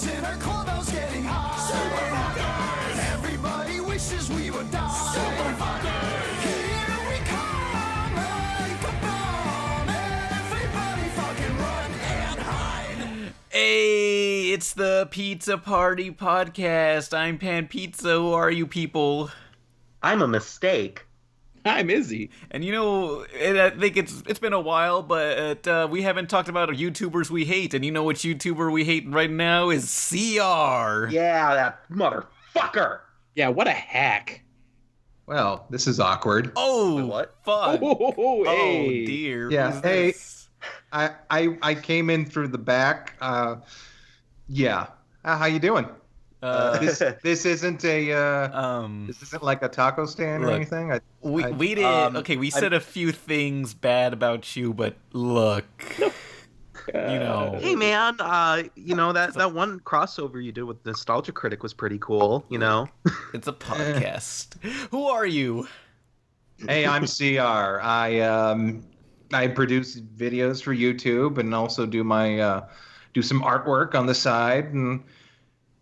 in our clubhouse getting high. Super fuckers! Everybody wishes we would die. Super fuckers! Here we come like a bomb. Everybody fucking run and hide. Hey, it's the Pizza Party Podcast. I'm Pan Pizza. Who are you people? I'm a mistake. I'm Izzy. And you know, I think it's been a while, but we haven't talked about YouTubers we hate. And you know which YouTuber we hate right now is CR. Yeah, that motherfucker. Yeah, what a hack. Well, this is awkward. Oh, What? fun. Oh, hey. Oh, dear. Yeah, Who's hey. this? I came in through the back. Yeah. How you doing? This isn't a this isn't like a taco stand or look, anything. We did okay. We said a few things bad about you, but look, you know. Hey man, you know that one crossover you did with Nostalgia Critic was pretty cool. You know. It's a podcast. Who are you? Hey, I'm CR. I produce videos for YouTube and also do my do some artwork on the side, and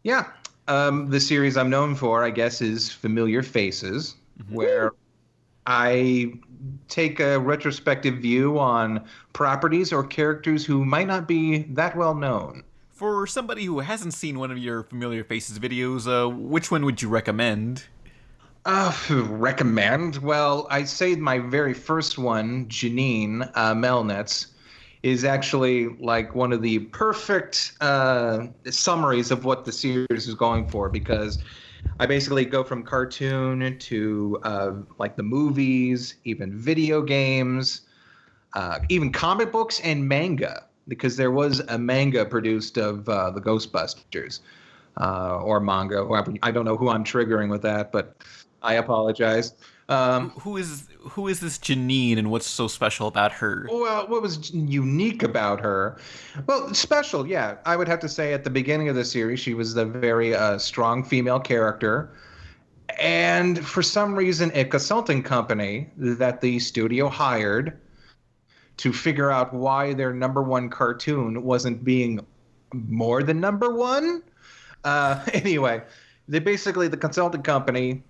yeah. The series I'm known for, I guess, is Familiar Faces, where I take a retrospective view on properties or characters who might not be that well known. For somebody who hasn't seen one of your Familiar Faces videos, which one would you recommend? Recommend? Well, I say my very first one, Janine Melnitz, is actually like one of the perfect summaries of what the series is going for, because I basically go from cartoon to like the movies, even video games, even comic books and manga, because there was a manga produced of the Ghostbusters or manga. I don't know who I'm triggering with that, but I apologize. Who is this Janine, and what's so special about her? Well, what was unique about her? Well, special, yeah. I would have to say at the beginning of the series, she was a very strong female character. And for some reason, a consulting company that the studio hired to figure out why their number one cartoon wasn't being more than number one. Anyway, the consulting company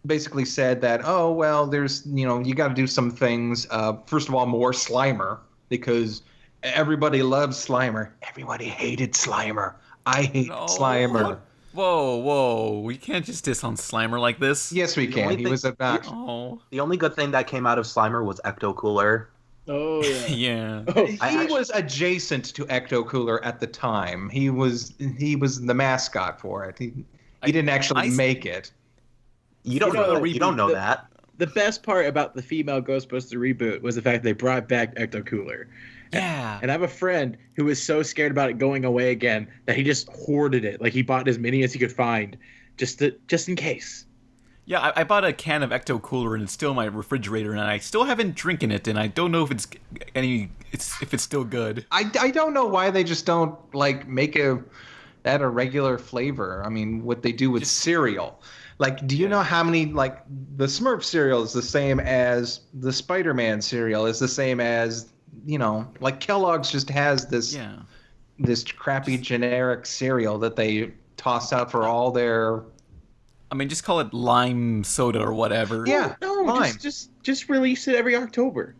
basically said that, oh, well, there's, you got to do some things. First of all, more Slimer, because everybody loves Slimer. Everybody hated Slimer. I hate Slimer. Whoa. We can't just diss on Slimer like this. Yes, we can. He was about... The only good thing that came out of Slimer was Ecto Cooler. Oh, yeah. Yeah. He was adjacent to Ecto Cooler at the time. He was the mascot for it. He didn't actually make it. You don't know that. The best part about the female Ghostbuster reboot was the fact they brought back Ecto Cooler. Yeah. And I have a friend who was so scared about it going away again that he just hoarded it. Like, he bought as many as he could find, just in case. Yeah, I bought a can of Ecto Cooler, and it's still in my refrigerator, and I still haven't drinking it, and I don't know if it's still good. I don't know why they just don't make that a regular flavor. I mean, what they do with cereal. Like, do you know how many, the Smurf cereal is the same as the Spider-Man cereal, is the same as, Kellogg's just has this crappy generic cereal that they toss out for all their... I mean, just call it lime soda or whatever. Yeah, no, just release it every October.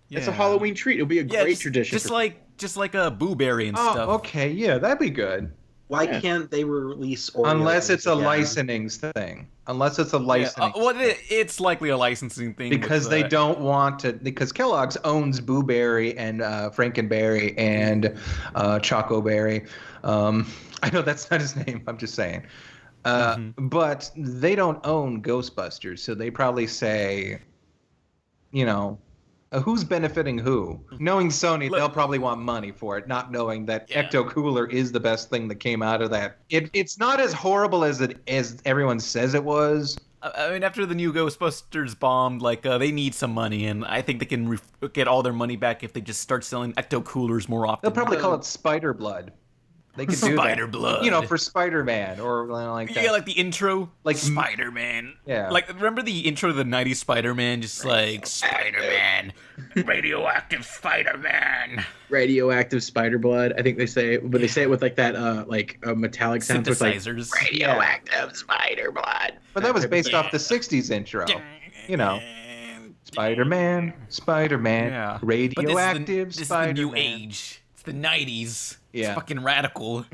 Yeah. It's a Halloween treat. It'll be a great tradition. Just like a Boo Berry and stuff. Oh, okay, yeah, that'd be good. Why can't they release Oreos? Unless it's a licensing thing. It's likely a licensing thing. Because they don't want to... Because Kellogg's owns Boo Berry and Frankenberry and Choco Berry. I know that's not his name. I'm just saying. But they don't own Ghostbusters, so they probably say, who's benefiting who? Knowing Sony, they'll probably want money for it, not knowing that Ecto Cooler is the best thing that came out of that. It's not as horrible as everyone says it was. I mean, after the new Ghostbusters bombed, they need some money, and I think they can get all their money back if they just start selling Ecto Coolers more often. They'll probably call it Spider Blood. They could do Spider that. blood. You know, for Spider-Man or like that. Yeah, like the intro, Like- Spider-Man. Yeah. Like, remember the intro to the 90s Spider-Man? Just like, Spider-Man, radioactive Spider-Man. Radioactive spider blood. I think they say, but they say it with like that, like a metallic sound. So it's like Synthesizers. radioactive spider blood. But that was based off the 60s intro. You know, Spider-Man, Spider-Man, Yeah. radioactive This is the Spider-Man. new age. It's the 90s. Yeah. It's fucking radical.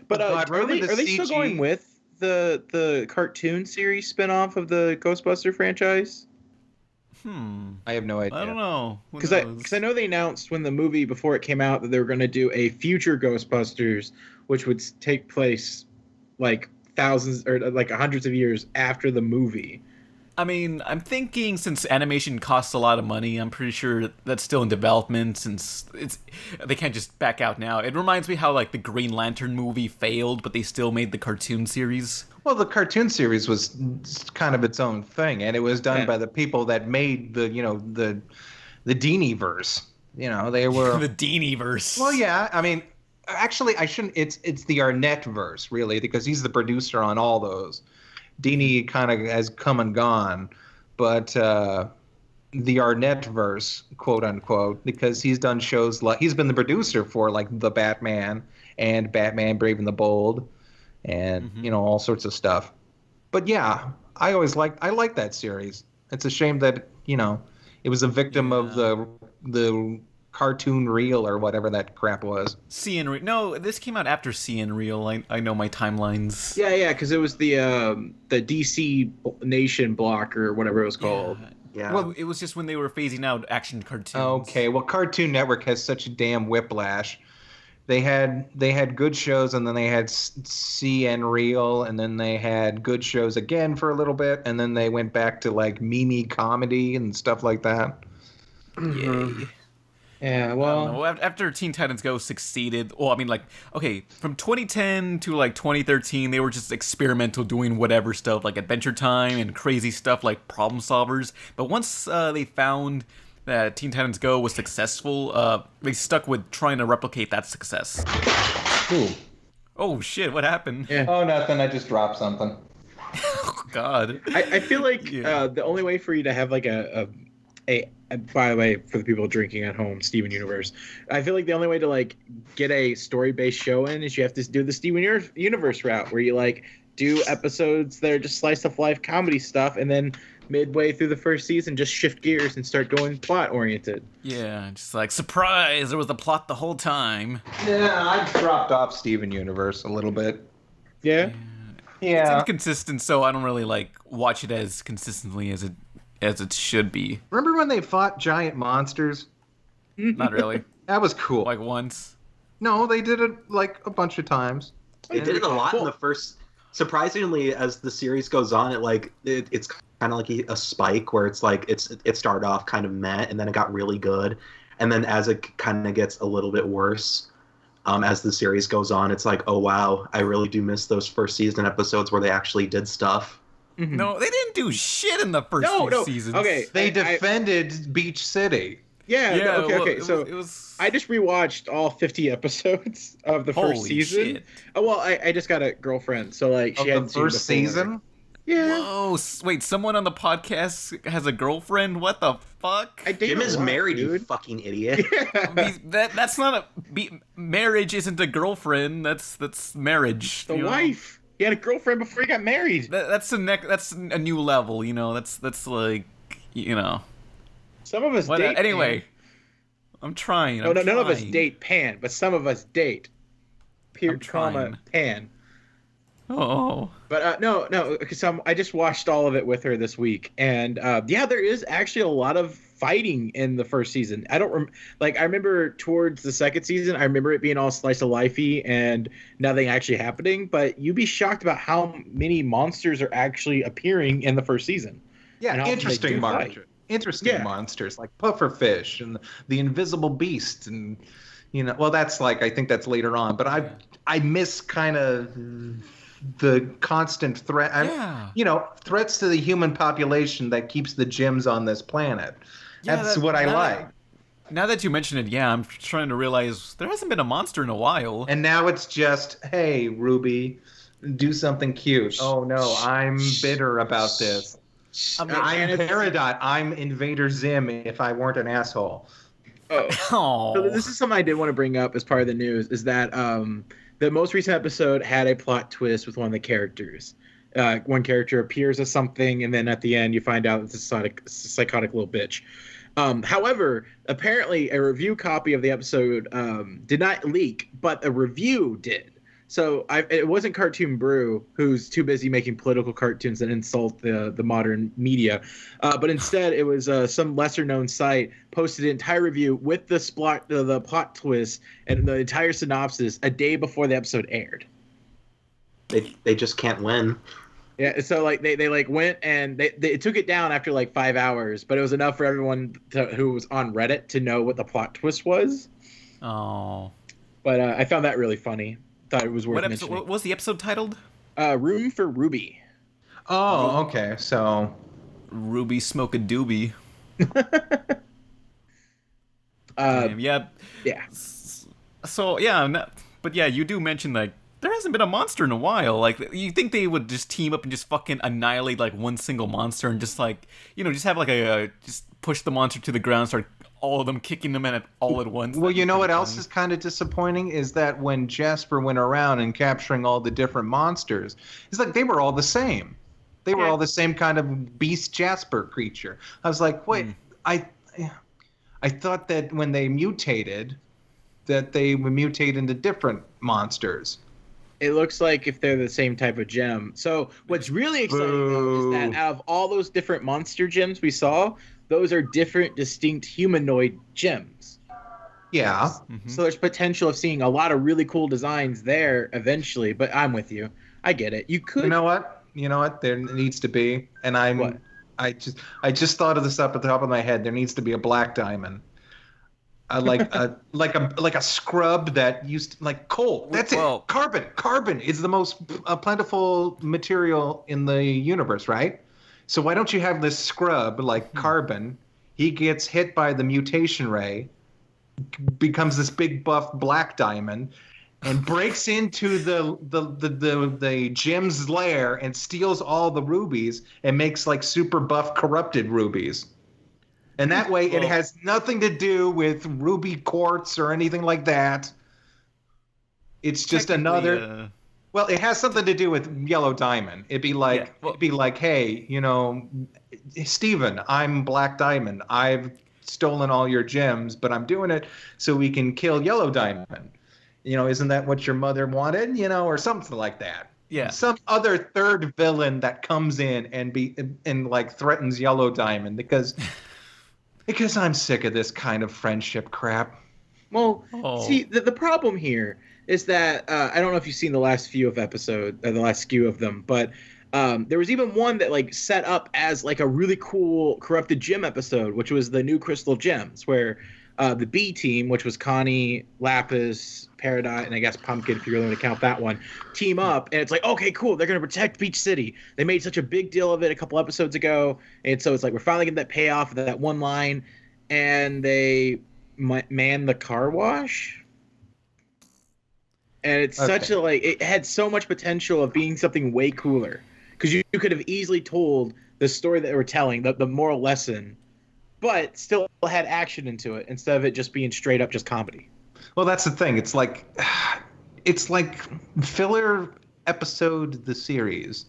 But Oh, God, are remember they the still CG? going with the cartoon series spin-off of the Ghostbuster franchise? I have no idea. I don't know. Who Because knows? I know they announced when the movie before it came out that they were going to do a future Ghostbusters, which would take place like thousands or like hundreds of years after the movie. I mean, I'm thinking since animation costs a lot of money, I'm pretty sure that's still in development since they can't just back out now. It reminds me how like the Green Lantern movie failed, but they still made the cartoon series. Well, the cartoon series was kind of its own thing, and it was done Yeah. by the people that made the Deanie-verse. You know, they were The Deanie-verse. Well, yeah. I mean, actually, I shouldn't. It's the Arnett verse, really, because he's the producer on all those. Deanie kind of has come and gone, but the Arnett verse, quote unquote, because he's done shows like he's been the producer for like The Batman and Batman Brave and the Bold, and you know, all sorts of stuff. But yeah, I like that series. It's a shame that it was a victim of the cartoon reel or whatever that crap was. No, this came out after CN Real. I know my timelines. Yeah, because it was the DC Nation block or whatever it was called. Yeah. Well, it was just when they were phasing out action cartoons. Okay, well, Cartoon Network has such a damn whiplash. They had good shows, and then they had CN Real, and then they had good shows again for a little bit, and then they went back to like Mimi comedy and stuff like that. Yay. Yeah, well, Well, after Teen Titans Go succeeded, well, I mean, like, okay, from 2010 to, like, 2013, they were just experimental doing whatever stuff, like Adventure Time and crazy stuff like Problem Solvers. But once they found that Teen Titans Go was successful, they stuck with trying to replicate that success. Ooh. Oh, shit, what happened? Yeah. Oh, nothing. I just dropped something. Oh, God. I feel like Yeah. the only way for you to have like a by the way, for the people drinking at home, Steven Universe, I feel like the only way to like get a story-based show in is you have to do the Steven Universe route, where you like do episodes that are just slice of life comedy stuff, and then midway through the first season just shift gears and start going plot oriented. Yeah, just like, surprise, there was a plot the whole time. Yeah, I dropped off Steven Universe a little bit. Yeah. It's Yeah. inconsistent, so I don't really, like, watch it as consistently as it should be. Remember when they fought giant monsters? Not really. That was cool. Like, once. No, they did it like a bunch of times. They did it a lot in the first. Surprisingly, as the series goes on, it's kind of like a spike where it's like it started off kind of meh, and then it got really good, and then as it kind of gets a little bit worse, as the series goes on, it's like, oh wow, I really do miss those first season episodes where they actually did stuff. No, they didn't do shit in the first few seasons. Okay. They I- defended Beach City. Yeah. Yeah, okay. well, So it was. I just rewatched all 50 episodes of the first Holy season. shit. Oh well, I just got a girlfriend, so like Of she the hadn't seen first before. season? Yeah. Whoa, wait, someone on the podcast has a girlfriend? What the fuck? I date Jim a is lot, married, you dude. fucking idiot. That's not marriage isn't a girlfriend. That's marriage. The you know? wife. He had a girlfriend before he got married. That's a new level. You know. That's like, you know. Some of us What, date. anyway, I'm trying. Pan. No, none of us trying. date Pan, but some of us date. Period, I'm comma, trying. Pan. Oh. But no, because I just watched all of it with her this week, and yeah, there is actually a lot of fighting in the first season. I remember towards the second season, I remember it being all slice of lifey and nothing actually happening. But you'd be shocked about how many monsters are actually appearing in the first season. And Yeah, how interesting they do fight. monsters. Interesting Yeah. monsters like pufferfish and the invisible beast, and well, that's like, I think that's later on. But I miss kind of the constant threat. Yeah. Threats to the human population that keeps the gyms on this planet. Yeah, That's what I like. Now that you mention it, yeah, I'm trying to realize there hasn't been a monster in a while. And now it's just, hey, Ruby, do something cute. Oh no, I'm bitter about this. I mean, I'm Peridot. I'm Invader Zim if I weren't an asshole. oh, So this is something I did want to bring up as part of the news, is that the most recent episode had a plot twist with one of the characters. One character appears as something, and then at the end you find out it's a psychotic little bitch. However, apparently a review copy of the episode did not leak, but a review did. So it wasn't Cartoon Brew, who's too busy making political cartoons that insult the modern media, but instead it was some lesser-known site posted an entire review with the plot twist and the entire synopsis a day before the episode aired. They just can't win. Yeah, so like they like went and they took it down after like 5 hours, but it was enough for everyone who was on Reddit to know what the plot twist was. oh. But I found that really funny. Thought it was worth mentioning. What was the episode titled? Room for Ruby. Oh, okay. So Ruby Smoke a Doobie. Yeah. Yeah. So yeah, but yeah, you do mention like there hasn't been a monster in a while. Like you think they would just team up and just fucking annihilate like one single monster and just like just have like just push the monster to the ground, start all of them kicking them in all at once. well, you know what else is kind of disappointing is that when Jasper went around and capturing all the different monsters, it's like they were all the same. They were all the same kind of beast Jasper creature. I was like, wait, I thought that when they mutated, that they would mutate into different monsters. It looks like if they're the same type of gem. So what's really exciting though is that out of all those different monster gems we saw, those are different, distinct humanoid gems. Yeah. So there's potential of seeing a lot of really cool designs there eventually. But I'm with you. I get it. You could. You know what? There needs to be, and What? I just thought of this up at the top of my head. There needs to be a black diamond. Like a scrub that used to, like coal. That's Well- it. Carbon is the most plentiful material in the universe, right? So why don't you have this scrub like carbon? He gets hit by the mutation ray, becomes this big buff black diamond, and breaks into the gem's lair and steals all the rubies and makes like super buff corrupted rubies. And that way it has nothing to do with ruby quartz or anything like that. It's just another well, it has something to do with yellow diamond. It'd be like hey, Steven, I'm Black Diamond. I've stolen all your gems, but I'm doing it so we can kill Yellow Diamond. Isn't that what your mother wanted? Or something like that. Yeah. Some other third villain that comes in and like threatens Yellow Diamond because I'm sick of this kind of friendship crap. Well, see, the problem here is that I don't know if you've seen the last few of episodes, the last skew of them, but there was even one that like set up as like a really cool corrupted gem episode, which was the new Crystal Gems, where the B team, which was Connie, Lapis, Peridot, and I guess Pumpkin, if you're willing to count that one, team up, and it's like, okay, cool, they're gonna protect Beach City. They made such a big deal of it a couple episodes ago, and so it's like we're finally getting that payoff of that one line, and they man the car wash. And it's such a it had so much potential of being something way cooler, because you could have easily told the story that they were telling, the moral lesson, but still had action into it instead of it just being straight up just comedy. Well, that's the thing. It's like filler episode the series.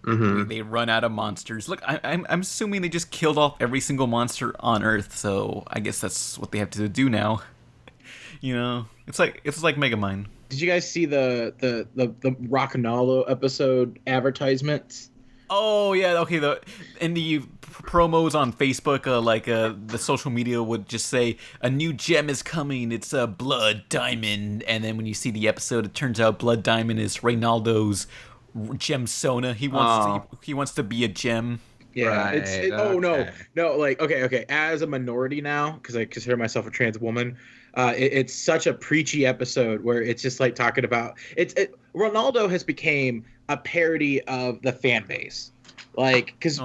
They run out of monsters. Look, I'm assuming they just killed off every single monster on Earth, so I guess that's what they have to do now. It's like Megamind. Did you guys see the Rock'n'Allo episode advertisements? Oh yeah, okay. In the promos on Facebook, the social media would just say a new gem is coming. It's a Blood Diamond, and then when you see the episode, it turns out Blood Diamond is Reynaldo's gemsona. He wants to be a gem. Yeah. Right, Oh no. Like okay. As a minority now, because I consider myself a trans woman, it's such a preachy episode where it's just like talking about Ronaldo has became a parody of the fan base, like because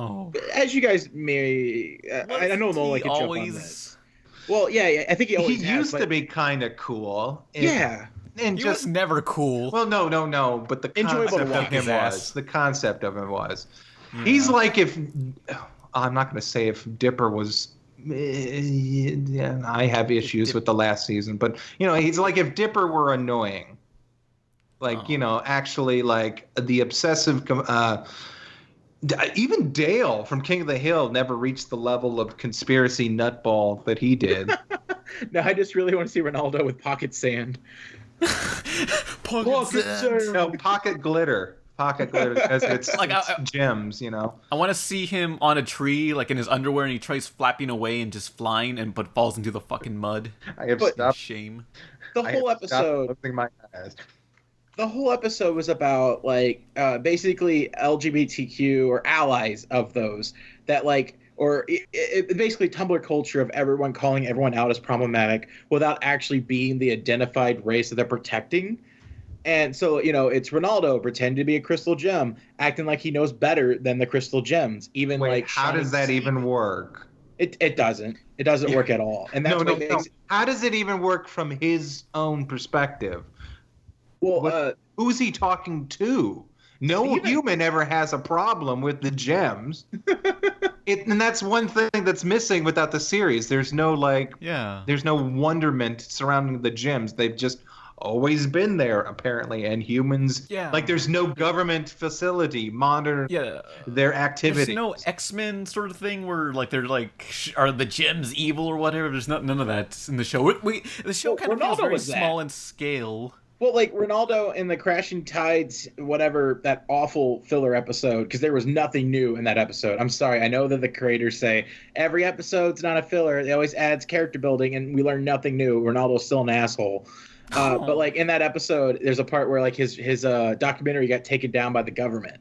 as you guys may, I know Nolan can jump on this. Well, yeah, I think he He always has, used but- to be kind of cool. Yeah. And He just was never cool. well, no. But the Enjoyable to concept of watch. him His ass. was. The concept of him was. He's like if I'm not going to say if Dipper was. Yeah, I have issues with the last season, but he's like if Dipper were annoying, like actually like the obsessive. Even Dale from King of the Hill never reached the level of conspiracy nutball that he did. No, I just really want to see Ronaldo with pocket sand. Pocket sand. No, pocket glitter. Pocket glitter because it's, Like, it's gems, I want to see him on a tree, like in his underwear, and he tries flapping away and just flying, but falls into the fucking mud. I have But- stopped. Shame. The whole episode. Closing my eyes. The whole episode was about like basically LGBTQ or allies of those that like or basically Tumblr culture of everyone calling everyone out as problematic without actually being the identified race that they're protecting. And so, it's Ronaldo pretending to be a crystal gem, acting like he knows better than the crystal gems. Even Wait, like how does that even work? It doesn't. It doesn't work at all. And that's No. what makes How does it even work from his own perspective? well Who's he talking to? No Steven. human ever has a problem with the gems. And that's one thing that's missing without the series. There's no there's no wonderment surrounding the gems. They've just always been there apparently, and humans there's no government facility monitor their activity. There's no X-Men sort of thing where like they're like are the gems evil or whatever. There's none of that in the show. The show kind of feels Ronaldo very was that. small in scale. Well, like Ronaldo in the Crashing Tides, whatever, that awful filler episode, because there was nothing new in that episode. I'm sorry. I know that the creators say every episode's not a filler. It always adds character building, and we learn nothing new. Ronaldo's still an asshole. But like in that episode, there's a part where like his documentary got taken down by the government.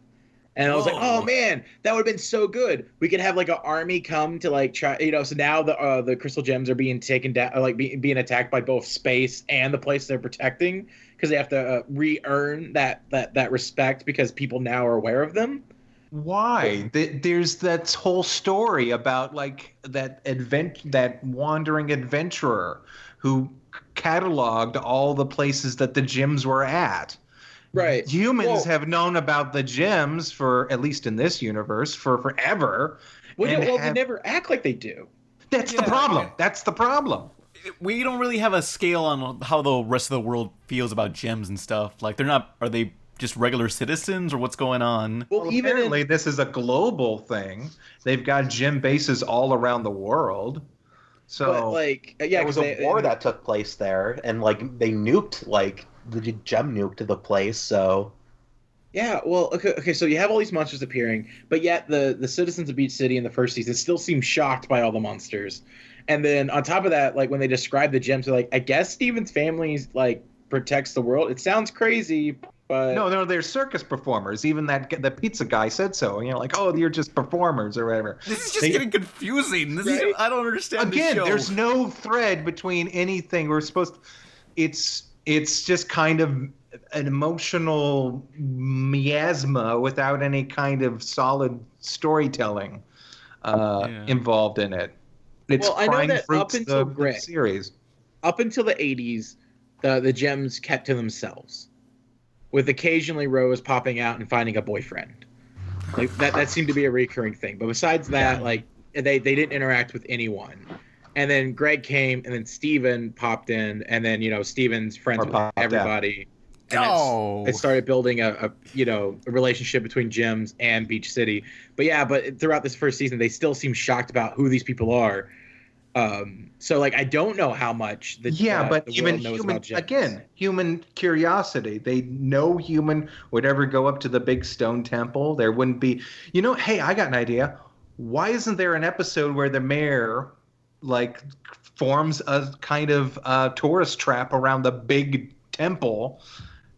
And I was like, oh man, that would have been so good. We could have like an army come to like try, so now the crystal gems are being taken down, like being attacked by both space and the place they're protecting because they have to re-earn that respect because people now are aware of them. Why? There's that whole story about like that wandering adventurer who cataloged all the places that the gems were at. Right. Humans have known about the gems for, at least in this universe, for forever. They never act like they do. That's the problem. That's the problem. We don't really have a scale on how the rest of the world feels about gems and stuff. Like are they just regular citizens or what's going on? Well, apparently this is a global thing. They've got gem bases all around the world. So there was a war that took place there, and like they nuked the gem nuked the place. So yeah, well, okay. So you have all these monsters appearing, but yet the citizens of Beach City in the first season still seem shocked by all the monsters. And then on top of that, like when they describe the gems, they're like, I guess Steven's family like protects the world. It sounds crazy, but no, they're circus performers. Even the pizza guy said so. And you're like, oh, you're just performers or whatever. This is just getting confusing. I don't understand. Again, the show. There's no thread between anything. We're supposed to. It's just kind of an emotional miasma without any kind of solid storytelling involved in it. It's I know that up until the series. Up until the 80s, the gems kept to themselves, with occasionally Rose popping out and finding a boyfriend. Like that seemed to be a recurring thing. But besides that, like they didn't interact with anyone. And then Greg came, and then Steven popped in, and then Steven's friends with everybody. And it started building a relationship between Gems and Beach City. But throughout this first season, they still seem shocked about who these people are. So like I don't know how much the even knows human about Gems. Again, human curiosity. No human would ever go up to the big stone temple. There wouldn't be. Hey, I got an idea. Why isn't there an episode where the mayor like forms a kind of tourist trap around the big temple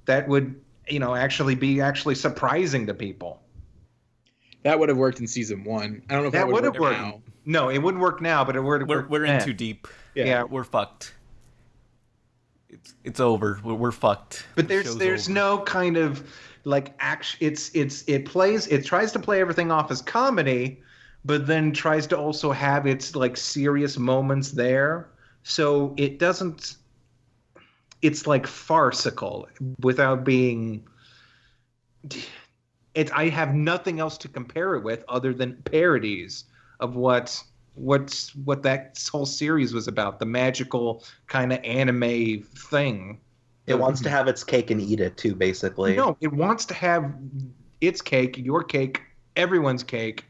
that would actually be surprising to people? That would have worked in season 1. I don't know if that would have worked now. No, it wouldn't work now, but it would have We're in too deep. Yeah, we're fucked. It's over. We're fucked. But there's no kind of like action. It tries to play everything off as comedy, but then tries to also have its like serious moments there. So it doesn't. It's like farcical without being. I have nothing else to compare it with other than parodies of what that whole series was about. The magical kind of anime thing. It wants to have its cake and eat it too, basically. No, it wants to have its cake, your cake, everyone's cake,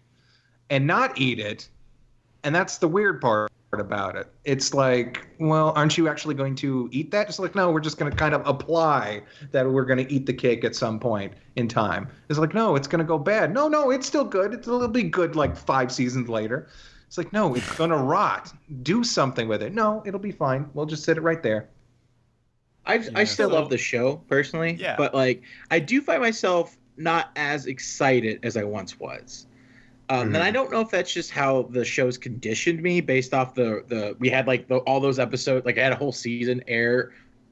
and not eat it. And that's the weird part about it. It's like, well, aren't you actually going to eat that? It's like, no, we're just going to kind of apply that we're going to eat the cake at some point in time. It's like, no, it's going to go bad. No, it's still good. It'll be good like 5 seasons later. It's like, no, it's going to rot. Do something with it. No, it'll be fine. We'll just sit it right there. I still love the show personally, but like I do find myself not as excited as I once was. And I don't know if that's just how the show's conditioned me based off we had like all those episodes, like I had a whole season air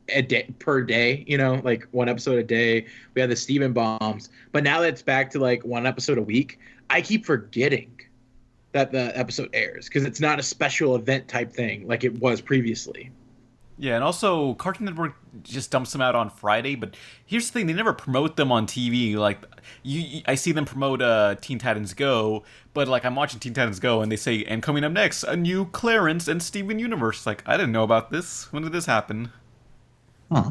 a day per day, you know, like one episode a day. We had the Steven bombs, but now that it's back to like one episode a week, I keep forgetting that the episode airs because it's not a special event type thing like it was previously. Yeah, and also Cartoon Network just dumps them out on Friday. But here's the thing: they never promote them on TV. Like, I see them promote Teen Titans Go, but like I'm watching Teen Titans Go, and they say, "And coming up next, a new Clarence and Steven universe." Like, I didn't know about this. When did this happen? Huh.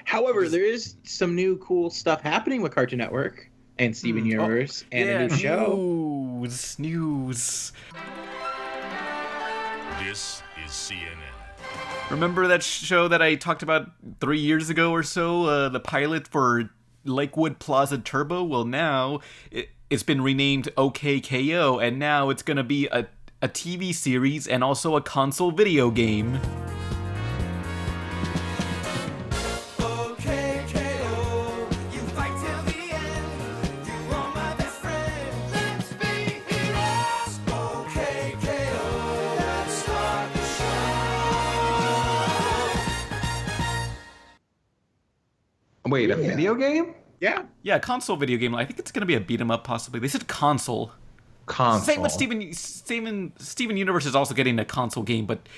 However, there is some new cool stuff happening with Cartoon Network and Steven Universe and a new show. News. This is CNN. Remember that show that I talked about 3 years ago or so? The pilot for Lakewood Plaza Turbo? Well, now it's been renamed OK.K.O. and now it's going to be a TV series and also a console video game. Wait, a video game? Yeah. Yeah, console video game. I think it's going to be a beat 'em up, possibly. They said console. Same with Steven Universe is also getting a console game, but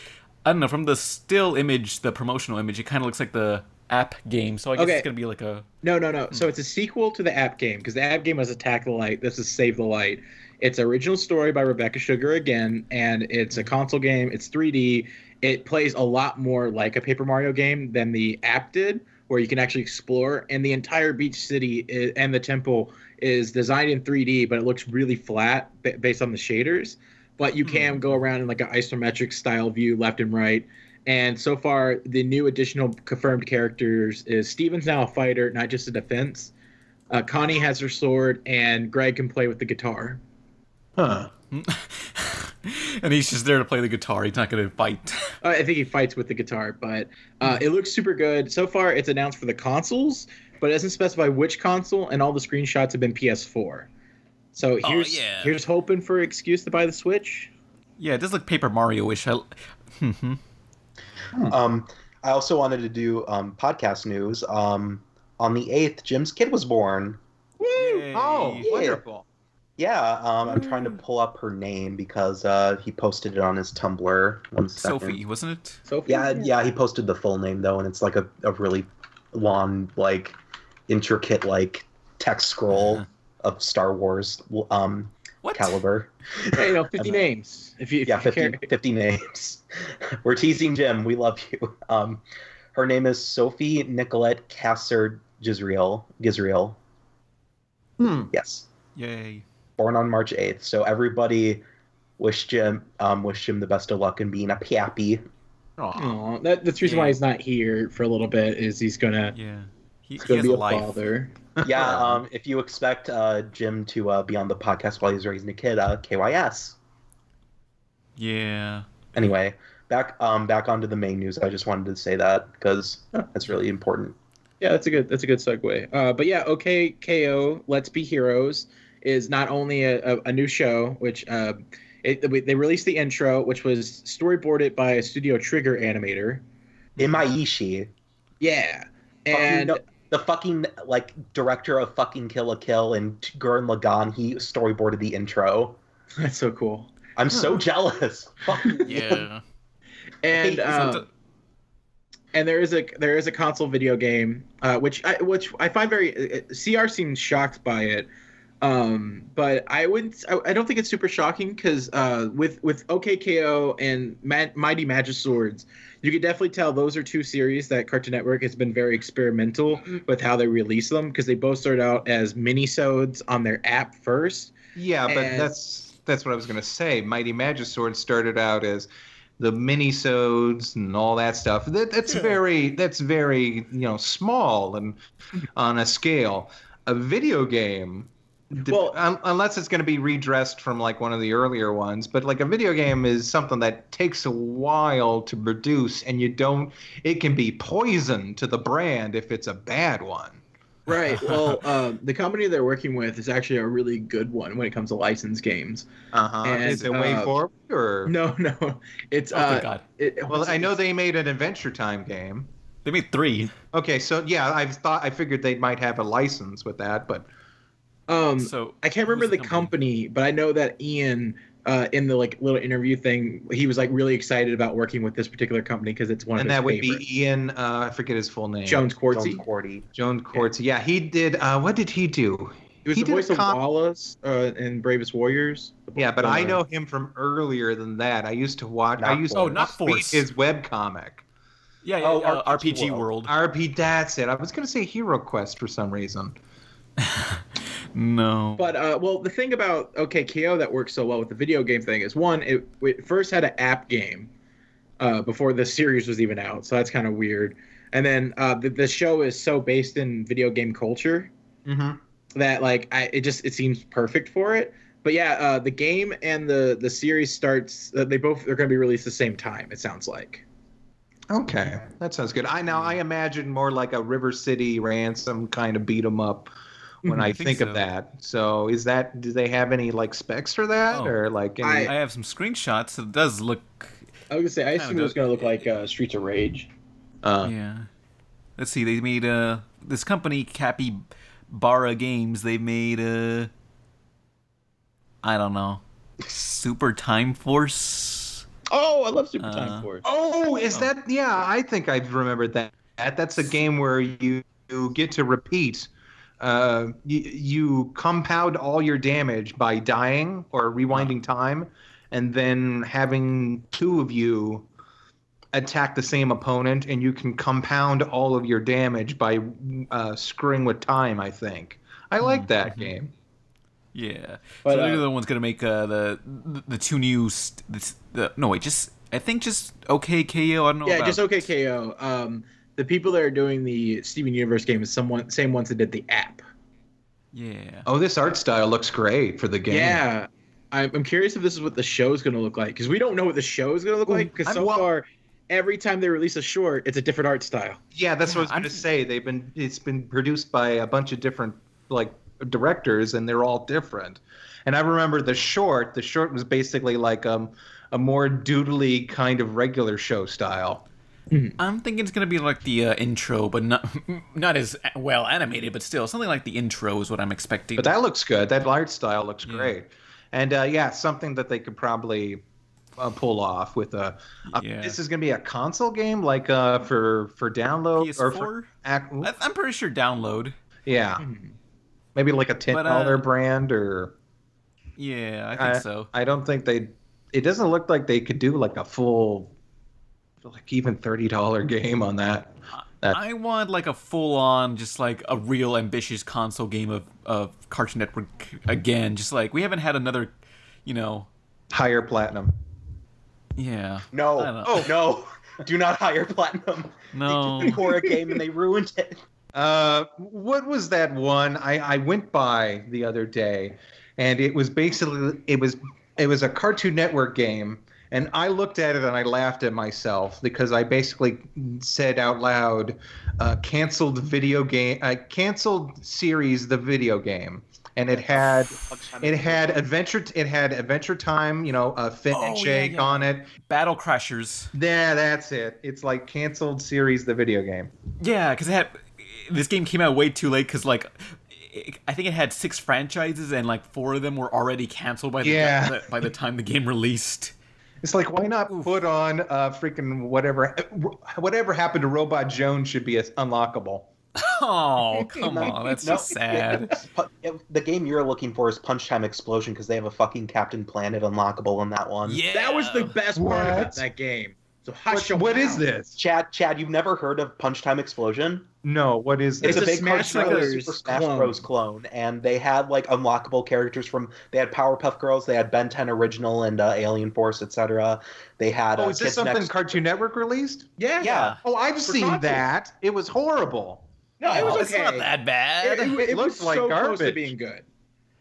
I don't know. From the still image, the promotional image, it kind of looks like the app game. So I guess it's going to be like a... No. So it's a sequel to the app game, because the app game was Attack the Light. This is Save the Light. It's an original story by Rebecca Sugar again, and it's a console game. It's 3D. It plays a lot more like a Paper Mario game than the app did, where you can actually explore, and the entire beach city and the temple is designed in 3D, but it looks really flat based on the shaders. But you can go around in like an isometric style view left and right. And so far, the new additional confirmed characters is Steven's now a fighter, not just a defense. Connie has her sword, and Greg can play with the guitar. Huh. And he's just there to play the guitar. He's not going to fight. I think he fights with the guitar, but it looks super good. So far, it's announced for the consoles, but it doesn't specify which console, and all the screenshots have been PS4. So here's hoping for an excuse to buy the Switch. Yeah, it does look Paper Mario-ish. I also wanted to do podcast news. On the 8th, Jim's kid was born. Woo! Oh, Yeah. wonderful. Yeah, I'm trying to pull up her name because he posted it on his Tumblr. One second. Sophie, wasn't it? Sophie? Yeah, he posted the full name though, and it's like a really long, like intricate, like text scroll of Star Wars What? caliber. Hey, 50 names. If you 50 names. We're teasing Jim. We love you. Her name is Sophie Nicolette Kasser Gisriel. Yes. Yay. Born on March 8th. So everybody wish Jim the best of luck in being a pappy. Aw, that's the reason why he's not here for a little bit. Is he's gonna He be has a a life. father. Yeah. If you expect Jim to be on the podcast while he's raising a kid, KYS. Yeah. Anyway, back onto the main news. I just wanted to say that because that's really important. Yeah, that's a good segue. But yeah, OK.K.O. Let's Be Heroes is not only a new show, which they released the intro, which was storyboarded by a Studio Trigger animator. Imaishi. Yeah. And the fucking like director of fucking Kill la Kill and Gurren Lagann, he storyboarded the intro. That's so cool. I'm so jealous. Fuck Yeah. And So and there is a console video game, which I find very CR seems shocked by it, but I don't think it's super shocking because with OKKO and Mighty Magiswords, you could definitely tell those are two series that Cartoon Network has been very experimental with how they release them, because they both started out as minisodes on their app first. Yeah, but And- that's what I was going to say. Mighty Magisword started out as the minisodes and all that stuff. That's very small and on a scale. A video game, Well- unless it's going to be redressed from like one of the earlier ones, but like a video game is something that takes a while to produce, and it can be poison to the brand if it's a bad one. Right. Well, the company they're working with is actually a really good one when it comes to licensed games. And, Is it Way Forward or No, it's thank God. Well, I know they made an Adventure Time game. They made 3. Okay, so yeah, I figured they might have a license with that, but So I can't remember who's the company, but I know that Ian, in the like little interview thing, he was like really excited about working with this particular company because it's one of and his that would favorites. be Ian. I forget his full name. Jones Quartzy. Jones Quartzy. Yeah, he did. What did he do? He was he the did a voice of com- Wallace in Bravest Warriors. Yeah, but I know him from earlier than that. I used to watch. I used to Not read Force. his webcomic. Yeah, RPG World. RP. That's it. I was going to say Hero Quest for some reason. No. But well, the thing about OKKO that works so well with the video game thing is, one, it first had an app game before the series was even out, so that's kind of weird. And then the show is so based in video game culture that like it seems perfect for it. But yeah, the game and the series starts. They're going to be released at the same time. It sounds like. Okay, that sounds good. I imagine more like a River City Ransom kind of beat 'em up when I think so. of that. So do they have any like specs for that or like any? I have some screenshots. It does look. I was gonna say, I assume it was gonna look like Streets of Rage. Yeah. Let's see. They made this company Capybara Games. They made I don't know, Super Time Force. Oh, I love Super Time Force. Oh, is that? Yeah, I think I've remembered that. That's a game where you get to repeat. You compound all your damage by dying or rewinding time, and then having two of you attack the same opponent, and you can compound all of your damage by screwing with time. I think I like that game. Yeah, But, so they're the ones gonna make the two new. I think just OKKO. I don't know. Yeah, about. just OKKO. The people that are doing the Steven Universe game is same ones that did the app. Yeah. Oh, this art style looks great for the game. Yeah, I'm curious if this is what the show's going to look like, because we don't know what the show is going to look like. Because so far, every time they release a short, it's a different art style. Yeah, that's what I was going to say. It's been produced by a bunch of different like directors, and they're all different. And I remember the short. The short was basically like a more doodly kind of regular show style. I'm thinking it's gonna be like the intro, but not as well animated, but still something like the intro is what I'm expecting. But that looks good. That art style looks great. And something that they could probably pull off with a. This is gonna be a console game, like for download PS4? or for. I'm pretty sure download. Yeah, maybe like a $10 brand or. Yeah, I think so. I don't think they. It doesn't look like they could do like a full, like even $30 game on that. I want like a full-on, just like a real ambitious console game of Cartoon Network again. Just like we haven't had another, higher platinum. Yeah. No. Oh no! Do not hire Platinum. No. They did the horror game and they ruined it. What was that one I went by the other day, and it was basically it was a Cartoon Network game, and I looked at it and I laughed at myself because I basically said out loud, "Canceled canceled series, the video game." And it had Adventure Time, Fit and Shake on it. Battle Crashers. Yeah, that's it. It's like canceled series, the video game. Yeah, because this game came out way too late. Because I think it had 6 franchises, and like 4 of them were already canceled by the time the game released. It's like, why not put on freaking whatever happened to Robot Jones should be unlockable. Oh, come on. That's just sad. The game you're looking for is Punch Time Explosion because they have a fucking Captain Planet unlockable in that one. Yeah. That was the best part about What? that game. So hush your What is mouth. this? Chad, you've never heard of Punch Time Explosion? No, what is It's this? a big Smash cartoon, Brothers Super Smash clone. Bros. Clone, and they had like unlockable characters from. They had Powerpuff Girls, they had Ben 10 Original and Alien Force, etc. They had. Oh, is this Kids something Next- Cartoon Network released? Yeah. Yeah. Oh, I've For seen consoles. that. It was horrible. No, it was It's okay. not that bad. It was looked like so close to garbage. being good.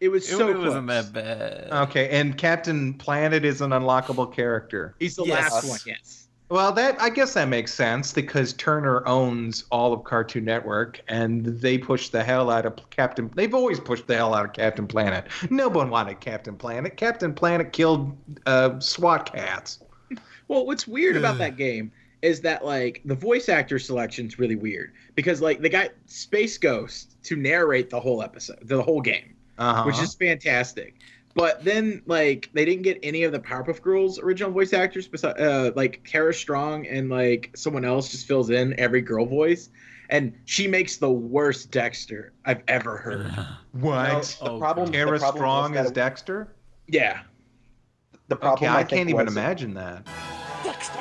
It was It so wasn't close. that bad. Okay, and Captain Planet is an unlockable character. He's the Yes. last one, yes. Well, I guess that makes sense because Turner owns all of Cartoon Network, and they push the hell out of Captain. They've always pushed the hell out of Captain Planet. No one wanted Captain Planet. Captain Planet killed SWAT cats. Well, what's weird about that game is that like the voice actor selection's really weird because like they got Space Ghost to narrate the whole episode, the whole game, Uh-huh. which is fantastic. But then like they didn't get any of the Powerpuff Girls original voice actors, besides like Kara Strong and like someone else just fills in every girl voice, and she makes the worst Dexter I've ever heard. What? The problem. Tara the problem Strong was that as Dexter? Yeah. The problem. Okay, I think, can't even was imagine that. Dexter,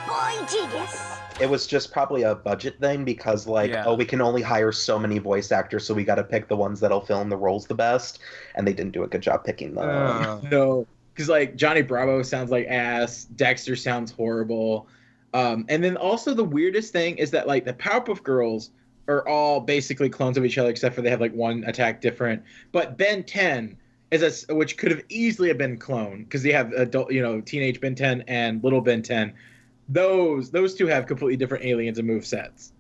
boy genius. It was just probably a budget thing because, like, Yeah. oh, we can only hire so many voice actors, so we got to pick the ones that'll film the roles the best, and they didn't do a good job picking them. No, because like Johnny Bravo sounds like ass. Dexter sounds horrible. And then also the weirdest thing is that like the Powerpuff Girls are all basically clones of each other, except for they have like one attack different. But Ben 10 is which could have easily have been cloned because they have adult, teenage Ben 10 and little Ben 10. Those two have completely different aliens and move sets.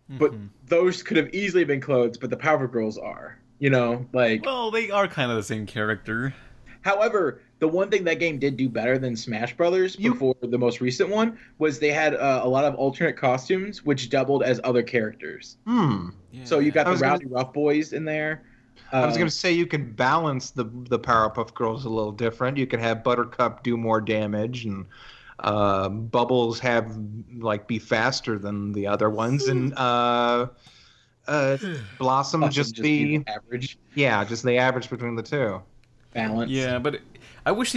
But those could have easily been clones, but the Powerpuff Girls are. Like. Well, they are kind of the same character. However, the one thing that game did do better than Smash Brothers before the most recent one was they had a lot of alternate costumes, which doubled as other characters. So you got the Rowdy Rough Boys in there. I was going to say you can balance the Powerpuff Girls a little different. You can have Buttercup do more damage, and Bubbles be faster than the other ones, and Blossom just be average. Yeah, just the average between the two. Balance. Yeah, but I wish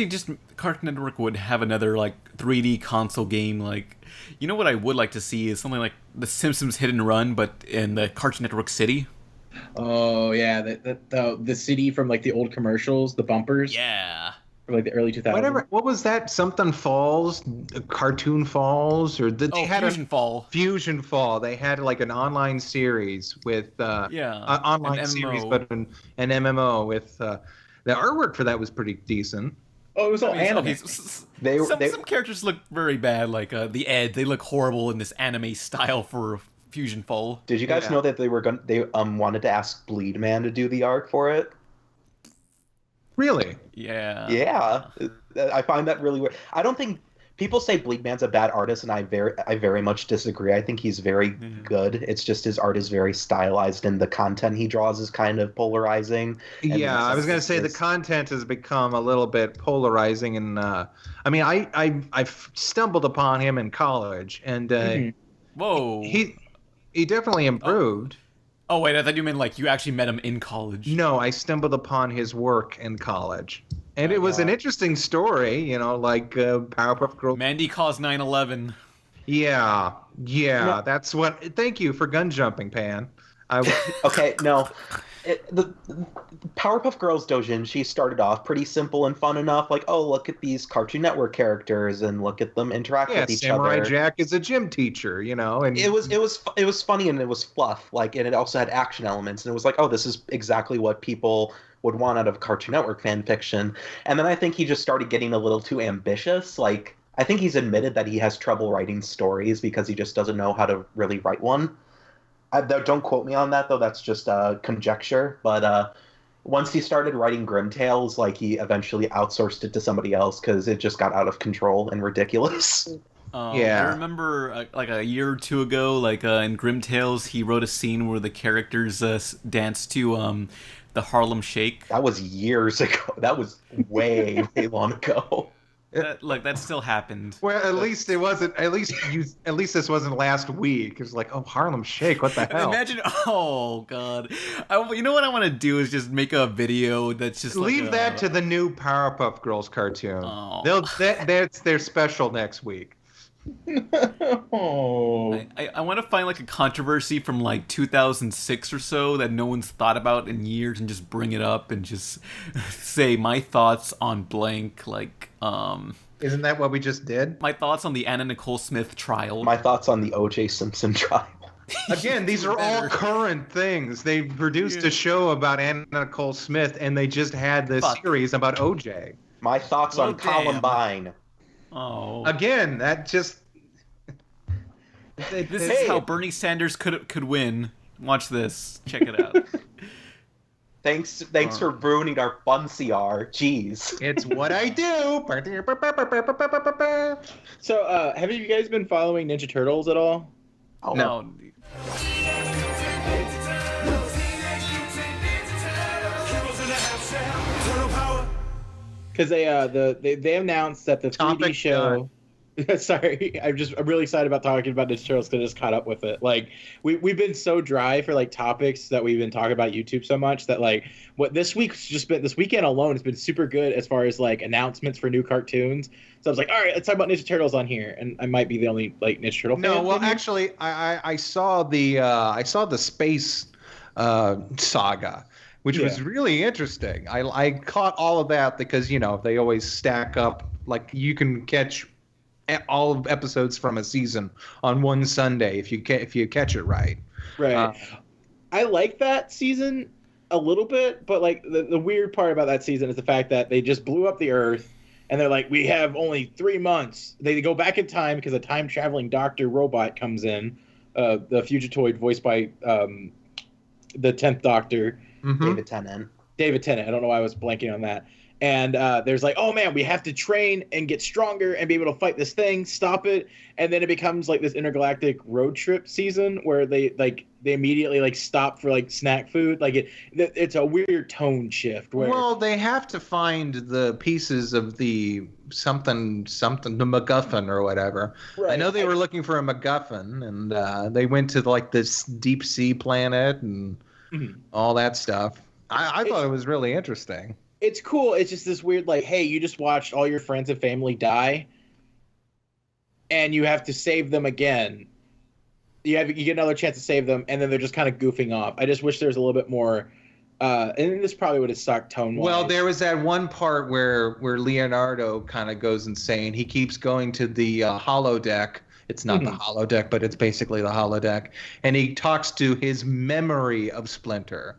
Cartoon Network would have another 3D console game. You know what I would like to see is something like The Simpsons Hit and Run, but in the Cartoon Network city. Oh yeah, the city from the old commercials, the bumpers. Yeah. From the early 2000s. What was that? Something Falls, Cartoon Falls, or they had Fusion Fall. Fusion Fall. They had an online series with online an series, MMO. but an MMO with the artwork for that was pretty decent. Oh, it was all anime. Some characters look very bad, the Ed. They look horrible in this anime style for Fusion Fall. Did you guys know that they wanted to ask Bleed Man to do the art for it? Really? Yeah. Yeah, I find that really weird. I don't think people say Bleed Man's a bad artist, and I very much disagree. I think he's very good. It's just his art is very stylized, and the content he draws is kind of polarizing. Yeah, I was going to say the content has become a little bit polarizing, and I've stumbled upon him in college, and Whoa. he definitely improved. Oh wait, I thought you meant you actually met him in college. No, I stumbled upon his work in college. And it was an interesting story, Powerpuff Girls. Mandy caused 9/11. Yeah, that's what. Thank you for gun jumping, Pan. Okay, no. The Powerpuff Girls Doujinshi started off pretty simple and fun enough. Look at these Cartoon Network characters and look at them interact with each Samurai other. Jack is a gym teacher, and It was funny and it was fluff, and it also had action elements, and it was this is exactly what people would want out of Cartoon Network fan fiction. And then I think he just started getting a little too ambitious. I think he's admitted that he has trouble writing stories because he just doesn't know how to really write one. Don't quote me on that, though. That's just conjecture. But once he started writing Grim Tales, he eventually outsourced it to somebody else because it just got out of control and ridiculous. Yeah. I remember a year or two ago, in Grim Tales, he wrote a scene where the characters dance to the Harlem Shake. That was years ago. That was way, way long ago. Look, that still happened. Well, at least it wasn't. At least this wasn't last week. It was like, oh, Harlem Shake. What the hell? Imagine. Oh God. You know what I want to do is just make a video that's just leave that to the new Powerpuff Girls cartoon. Oh. That's their special next week. I want to find like a controversy from like 2006 or so that no one's thought about in years and just bring it up and just say my thoughts on blank, like Isn't that what we just did? my thoughts on the Anna Nicole Smith trial. My thoughts on the O.J. Simpson trial. Again, these are all current things. They produced a show about Anna Nicole Smith, and they just had this series about OJ. My thoughts on damn. Columbine. Oh. Again, that just... This is how Bernie Sanders could win. Watch this. Check it out. Thanks for ruining our fun CR. Jeez. It's what I do. So, have you guys been following Ninja Turtles at all? Oh, No. Because they announced that the 3D Topic show. Sorry, I'm really excited about talking about Ninja Turtles because I just caught up with it. Like we've been so dry for like topics that we've been talking about YouTube so much that like what this weekend alone has been super good as far as like announcements for new cartoons. So I was like, all right, let's talk about Ninja Turtles on here, and I might be the only like Ninja Turtle fan. No, well, in here. actually, I saw the space saga, which was really interesting. I caught all of that because they always stack up. Like you can catch all of episodes from a season on one Sunday if you catch it right. Right. I like that season a little bit, but like the weird part about that season is the fact that they just blew up the Earth, and they're like, we have only 3 months. They go back in time because a time traveling doctor robot comes in, the Fugitoid voiced by the 10th Doctor, David Tennant. David Tennant. I don't know why I was blanking on that. And there's like, oh man, we have to train and get stronger and be able to fight this thing, stop it. And then it becomes like this intergalactic road trip season where they immediately like stop for like snack food. Like it's a weird tone shift. Well, they have to find the pieces of the something, the MacGuffin or whatever. Right. I know they were looking for a MacGuffin, and they went to like this deep sea planet and all that stuff. I thought it was really interesting. It's cool. It's just this weird, like, hey, you just watched all your friends and family die, and you have to save them again. You get another chance to save them, and then they're just kind of goofing off. I just wish there was a little bit more. And this probably would have sucked tone-wise. Well, there was that one part where Leonardo kind of goes insane. He keeps going to the holodeck. It's not the holodeck, but it's basically the holodeck, and he talks to his memory of Splinter.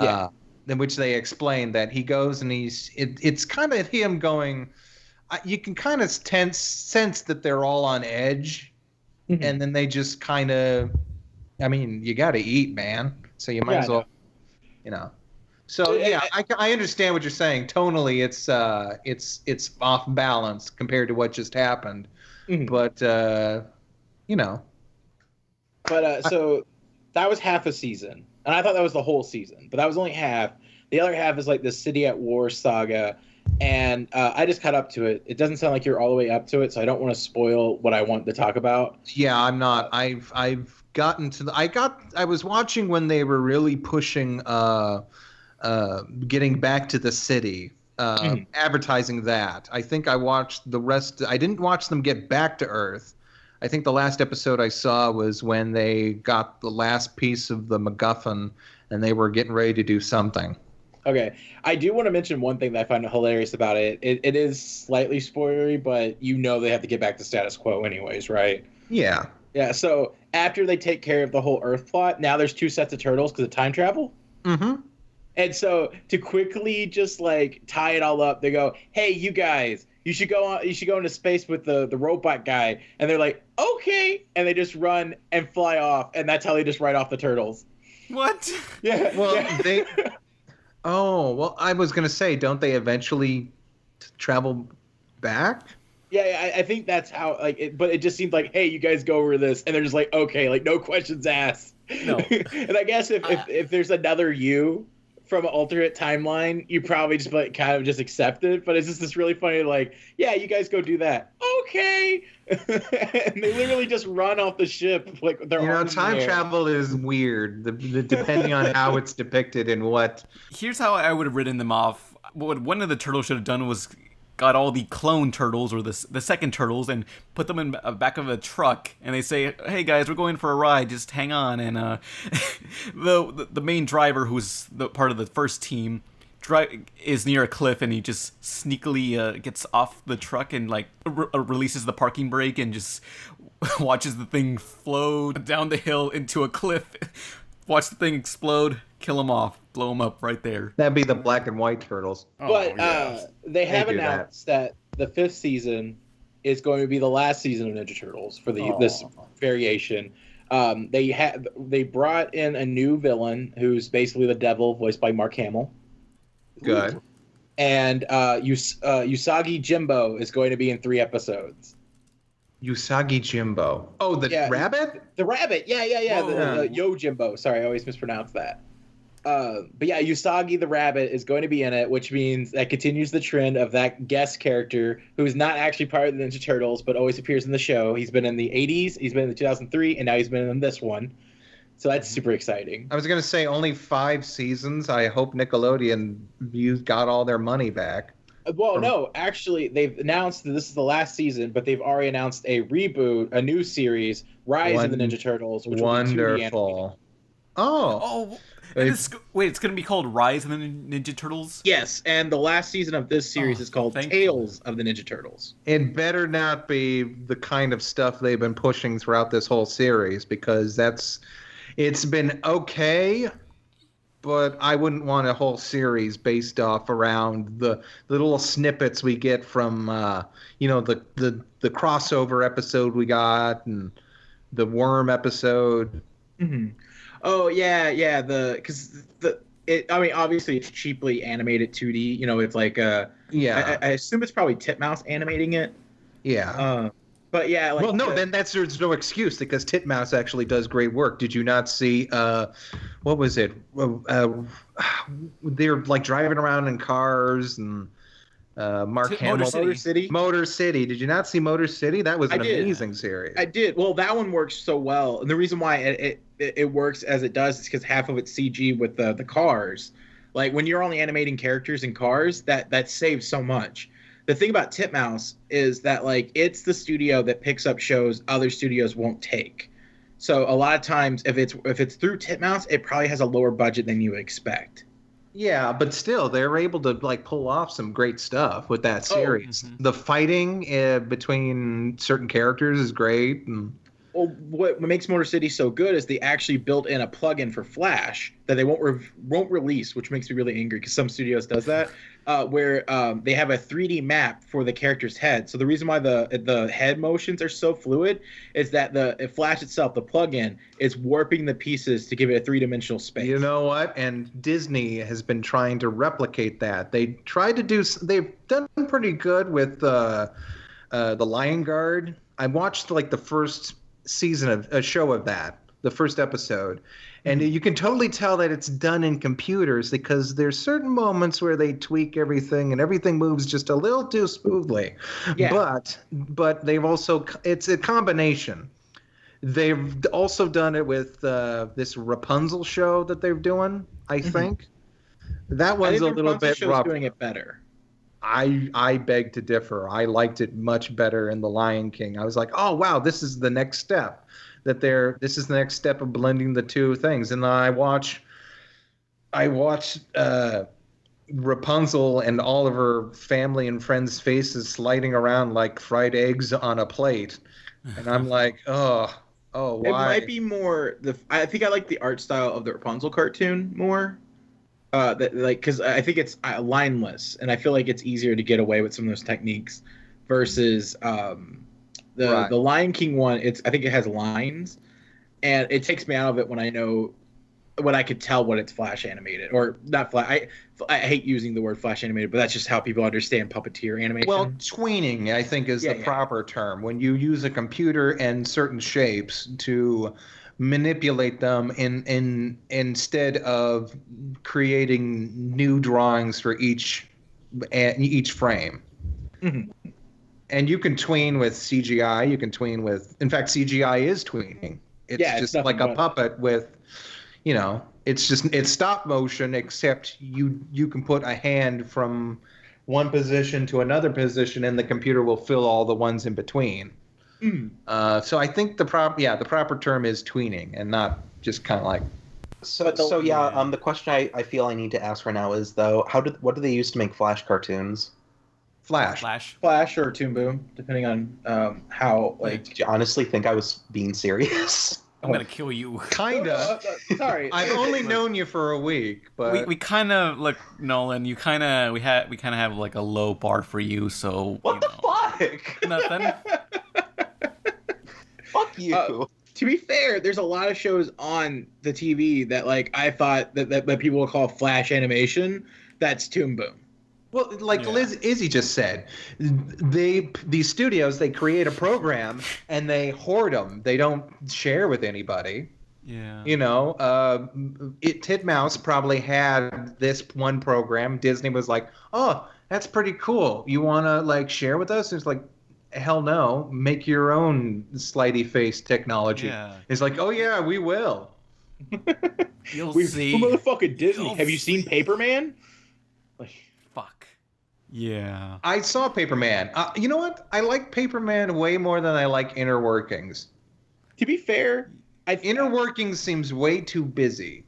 Yeah. In which they explain that he goes and it's kind of him going, you can kind of sense that they're all on edge, and then they just kind of, I mean, you got to eat, man, so you might as well, So yeah, I understand what you're saying. Tonally, it's off balance compared to what just happened, but But so that was half a season. And I thought that was the whole season, but that was only half. The other half is like the City at War saga, and I just caught up to it. It doesn't sound like you're all the way up to it, so I don't want to spoil what I want to talk about. Yeah, I'm not. I've gotten to I was watching when they were really pushing getting back to the city, advertising that. I think I watched the rest. I didn't watch them get back to Earth. I think the last episode I saw was when they got the last piece of the MacGuffin and they were getting ready to do something. Okay. I do want to mention one thing that I find hilarious about it. It is slightly spoilery, but they have to get back to status quo anyways, right? Yeah. Yeah, so after they take care of the whole Earth plot, now there's 2 sets of turtles because of time travel. Mm-hmm. And so to quickly just like tie it all up, they go, hey, you guys, you should go into space with the robot guy. And they're like, okay. And they just run and fly off. And that's how they just write off the turtles. What? Yeah. Well, I was going to say, don't they eventually travel back? Yeah, I think that's how, but it just seems like, hey, you guys go over this. And they're just like, okay, like no questions asked. No. And I guess if there's another you from an alternate timeline, you probably just like kind of just accept it. But it's just this really funny, like, yeah, you guys go do that. Okay. And they literally just run off the ship like they're time travel is weird, depending on how it's depicted and what. Here's how I would have written them off. What one of the turtles should have done was got all the clone turtles or the second turtles and put them in the back of a truck, and they say, "Hey guys, we're going for a ride. Just hang on." And the main driver, who's the part of the first team, is near a cliff, and he just sneakily gets off the truck and like releases the parking brake and just watches the thing float down the hill into a cliff. Watch the thing explode, kill him off, blow him up right there. That'd be the black and white turtles. But they have announced that the 5th season is going to be the last season of Ninja Turtles for this variation. They brought in a new villain who's basically the devil, voiced by Mark Hamill. Good. And Usagi Jimbo is going to be in 3 episodes. Usagi Jimbo. Oh, the rabbit? The rabbit. Yeah. The Yo Jimbo. Sorry, I always mispronounce that. But yeah, Usagi the rabbit is going to be in it, which means that continues the trend of that guest character who is not actually part of the Ninja Turtles, but always appears in the show. He's been in the 80s, he's been in the 2003, and now he's been in this one. So that's super exciting. I was going to say only 5 seasons. I hope Nickelodeon got all their money back. Well, no, actually, they've announced that this is the last season, but they've already announced a reboot, a new series, Rise of the Ninja Turtles, which will be 2D animated. Oh, it's going to be called Rise of the Ninja Turtles? Yes, and the last season of this series is called Tales of the Ninja Turtles. It better not be the kind of stuff they've been pushing throughout this whole series, because it's been okay, but I wouldn't want a whole series based off around the little snippets we get from the crossover episode we got and the worm episode. Mm-hmm. Oh yeah, obviously it's cheaply animated 2D. It's like I assume it's probably Titmouse animating it. Yeah. But yeah, then there's no excuse, because Titmouse actually does great work. Did you not see what was it? They're like driving around in cars and Mark Hamill. Motor City. Did you not see Motor City? That was an amazing series. I did. Well, that one works so well, and the reason why it works as it does is because half of it's CG with the cars. Like when you're only animating characters in cars, that saves so much. The thing about Titmouse is that like it's the studio that picks up shows other studios won't take. So a lot of times if it's through Titmouse, it probably has a lower budget than you would expect. Yeah, but still, they're able to like pull off some great stuff with that series. Oh, mm-hmm. The fighting between certain characters is great. And... Well, what makes Motor City so good is they actually built in a plugin for Flash that they won't release, which makes me really angry because some studios does that, where they have a 3D map for the character's head. So the reason why the head motions are so fluid is that the Flash itself, the plugin, is warping the pieces to give it a 3-dimensional space. You know what? And Disney has been trying to replicate that. They've done pretty good with the Lion Guard. I watched like the first season of a show of that, the first episode, and you can totally tell that it's done in computers because there's certain moments where they tweak everything and everything moves just a little too smoothly. Yeah. But they've also, it's a combination. They've also done it with this Rapunzel show that they're doing, I think. That one's a little bit rough. Doing it better. I beg to differ. I liked it much better in The Lion King. I was like, oh wow, this is the next step. This is the next step of blending the two things. And then I watch Rapunzel and all of her family and friends' faces sliding around like fried eggs on a plate, and I'm like, why? It might be more I think I like the art style of the Rapunzel cartoon more. Because I think it's lineless, and I feel like it's easier to get away with some of those techniques versus the Lion King one. I think it has lines, and it takes me out of it when I could tell what it's flash animated or not flash. I hate using the word flash animated, but that's just how people understand puppeteer animation. Well, tweening, I think, is the proper term when you use a computer and certain shapes to manipulate them instead of creating new drawings for each frame. Mhm. And you can tween with CGI. You can tween with. In fact, CGI is tweening. It's just like a puppet with, it's stop motion, except you can put a hand from one position to another position, and the computer will fill all the ones in between. So I think the proper term is tweening, and not just kind of like. The question I feel I need to ask right now is though, what do they use to make Flash cartoons? Flash or Toon Boom, depending on how like. Do you honestly think I was being serious? I'm gonna kill you. Kinda. Sorry, I've only known you for a week, but We kind of like Nolan. We kind of have like a low bar for you. So What the fuck? Nothing. Fuck you. To be fair, there's a lot of shows on the TV that like I thought that people will call flash animation. That's Toon Boom. well, like Izzy just said, these studios, they create a program and they hoard them. They don't share with anybody. Yeah. Titmouse probably had this one program. Disney was like, "Oh, that's pretty cool. You want to like share with us?" It's like, hell no. Make your own slidey face technology. Yeah. It's like, "Oh yeah, we will." You'll We're see. motherfucking Disney. Have you seen Paperman? Like, Fuck. Yeah. I saw Paperman. You know what? I like Paperman way more than I like Inner Workings. to be fair, Inner Workings seems way too busy.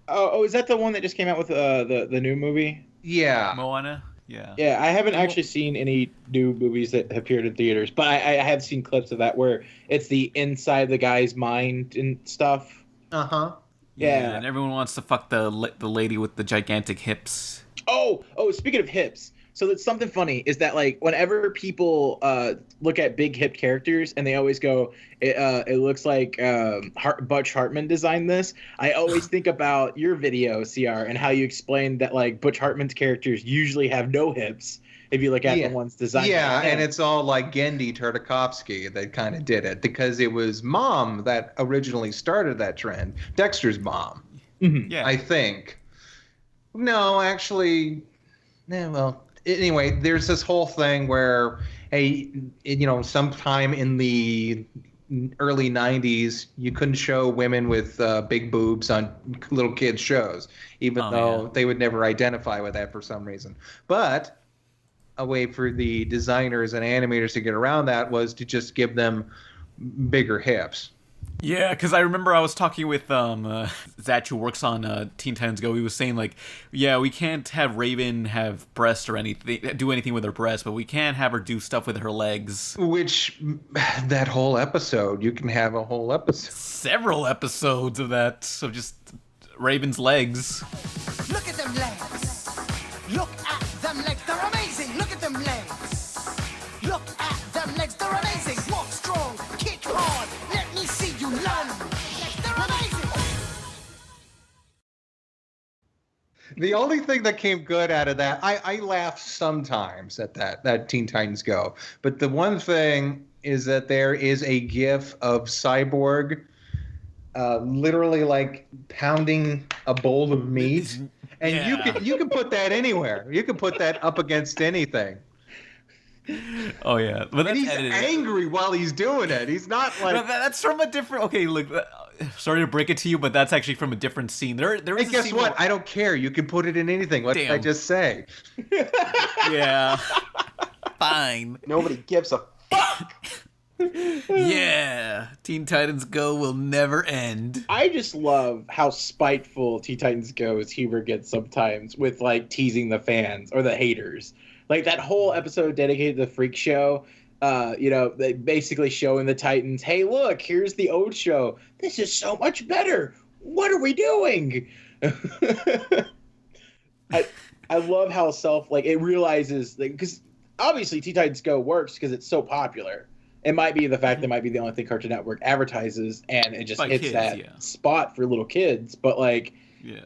Oh, is that the one that just came out with the new movie? Yeah. Moana. Yeah. Yeah, I haven't actually seen any new movies that have appeared in theaters, but I have seen clips of that where it's the inside the guy's mind and stuff. Uh-huh. Yeah. And everyone wants to fuck the lady with the gigantic hips. Oh, speaking of hips, so that's something funny is that like whenever people look at big hip characters and they always go, it looks like Butch Hartman designed this. I always think about your video, CR, and how you explained that like Butch Hartman's characters usually have no hips. If you look at the ones designed, yeah, by him. and it's all like Gendy Tartakovsky that kind of did it because it was Mom that originally started that trend. Dexter's mom, Yeah. I think. No, actually, well, anyway, there's this whole thing where, hey, sometime in the early 90s, you couldn't show women with big boobs on little kids' shows, even though they would never identify with that for some reason. But a way for the designers and animators to get around that was to just give them bigger hips. Yeah, because I remember I was talking with Zach, who works on Teen Titans Go. He was saying like, yeah, we can't have Raven have breasts or do anything with her breasts, but we can have her do stuff with her legs. Which, that whole episode, you can have a whole episode. Several episodes of that, of just Raven's legs. Look at them legs. Look at them legs. They're amazing. Look at them legs. Look at them legs. They're amazing. Walk strong. Kick hard. Let me see you lunge. They're amazing. The only thing that came good out of that, I laugh sometimes at that Teen Titans Go. But the one thing is that there is a gif of Cyborg literally like pounding a bowl of meat. And you can put that anywhere. You can put that up against anything. Oh yeah, but And that's he's edited. angry while he's doing it. He's not like. No, that's from a different. Okay, look. Sorry to break it to you, but that's actually from a different scene. There Hey, is. guess what? I don't care. You can put it in anything. What did I Damn. just say? Yeah. Fine. Nobody gives a fuck. Yeah. Teen Titans Go will never end. I just love how spiteful Teen Titans Go's humor gets sometimes with like teasing the fans or the haters. Like that whole episode dedicated to the Freak Show. They basically showing the Titans, hey, look, here's the old show. This is so much better. What are we doing? I love how it realizes, because obviously Teen Titans Go works because it's so popular. It might be the fact that it might be the only thing Cartoon Network advertises, and it just By hits kids, that yeah. spot for little kids. But like,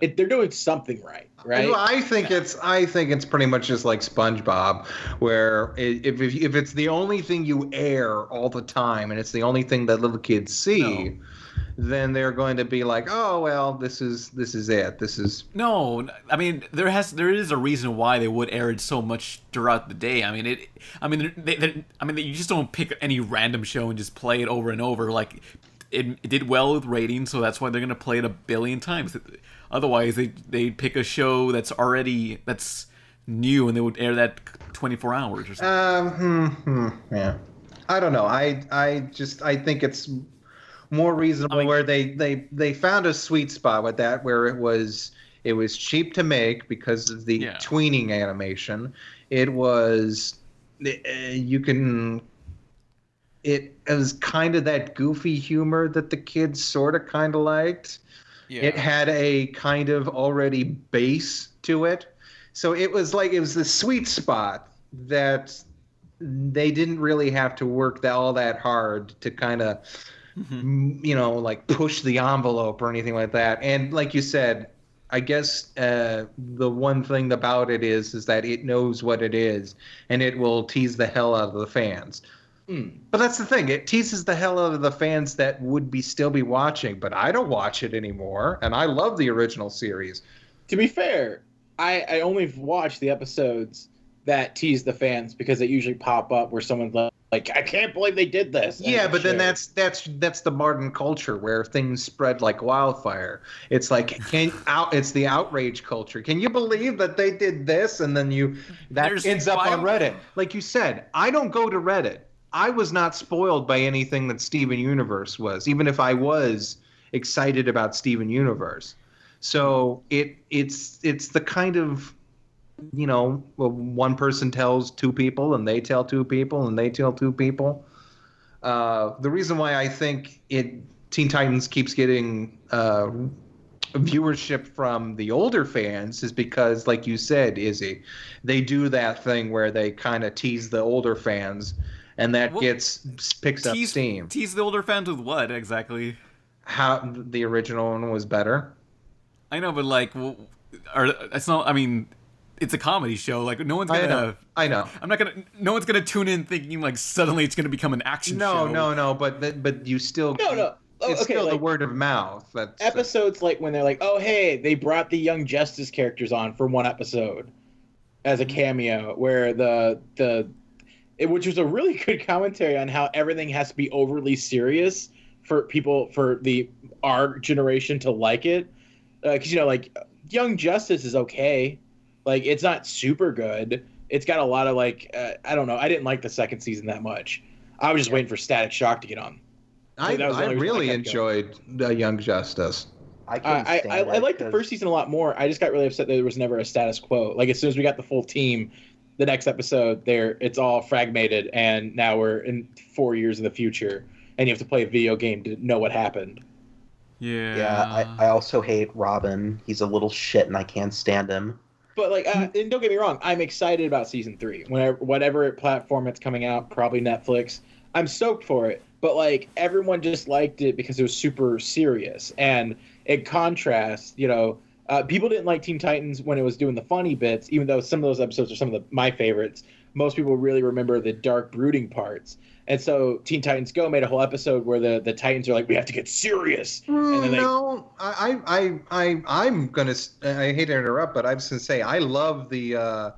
they're doing something right. Well, I think it's pretty much just like SpongeBob, where if it's the only thing you air all the time and it's the only thing that little kids see, then they're going to be like, oh well, this is it. This is No, I mean there is a reason why they would air it so much throughout the day. I mean you just don't pick any random show and just play it over and over. Like it did well with ratings, so that's why they're gonna play it a billion times. Otherwise, they'd pick a show that's new and they would air that 24 hours or something. Yeah, I don't know. I think it's more reasonable where they found a sweet spot with that, where it was cheap to make because of the tweening animation. It was it was kind of that goofy humor that the kids sort of kind of liked. Yeah. It had a kind of already base to it. So it was the sweet spot that they didn't really have to work all that hard to kind of, like push the envelope or anything like that. And like you said, I guess the one thing about it is that it knows what it is and it will tease the hell out of the fans. But that's the thing. It teases the hell out of the fans that would still be watching, but I don't watch it anymore, and I love the original series. To be fair, I only watch the episodes that tease the fans because they usually pop up where someone's like, I can't believe they did this. Yeah, but then that's the modern culture where things spread like wildfire. It's like it's the outrage culture. Can you believe that they did this? And then ends up on Reddit. Like you said, I don't go to Reddit. I was not spoiled by anything that Steven Universe was, even if I was excited about Steven Universe. So it's the kind of, one person tells two people and they tell two people and they tell two people. The reason why I think Teen Titans keeps getting viewership from the older fans is because, like you said, Izzy, they do that thing where they kind of tease the older fans. And that picks up steam. Tease the older fans with what exactly? How the original one was better. I know, but it's not. I mean, it's a comedy show. Like no one's gonna. I know. No one's gonna tune in thinking like suddenly it's gonna become an action show. No. But you still. No. It's still the word of mouth. That's episodes like when they're like, oh hey, they brought the Young Justice characters on for one episode as a cameo, where which was a really good commentary on how everything has to be overly serious for our generation to like it. Because, Young Justice is okay. Like, it's not super good. It's got a lot of, I don't know. I didn't like the second season that much. I was just waiting for Static Shock to get on. I really enjoyed Young Justice. I liked the first season a lot more. I just got really upset that there was never a status quo. Like, as soon as we got the full team, the next episode, it's all fragmented, and now we're in 4 years in the future, and you have to play a video game to know what happened. Yeah, I also hate Robin. He's a little shit, and I can't stand him. But and don't get me wrong, I'm excited about season 3. Whatever platform it's coming out, probably Netflix. I'm stoked for it. But everyone just liked it because it was super serious, and in contrast, people didn't like Teen Titans when it was doing the funny bits, even though some of those episodes are some of my favorites. Most people really remember the dark, brooding parts. And so Teen Titans Go made a whole episode where the Titans are like, we have to get serious. And then I'm gonna. I hate to interrupt, but I was gonna say I love the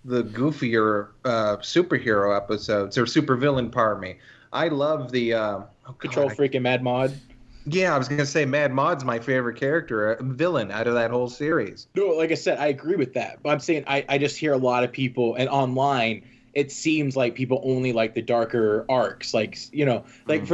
goofier superhero episodes or supervillain. Pardon me. I love the Control Freak and Mad Mod. Yeah, I was gonna say Mad Mod's my favorite character, villain out of that whole series. No, like I said, I agree with that. But I'm saying I just hear a lot of people, and online it seems like people only like the darker arcs. For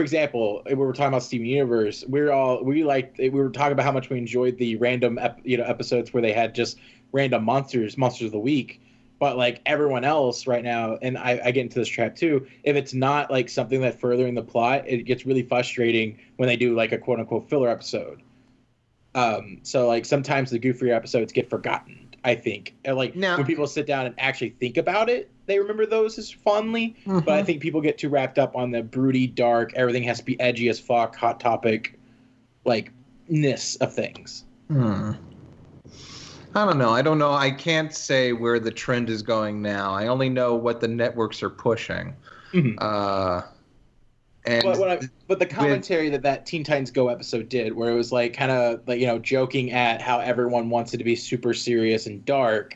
example, we were talking about Steven Universe. We were talking about how much we enjoyed the random episodes where they had just random monsters of the week. But everyone else right now, and I get into this trap too, if it's not something that's furthering the plot, it gets really frustrating when they do a quote unquote filler episode. So sometimes the goofier episodes get forgotten, I think. And when people sit down and actually think about it, they remember those as fondly. Mm-hmm. But I think people get too wrapped up on the broody, dark, everything has to be edgy as fuck, hot topic, ness of things. I don't know. I can't say where the trend is going now. I only know what the networks are pushing. Mhm. But the commentary that Teen Titans Go episode did, where it was like kind of like, joking at how everyone wants it to be super serious and dark,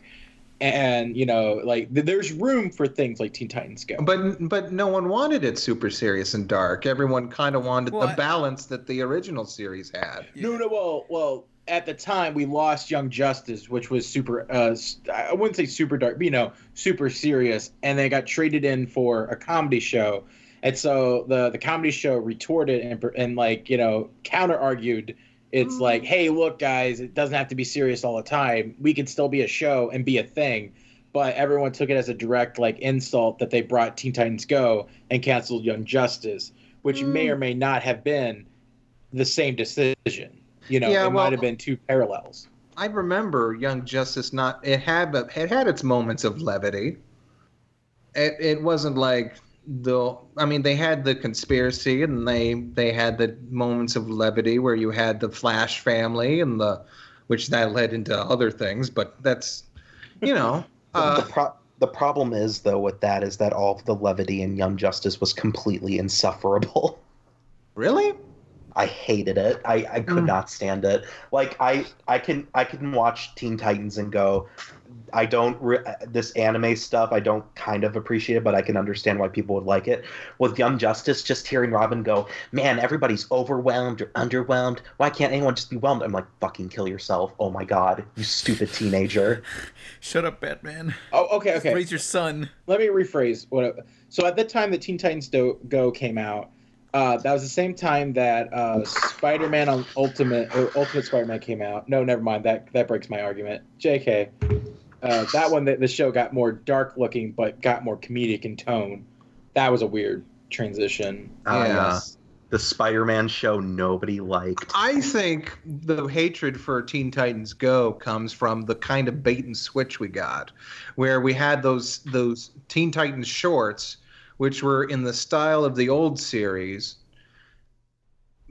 and like there's room for things like Teen Titans Go. But no one wanted it super serious and dark. Everyone kind of wanted the balance that the original series had. No, well, at the time we lost Young Justice, which was super I wouldn't say super dark, but super serious, and they got traded in for a comedy show. And so the comedy show retorted and like, counter argued. It's like, hey, look, guys, it doesn't have to be serious all the time. We can still be a show and be a thing. But everyone took it as a direct like insult that they brought Teen Titans Go and canceled Young Justice, which may or may not have been the same decision. Might have been two parallels. I remember Young Justice it had its moments of levity. It wasn't like they had the conspiracy and they had the moments of levity where you had the Flash family and which that led into other things, but that's the problem is though with that is that all of the levity in Young Justice was completely insufferable. Really? I hated it. I could not stand it. Like I can watch Teen Titans and go, I don't this anime stuff I don't kind of appreciate it, but I can understand why people would like it. With Young Justice, just hearing Robin go, man, everybody's overwhelmed or underwhelmed. Why can't anyone just be whelmed? I'm like, fucking kill yourself. Oh my god, you stupid teenager. Shut up, Batman. Oh, okay. Just raise your son. Let me rephrase. So at the time that Teen Titans Go came out, that was the same time that Spider-Man on Ultimate Spider-Man came out. No, never mind. That breaks my argument. JK. That one, the show got more dark looking, but got more comedic in tone. That was a weird transition. Yes. The Spider-Man show nobody liked. I think the hatred for Teen Titans Go comes from the kind of bait and switch we got, where we had those Teen Titans shorts, which were in the style of the old series,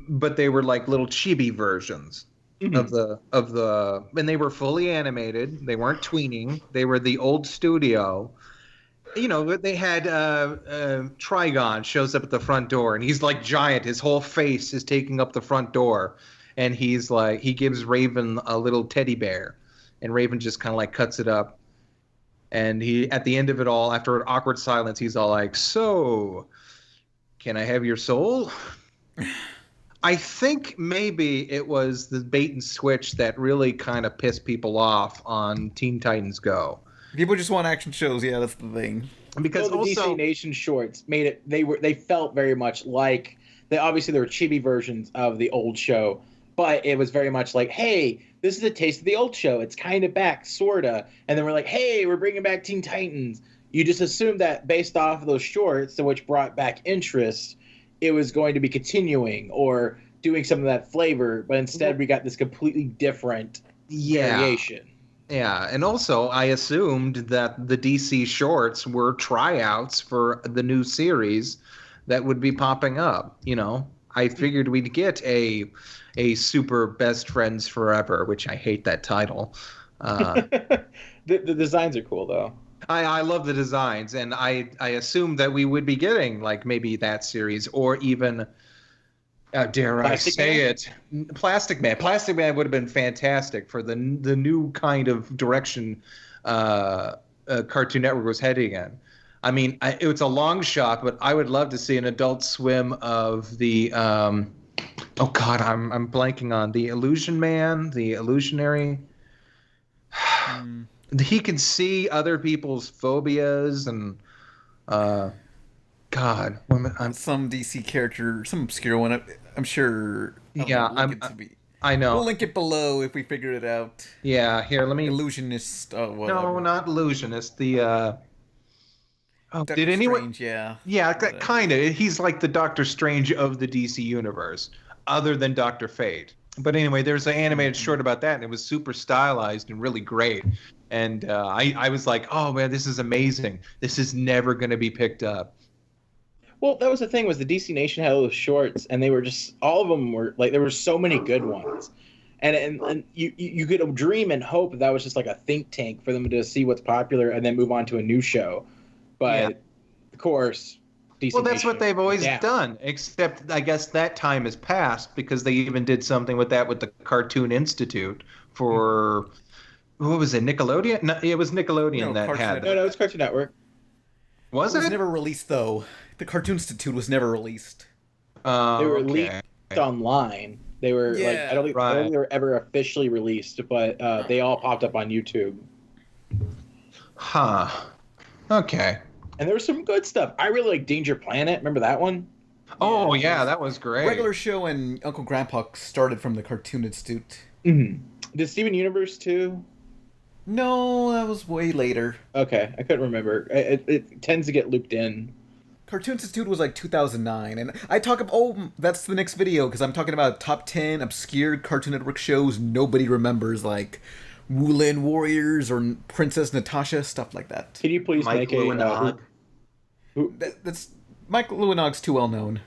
but they were like little chibi versions. Mm-hmm. And they were fully animated. They weren't tweening. They were the old studio. They had Trigon shows up at the front door, and he's like giant. His whole face is taking up the front door, and he's like, he gives Raven a little teddy bear, and Raven just kind of like cuts it up. And he, at the end of it all, after an awkward silence, he's all like, "So, can I have your soul?" I think maybe it was the bait and switch that really kind of pissed people off on Teen Titans Go. People just want action shows. Yeah, that's the thing. Because the DC Nation shorts made it. They felt very much like obviously there were chibi versions of the old show, but it was very much like, hey, this is a taste of the old show. It's kind of back, sorta. And then we're like, hey, we're bringing back Teen Titans. You just assume that based off of those shorts, which brought back interest, it was going to be continuing or doing some of that flavor, but instead we got this completely different variation. Yeah, and also I assumed that the DC shorts were tryouts for the new series that would be popping up. I figured we'd get a super best friends forever, which I hate that title. The designs are cool though. I love the designs, and I assumed that we would be getting like maybe that series or even dare I say it, Plastic Man. Plastic Man would have been fantastic for the new kind of direction Cartoon Network was heading in. I mean, it's a long shot, but I would love to see an Adult Swim of the I'm blanking on the Illusion Man, the Illusionary. He can see other people's phobias and some DC character, some obscure one. I'm sure. I know. We'll link it below if we figure it out. Yeah, here, let me. Illusionist. No, not Illusionist. The. Did anyone? Strange, yeah. Yeah, kind of. He's like the Doctor Strange of the DC universe, other than Dr. Fate. But anyway, there's an animated short about that, and it was super stylized and really great. And I was like, oh man, this is amazing. This is never going to be picked up. Well, that was the thing, was the DC Nation had all those shorts, and they were just, all of them were, like, there were so many good ones. And you could dream and hope that was just like a think tank for them to see what's popular and then move on to a new show. But of course, Well, that's what they've always Yeah. done, except I guess that time has passed because they even did something with that with the Cartoon Institute for, what was it, Nickelodeon? No, it was Nickelodeon No, that Cartoon had No, it's Cartoon Network. Was It was it? never released, though. The Cartoon Institute was never released. They were okay. leaked online. They were like I don't think they were ever officially released, but they all popped up on YouTube. Huh. Okay. And there was some good stuff. I really like Danger Planet. Remember that one? Oh, yeah, that was great. Regular Show and Uncle Grandpa started from the Cartoon Institute. Mm-hmm. Did Steven Universe too? No, that was way later. Okay, I couldn't remember. It tends to get looped in. Cartoon Institute was like 2009, and I talk about, that's the next video, because I'm talking about top 10 obscure Cartoon Network shows nobody remembers, like Wulan Warriors or Princess Natasha, stuff like that. Can you please Mike make a... That's Michael Lewinnog's too well known.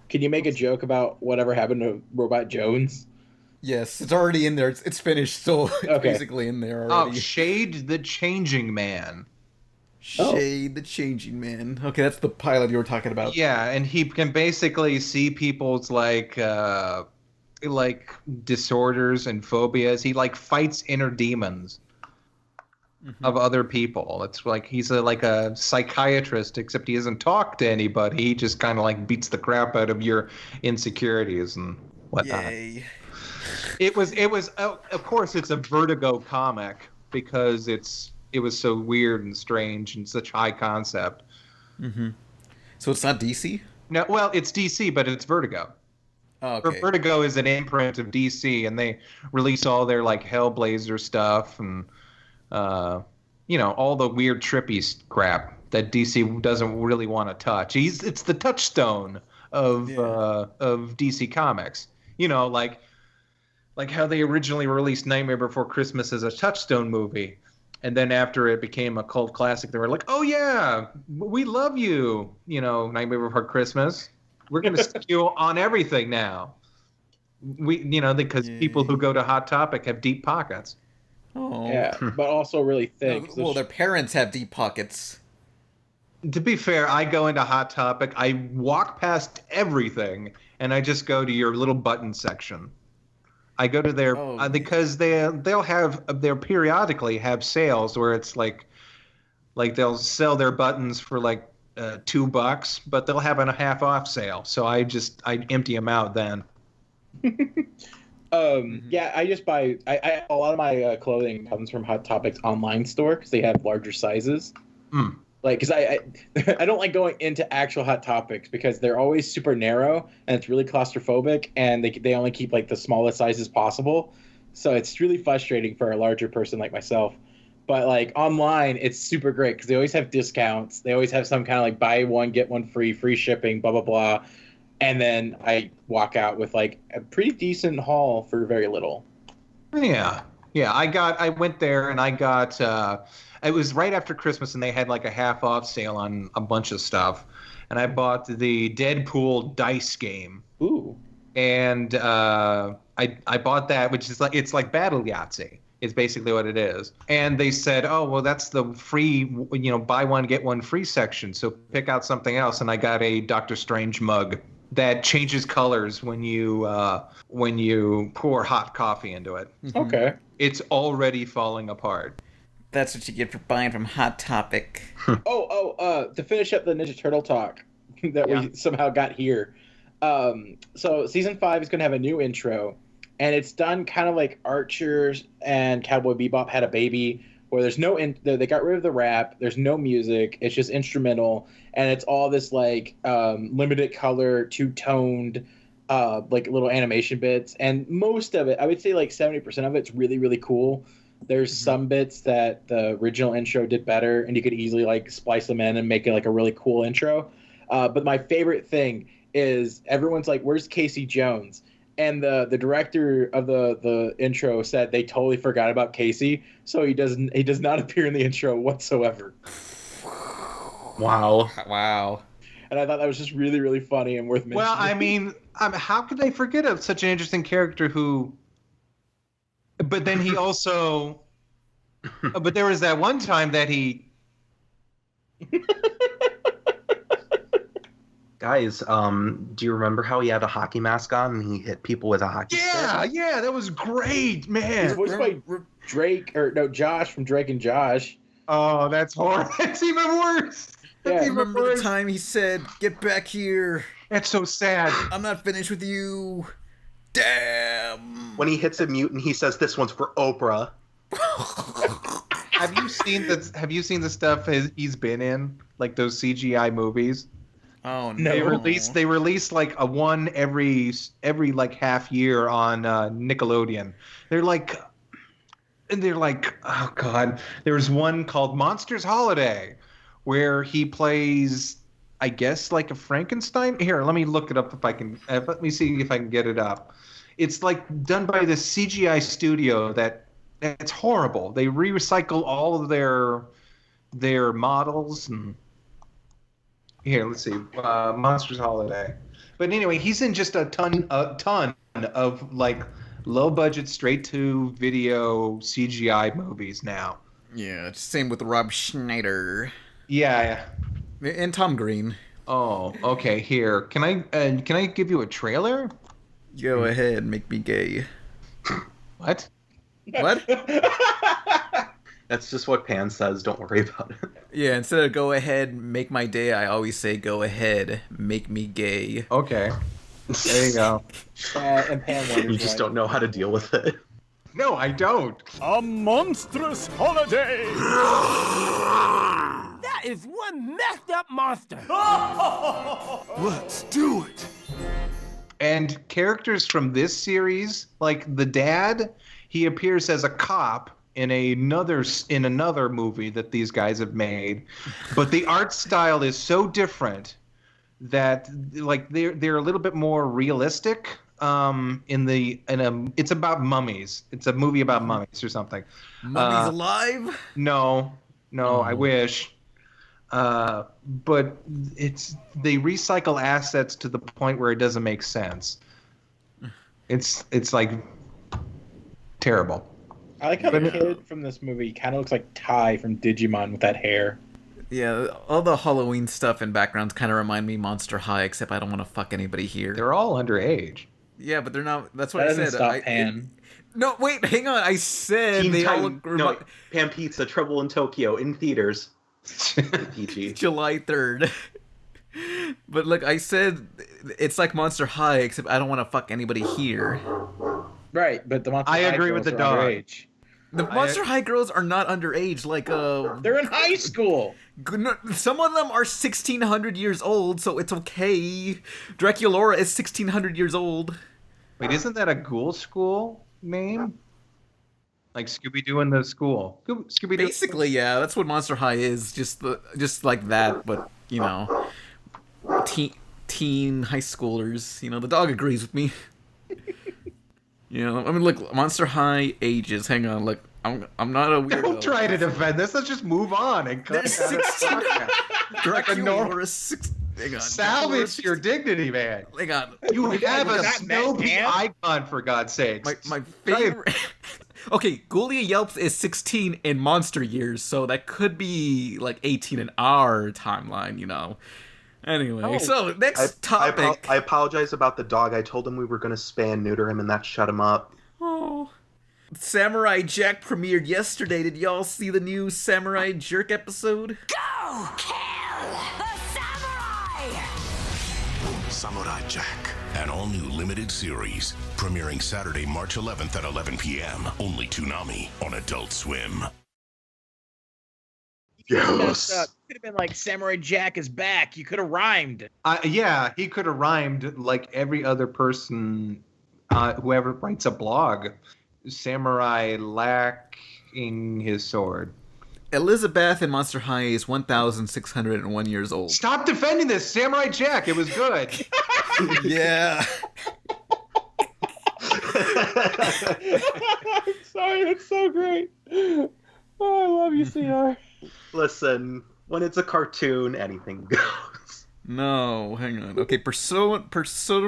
Can you make a joke about whatever happened to Robot Jones? Yes, it's already in there. It's finished, so it's Okay. basically in there Oh, already. Shade the Changing Man. Shade the Changing Man. Okay, that's the pilot you were talking about. Yeah, and he can basically see people's like disorders and phobias. He like fights inner demons of other people. It's like he's like a psychiatrist, except he doesn't talk to anybody. He just kind of like beats the crap out of your insecurities and whatnot. Yay. It was of course it's a Vertigo comic because it was so weird and strange and such high concept. Mm-hmm. So it's not DC? No, well, it's DC, but it's Vertigo. Oh, okay. Vertigo is an imprint of DC, and they release all their like Hellblazer stuff and all the weird trippy crap that DC doesn't really want to touch. It's the touchstone of DC Comics. Like how they originally released Nightmare Before Christmas as a Touchstone movie. And then after it became a cult classic, they were like, oh, yeah, we love you, Nightmare Before Christmas. We're going to stick you on everything now. Because people who go to Hot Topic have deep pockets. Oh. Yeah, but also really thick. Well, their parents have deep pockets. To be fair, I go into Hot Topic, I walk past everything, and I just go to your little button section. I go to their because they'll periodically have sales where it's like they'll sell their buttons for like $2, but they'll have a half off sale. So I empty them out then. Yeah, I just buy a lot of my clothing comes from Hot Topic's online store because they have larger sizes. Like, because I don't like going into actual Hot Topics because they're always super narrow and it's really claustrophobic and they only keep like the smallest sizes possible. So it's really frustrating for a larger person like myself. But like online, it's super great because they always have discounts. They always have some kind of like buy one, get one free shipping, blah, blah, blah. And then I walk out with like a pretty decent haul for very little. Yeah. I went there and I got, it was right after Christmas and they had like a half off sale on a bunch of stuff. And I bought the Deadpool dice game. Ooh. And I bought that, which is like, it's like Battle Yahtzee. It's basically what it is. And they said, oh, well, that's the free, buy one, get one free section. So pick out something else. And I got a Doctor Strange mug that changes colors when you pour hot coffee into it. Okay. It's already falling apart. That's what you get for buying from Hot Topic. To finish up the Ninja Turtle talk that we somehow got here. So season 5 is going to have a new intro, and it's done kind of like Archer and Cowboy Bebop had a baby, where there's no they got rid of the rap, there's no music, it's just instrumental, and it's all this like limited color, two-toned like little animation bits, and most of it, I would say like 70% of it's really, really cool. There's some bits that the original intro did better, and you could easily like splice them in and make it like a really cool intro. But my favorite thing is everyone's like, "Where's Casey Jones?" And the director of the intro said they totally forgot about Casey, so he does not appear in the intro whatsoever. Wow. And I thought that was just really, really funny and worth mentioning. Well, I mean, how could they forget of such an interesting character who But then he also, but there was that one time that he. Guys, do you remember how he had a hockey mask on and he hit people with a hockey stick? Yeah, that was great, He's man. voiced by Josh from Drake and Josh. Oh, that's horrible. It's even worse. Yeah. That's even Remember worse. the time he said, "Get back here! That's so sad. I'm not finished with you." Damn. When he hits a mutant, he says, "This one's for Oprah." Have you seen the stuff he's been in, like those CGI movies? Oh No. no! They release like a one every like half year on Nickelodeon. They're like, oh god. There's one called Monsters Holiday, where he plays, I guess, like a Frankenstein. Here, let me look it up if I can. Let me see if I can get it up. It's like done by this CGI studio that's horrible. They recycle all of their models and. Here, let's see. Monsters Holiday. But anyway, he's in just a ton of like low budget, straight to video CGI movies now. Yeah, same with Rob Schneider Yeah. and Tom Green. Oh, okay. Here, can I give you a trailer? Go ahead, make me gay. What? What? That's just what Pan says. Don't worry about it. Yeah, instead of "go ahead, make my day," I always say "go ahead, make me gay." Okay. There you go. And Pan wonders You just why. don't know how to deal with it. No, I don't. A monstrous holiday! That is one messed up monster. Let's do it! And characters from this series, like the dad, he appears as a cop in another movie that these guys have made, but the art style is so different that like they're a little bit more realistic. It's about mummies. It's a movie about mummies or something. Mummy's alive? No, I wish. But they recycle assets to the point where it doesn't make sense. It's like terrible. I like how the kid from this movie kind of looks like Ty from Digimon with that hair. Yeah, all the Halloween stuff and backgrounds kind of remind me Monster High, except I don't want to fuck anybody here. They're all underage. Yeah, but they're not. That's what That I doesn't said. stop Pan. No, wait, hang on. I said Teen they all Titan, look no, Pan Pizza, Trouble in Tokyo in theaters. PG. July 3rd. But look, I said it's like Monster High, except I don't want to fuck anybody here. Right, but the Monster I High agree with girls the are dog. underage. The Monster High girls are not underage. Like, They're in high school. some of them are 1,600 years old, so it's okay. Draculaura is 1,600 years old. Wait, isn't that a ghoul school name? Like Scooby-Doo in the school. Scooby-Doo. Basically, yeah, that's what Monster High is. Just like that, but you know, teen high schoolers. You know, the dog agrees with me. You know, I mean, look, Monster High ages. Hang on, look, I'm not a weirdo. Don't try to defend this. Let's just move on and cut There's it out of 16 the podcast. Draculaura 6. Hang on. Salvage your dignity, man. Hang on. You have a that Snoopy man? icon, for God's sakes. My favorite. Okay, Ghoulia Yelps is 16 in monster years, so that could be like 18 in our timeline, you know. Anyway, so next topic. I apologize about the dog. I told him we were going to spay and neuter him, and that shut him up. Oh. Samurai Jack premiered yesterday. Did y'all see the new Samurai Jerk episode? Go kill a samurai! Samurai Jack, an all-new limited series, premiering Saturday, March 11th at 11 p.m. Only Toonami on Adult Swim. Yes. Could have been like Samurai Jack is back. You could have rhymed. Yeah, he could have rhymed like every other person, whoever writes a blog. Samurai lacking his sword. Elizabeth in Monster High is 1,601 years old. Stop defending this, Samurai Jack. It was good. Yeah. I'm sorry, that's so great. Oh, I love you, CR. Listen, when it's a cartoon, anything goes. No, hang on. Okay, Persona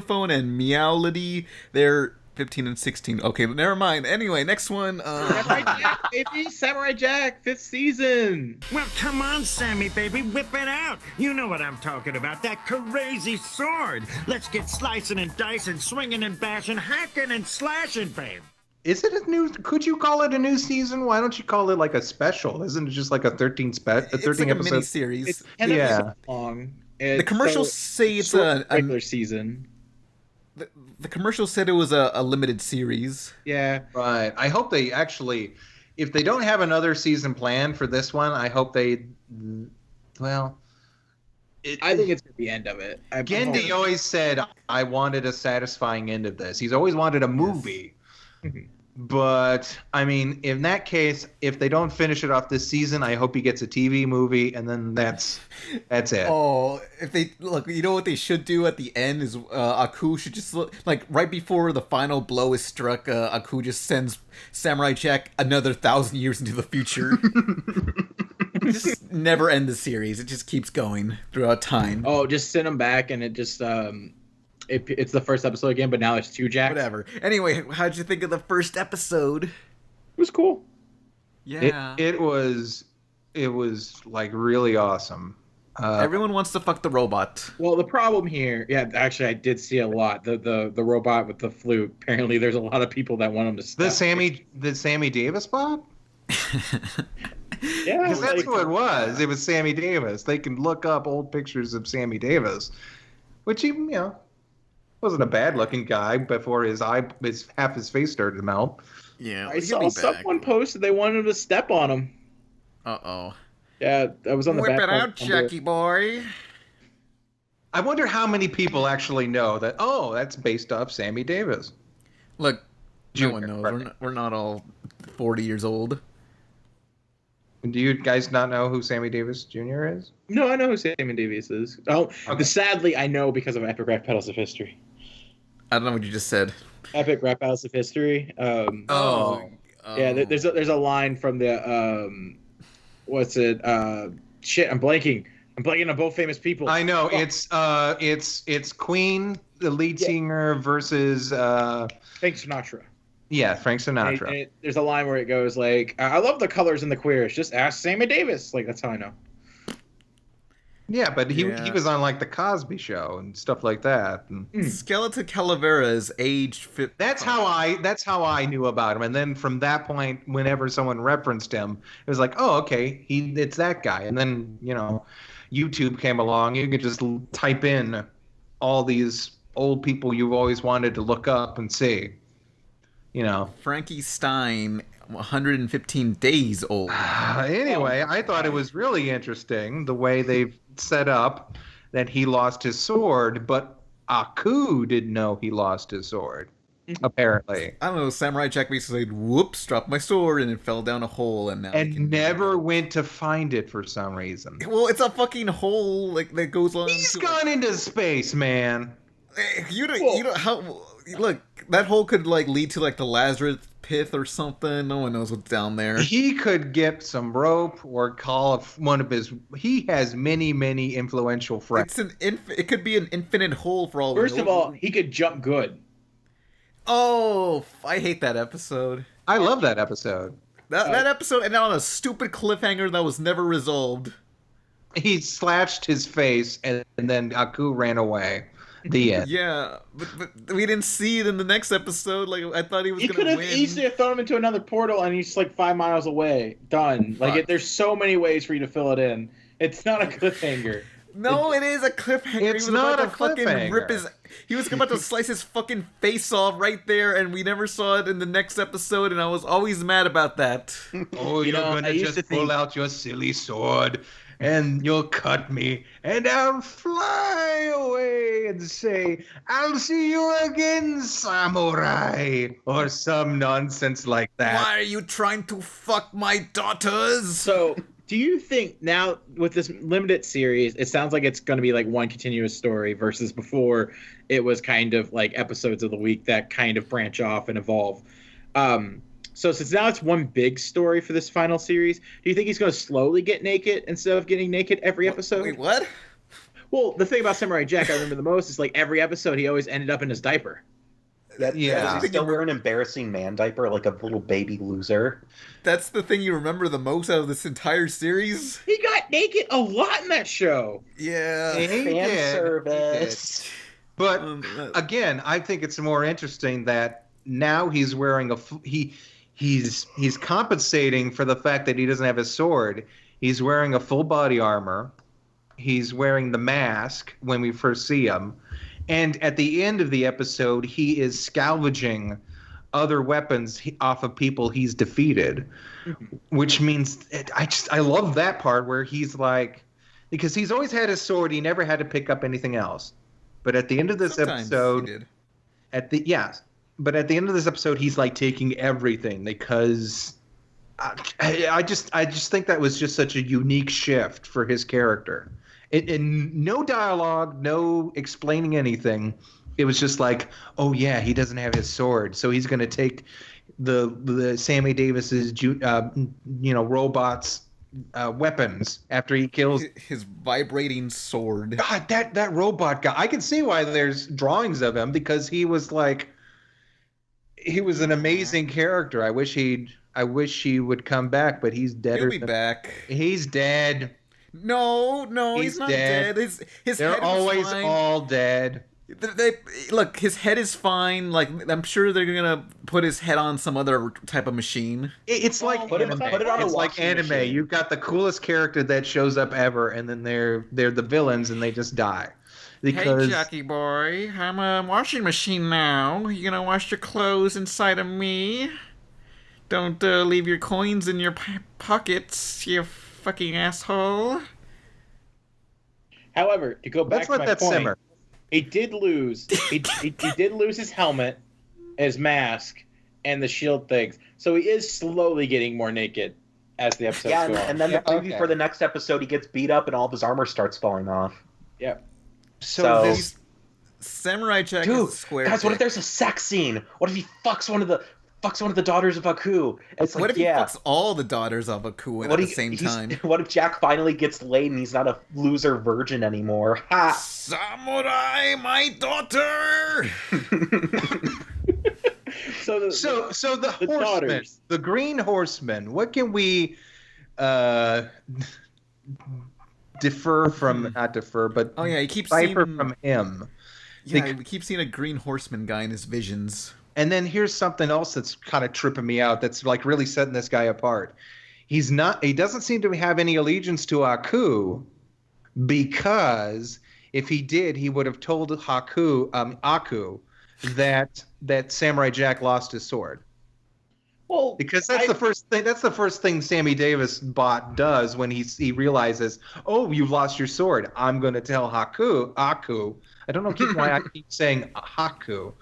Phone and Meowlity, they're 15 and 16. Okay, never mind. Anyway, next one. Samurai Jack, baby. Samurai Jack, 5th season. Well, come on, Sammy, baby, whip it out. You know what I'm talking about, that crazy sword. Let's get slicing and dicing, swinging and bashing, hacking and slashing, babe. Is it a new? Could you call it a new season? Why don't you call it like a special? Isn't it just like a 13 it's like a episode mini-series. It's 10 episodes long. The commercials say it's short a regular season. The commercial said it was a limited series. Yeah. Right. I hope they actually, if they don't have another season planned for this one, I hope they, well. I think it's the end of it. Gendy always said, I wanted a satisfying end of this. He's always wanted a movie. Yes. But, I mean, in that case, if they don't finish it off this season, I hope he gets a TV movie, and then that's it. Oh, if they look, you know what they should do at the end is Aku should just look like right before the final blow is struck. Aku just sends Samurai Jack another 1,000 years into the future. Just never end the series. It just keeps going throughout time. Oh, just send him back, and it just it's the first episode again, but now it's 2 Jacks. Whatever. Anyway, how'd you think of the first episode? It was cool. Yeah. It was like really awesome. Everyone wants to fuck the robot. Well, the problem here, yeah, actually, I did see a lot. The robot with the flute. Apparently, there's a lot of people that want him to stop. The Sammy Davis bot? Yeah, because that's who it was. It was Sammy Davis. They can look up old pictures of Sammy Davis, which he, wasn't a bad-looking guy before half his face started to melt. Yeah, I saw someone posted they wanted him to step on him. Uh-oh. Yeah, that was on the Whip back. it out, Jackie boy. I wonder how many people actually know that. Oh, that's based off Sammy Davis. Look, no one Junior, knows. We're not all 40 years old. Do you guys not know who Sammy Davis Jr. is? No, I know who Sammy Davis is. Oh, okay. Sadly, I know because of Epic Rap Battles of History. I don't know what you just said. Epic Rap Battles of History. Yeah, there's a line from the what's it? Shit, I'm blanking on both famous people. I know it's Queen, the lead singer, versus Frank Sinatra. Yeah, Frank Sinatra. And there's a line where it goes like, "I love the colors and the queers. Just ask Sammy Davis." Like that's how I know. Yeah, but he was on like the Cosby Show and stuff like that. And Skeleton Calavera is aged 50. That's how I knew about him. And then from that point, whenever someone referenced him, it was like, oh, okay, it's that guy. And then YouTube came along. You could just type in all these old people you've always wanted to look up and see. Frankie Stein, 115 days old. Anyway, I thought it was really interesting the way they've set up that he lost his sword, but Aku didn't know he lost his sword, apparently. I don't know, Samurai Jack basically said, whoops, dropped my sword, and it fell down a hole, and now... And never went to find it for some reason. Well, it's a fucking hole, that goes on... He's gone into space, man. You don't how... Look, that hole could, lead to, the Lazarus pit or something. No one knows what's down there. He could get some rope or call one of his... He has many, many influential friends. It could be an infinite hole for all we know. First of all, he could jump good. Oh, I hate that episode. I love that episode. That episode ended on a stupid cliffhanger that was never resolved. He slashed his face, and then Aku ran away. The end. Yeah, but we didn't see it in the next episode. I thought he was going to win. He could have easily thrown him into another portal, and he's 5 miles away. Done. There's so many ways for you to fill it in. It's not a cliffhanger. No, it is a cliffhanger. It's not a cliffhanger. He was about to slice his fucking face off right there, and we never saw it in the next episode, and I was always mad about that. Oh, you're going to just pull out your silly sword, and you'll cut me, and I'll fly away and say, I'll see you again, samurai, or some nonsense like that. Why are you trying to fuck my daughters? So... Do you think now with this limited series, it sounds like it's going to be one continuous story versus before it was kind of episodes of the week that kind of branch off and evolve. So since now it's one big story for this final series, do you think he's going to slowly get naked instead of getting naked every episode? Wait, what? Well, the thing about Samurai Jack I remember the most is every episode he always ended up in his diaper. Yeah. Does he still wear an embarrassing man diaper like a little baby loser? That's the thing you remember the most out of this entire series? He got naked a lot in that show. Yeah. He Fan did. service. But again, I think it's more interesting that now he's wearing he's compensating for the fact that he doesn't have his sword. He's wearing a full body armor. He's wearing the mask when we first see him. And at the end of the episode, he is salvaging other weapons off of people he's defeated, which means I love that part where he's like, because he's always had his sword, he never had to pick up anything else. But at the end of this episode, but at the end of this episode, he's like taking everything because I just think that was just such a unique shift for his character. And no dialogue, no explaining anything. It was just like, oh yeah, he doesn't have his sword, so he's going to take the Sammy Davis's robots weapons after he kills his vibrating sword. God, that robot guy. I can see why there's drawings of him because he was an amazing character. I wish he would come back, but he's dead. He'll be back. He's dead. No, he's not dead. His They're head always fine. all dead. Look, his head is fine. Like, I'm sure they're gonna put his head on some other type of machine. It's like Put it on a it's like washing anime. machine. You've got the coolest character that shows up ever, and then they're the villains, and they just die. Because Hey, Jackie boy, I'm a washing machine now. You gonna wash your clothes inside of me? Don't leave your coins in your pockets, you fucking asshole. However, to go back let's to let my that point, simmer. he did lose. He did lose his helmet, his mask, and the shield things. So he is slowly getting more naked as the episodes Yeah, go on. and then the preview for the next episode, he gets beat up and all of his armor starts falling off. Yeah. So this Samurai Jack dude, is a square. guys, what if dick. there's a sex scene? What if he fucks one of the daughters of Aku? It's like, What if yeah. he fucks all the daughters of Aku at the same time? What if Jack finally gets laid and he's not a loser virgin anymore? Ha! Samurai, my daughter! So the horsemen, daughters. the green horsemen. What can we defer from? Not defer, but Oh yeah, he keeps cipher seeing... from him. Yeah, we keep seeing a green horseman guy in his visions. And then here's something else that's kind of tripping me out. That's like really setting this guy apart. He doesn't seem to have any allegiance to Aku, because if he did, he would have told Aku that Samurai Jack lost his sword. Well, Because that's the first thing. That's the first thing Sammy Davis bot does when he realizes, oh, you've lost your sword. I'm going to tell Aku. I don't know why I keep saying Haku.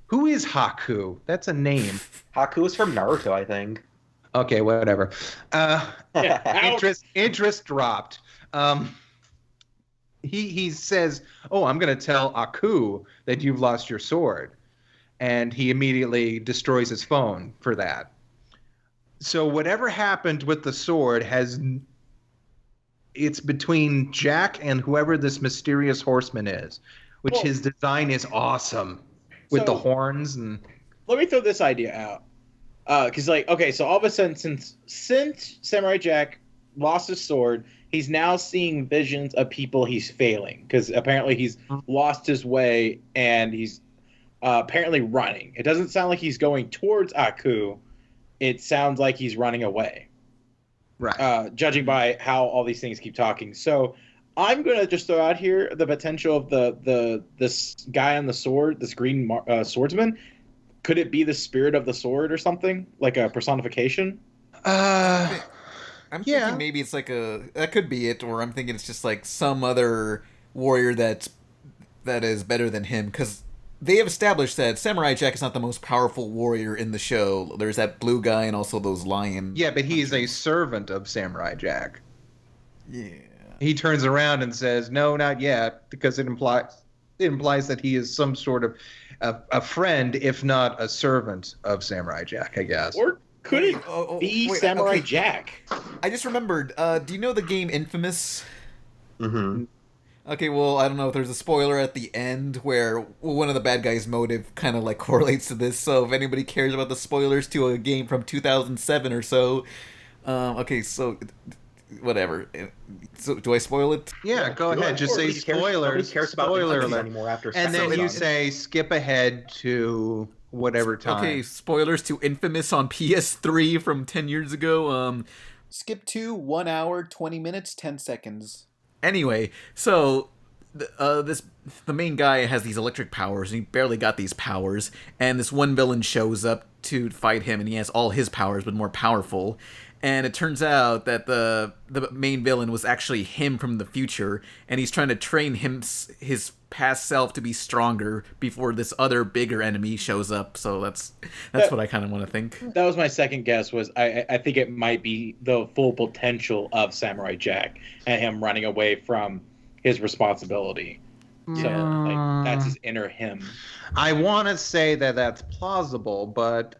Who is Haku? That's a name. Haku is from Naruto, I think. Okay, whatever. Interest dropped. He says, "Oh, I'm going to tell Aku that you've lost your sword," and he immediately destroys his phone for that. So whatever happened with the sword it's between Jack and whoever this mysterious horseman is, which his design is awesome with the horns and. Let me throw this idea out. Because, so all of a sudden, since Samurai Jack lost his sword, he's now seeing visions of people he's failing. Because apparently he's lost his way and he's apparently running. It doesn't sound like he's going towards Aku. It sounds like he's running away. Right. Judging by how all these things keep talking. So I'm going to just throw out here the potential of this guy on the sword, this green swordsman. Could it be the spirit of the sword or something? Like a personification? I'm thinking maybe it's like that could be it, or I'm thinking it's just like some other warrior that is better than him, because they have established that Samurai Jack is not the most powerful warrior in the show. There's that blue guy and also those lion. Yeah, but he's a servant of Samurai Jack. Yeah. He turns around and says, "No, not yet," because it implies that he is some sort of a friend, if not a servant of Samurai Jack, I guess. Or could it be Samurai Jack? I just remembered. Do you know the game Infamous? Mm-hmm. Okay, well, I don't know if there's a spoiler at the end where one of the bad guys' motive kind of like correlates to this. So if anybody cares about the spoilers to a game from 2007 or so, okay, so whatever. So do I spoil it? Yeah, go ahead. Just say spoilers. Nobody cares about spoiler the alert. anymore after. And then you say skip ahead to whatever time. Okay, spoilers to Infamous on PS3 from 10 years ago. Skip to 1 hour, 20 minutes, 10 seconds. Anyway, so the main guy has these electric powers, and he barely got these powers. And this one villain shows up to fight him, and he has all his powers, but more powerful. And it turns out that the main villain was actually him from the future, and he's trying to train his past self to be stronger before this other bigger enemy shows up. So that's what I kind of want to think. That was my second guess. Was I think it might be the full potential of Samurai Jack and him running away from his responsibility. So like, that's his inner him. I want to say that that's plausible, but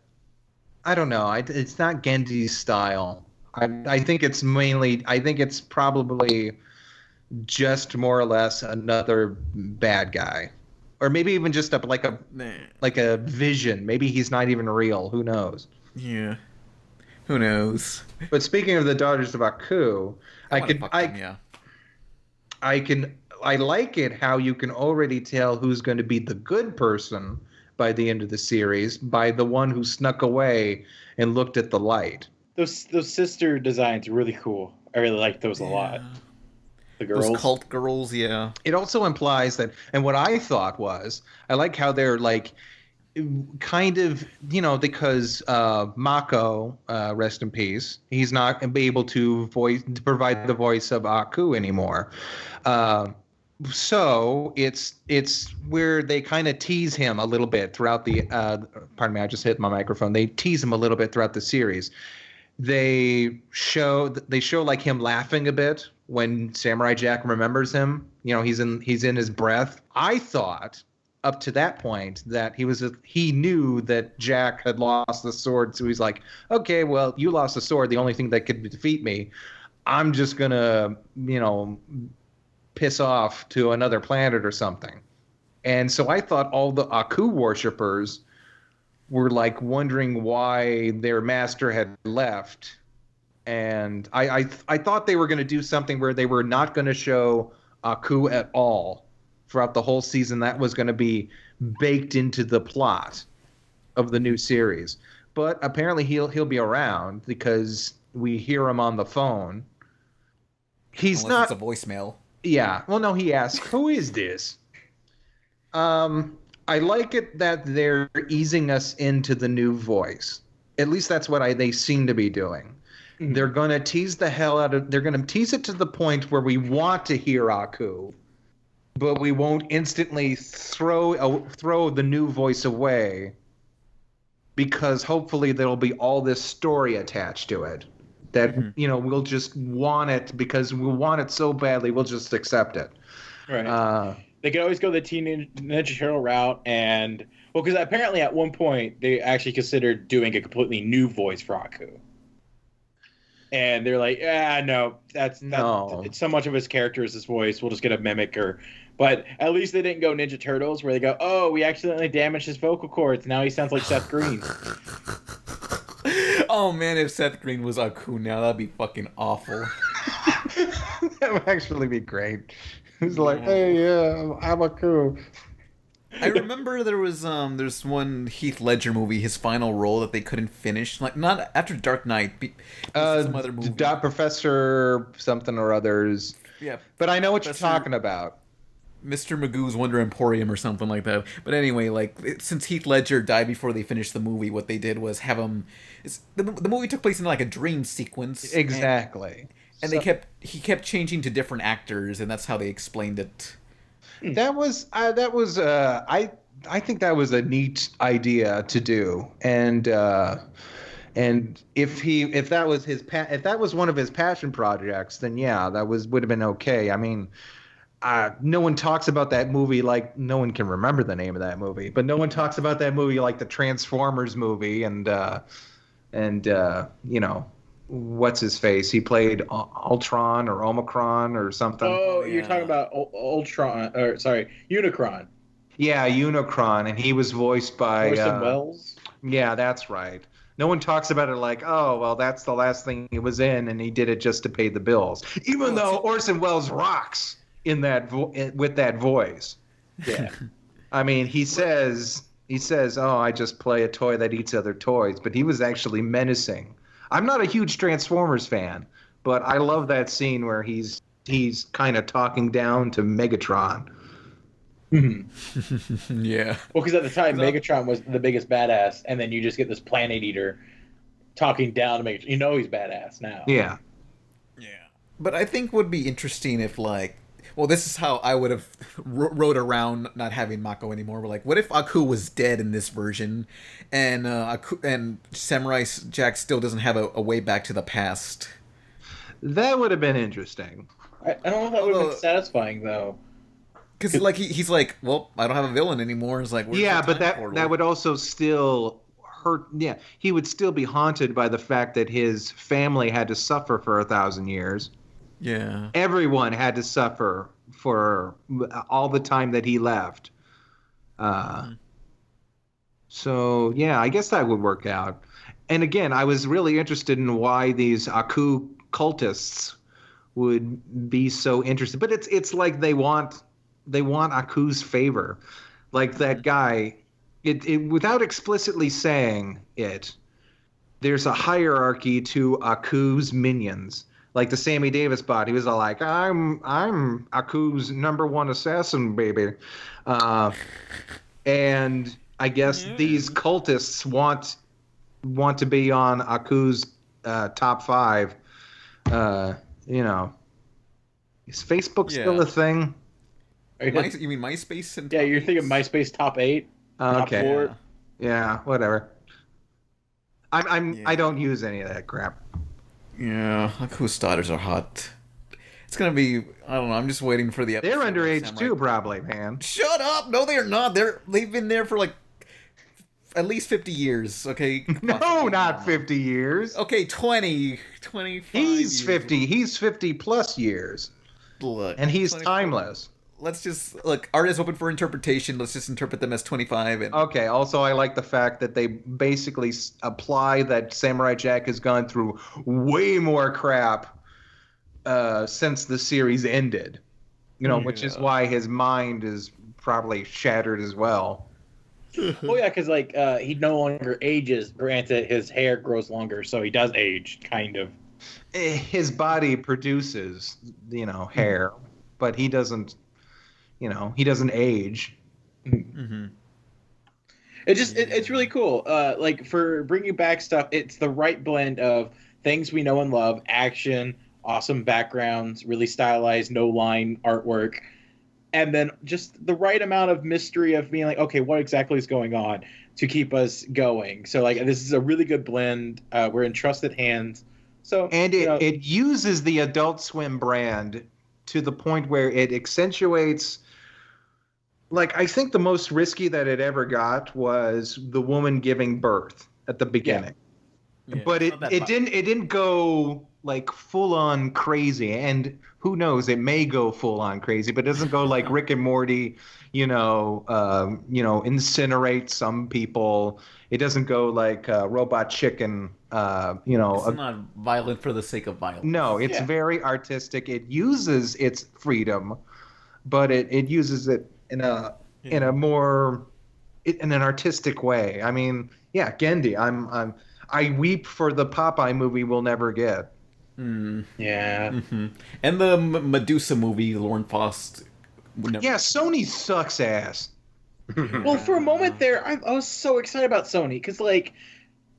I don't know. It's not Genji's style. I think it's mainly. I think it's probably just more or less another bad guy, or maybe even just like a vision. Maybe he's not even real. Who knows? Yeah, who knows? But speaking of the Daughters of Aku, I like it how you can already tell who's going to be the good person by the end of the series by the one who snuck away and looked at the light. Those sister designs are really cool. I really like those a lot. The girls. Those cult girls, yeah. It also implies that, and what I thought was, I like how they're like, kind of, because Mako, rest in peace, he's not able to provide the voice of Aku anymore. So it's where they kind of tease him a little bit throughout the. Pardon me, I just hit my microphone. They tease him a little bit throughout the series. They show like him laughing a bit when Samurai Jack remembers him. He's in his breath. I thought up to that point that he knew that Jack had lost the sword, so he's like, okay, well, you lost the sword, the only thing that could defeat me. I'm just gonna, piss off to another planet or something. And so I thought all the Aku worshippers were like wondering why their master had left. And I thought they were going to do something where they were not going to show Aku at all throughout the whole season. That was going to be baked into the plot of the new series. But apparently he'll be around because we hear him on the phone. He's Unless not it's a voicemail. Yeah. Well, no, he asks, who is this? I like it that they're easing us into the new voice. At least that's what they seem to be doing. Mm-hmm. They're going to tease the hell out of... They're going to tease it to the point where we want to hear Aku, but we won't instantly throw the new voice away because hopefully there'll be all this story attached to it. That, we'll just want it because we want it so badly, we'll just accept it. Right. They could always go the Teenage Ninja Turtle route, and because apparently at one point they actually considered doing a completely new voice for Aku, and they're like, no, that's so much of his character is his voice. We'll just get a mimic or. But at least they didn't go Ninja Turtles, where they go, oh, we accidentally damaged his vocal cords. Now he sounds like Seth Green. Oh man, if Seth Green was Aku now, that'd be fucking awful. That would actually be great. He's like, hey, yeah, I'm Aku. I remember there's one Heath Ledger movie, his final role that they couldn't finish, like not after Dark Knight. Some other movie. Professor something or others. Yeah, but I know what you're talking about. Mr. Magoo's Wonder Emporium or something like that. But anyway, since Heath Ledger died before they finished the movie, what they did was have him. The movie took place in like a dream sequence. Exactly. And he kept changing to different actors, and that's how they explained it. I think that was a neat idea to do, and if that was one of his passion projects, then yeah, would have been okay. I mean. No one talks about that movie like no one can remember the name of that movie, but no one talks about that movie like the Transformers movie and what's his face? He played Ultron or Omicron or something. Oh, you're talking about Ultron, or sorry, Unicron. Yeah, Unicron, and he was voiced by Orson Welles. Yeah, that's right. No one talks about it like, oh, well, that's the last thing he was in, and he did it just to pay the bills. Even though Orson Welles rocks in that with that voice. Yeah. I mean, he says, oh, I just play a toy that eats other toys, but he was actually menacing. I'm not a huge Transformers fan, but I love that scene where he's kind of talking down to Megatron. Yeah. Well, because at the time, Megatron was the biggest badass, and then you just get this Planet Eater talking down to Megatron. You know he's badass now. Yeah. Yeah. But I think would be interesting if, like, well, this is how I would have wrote around not having Mako anymore. We're like, what if Aku was dead in this version, and Samurai Jack still doesn't have a way back to the past? That would have been interesting. I don't know if that would have been satisfying, though. Because like he's like, well, I don't have a villain anymore. It's like, yeah, but that would also still hurt. Yeah, he would still be haunted by the fact that his family had to suffer for 1,000 years. Yeah, everyone had to suffer for all the time that he left. So yeah, I guess that would work out. And again, I was really interested in why these Aku cultists would be so interested. But it's like they want Aku's favor. Like that guy, it without explicitly saying it, there's a hierarchy to Aku's minions. Like the Sammy Davis bot, he was all like, I'm Aku's #1 assassin, baby. And I guess these cultists want to be on Aku's top 5. You know, is Facebook still a thing? You mean MySpace? Yeah, you're thinking MySpace top 8. Okay. Top 4. Yeah, whatever. I don't use any of that crap. Yeah, Aku's daughters are hot. It's gonna be, I don't know. I'm just waiting for the episode. They're underage too, probably, man. Shut up! No, they're not. They've been there for like at least 50 years. Okay. No, not 50 years. Okay, 20, 25. He's 50. He's 50 plus years. Look, and he's timeless. Let's just look. Art is open for interpretation. Let's just interpret them as 25. And okay. Also, I like the fact that they basically apply that Samurai Jack has gone through way more crap since the series ended. You know, which is why his mind is probably shattered as well. Oh yeah, because like he no longer ages. Granted, his hair grows longer, so he does age, kind of. His body produces, hair, but he doesn't. He doesn't age. Mm-hmm. It's really cool. Like for bringing back stuff, it's the right blend of things we know and love, action, awesome backgrounds, really stylized, no line artwork, and then just the right amount of mystery of being like, okay, what exactly is going on to keep us going. So like this is a really good blend. We're in trusted hands. So it uses the Adult Swim brand to the point where it accentuates. Like, I think the most risky that it ever got was the woman giving birth at the beginning. Yeah. But it didn't go like full on crazy. And who knows, it may go full on crazy, but it doesn't go like Rick and Morty, incinerate some people. It doesn't go like Robot Chicken, It's not violent for the sake of violence. No, it's very artistic. It uses its freedom, but it uses it in an artistic way. I mean, yeah, Gendy. I weep for the Popeye movie we'll never get. Yeah. Mm-hmm. And the Medusa movie, Lauren Faust. Yeah, Sony sucks ass. Well, for a moment there, I was so excited about Sony because like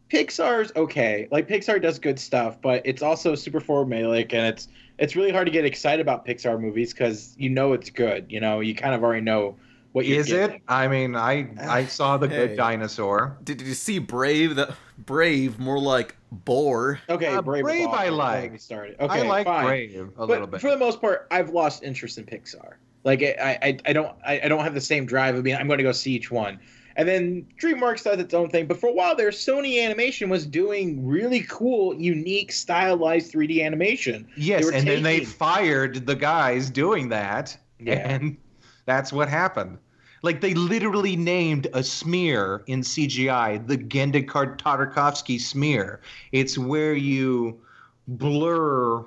Pixar's okay. Like Pixar does good stuff, but it's also super formulaic, and it's really hard to get excited about Pixar movies because it's good. You kind of already know what you're getting. It? I mean, I saw The Good Dinosaur. Did you see Brave? Brave, more like Bore. Okay, Brave I like. Started. Okay, I like fine. Brave a little bit. For the most part, I've lost interest in Pixar. Like I don't have the same drive of being I'm going to go see each one. And then DreamWorks does its own thing. But for a while there, Sony Animation was doing really cool, unique, stylized 3D animation. Yes, and then they fired the guys doing that, and that's what happened. Like, they literally named a smear in CGI the Genndy Tartakovsky smear. It's where you blur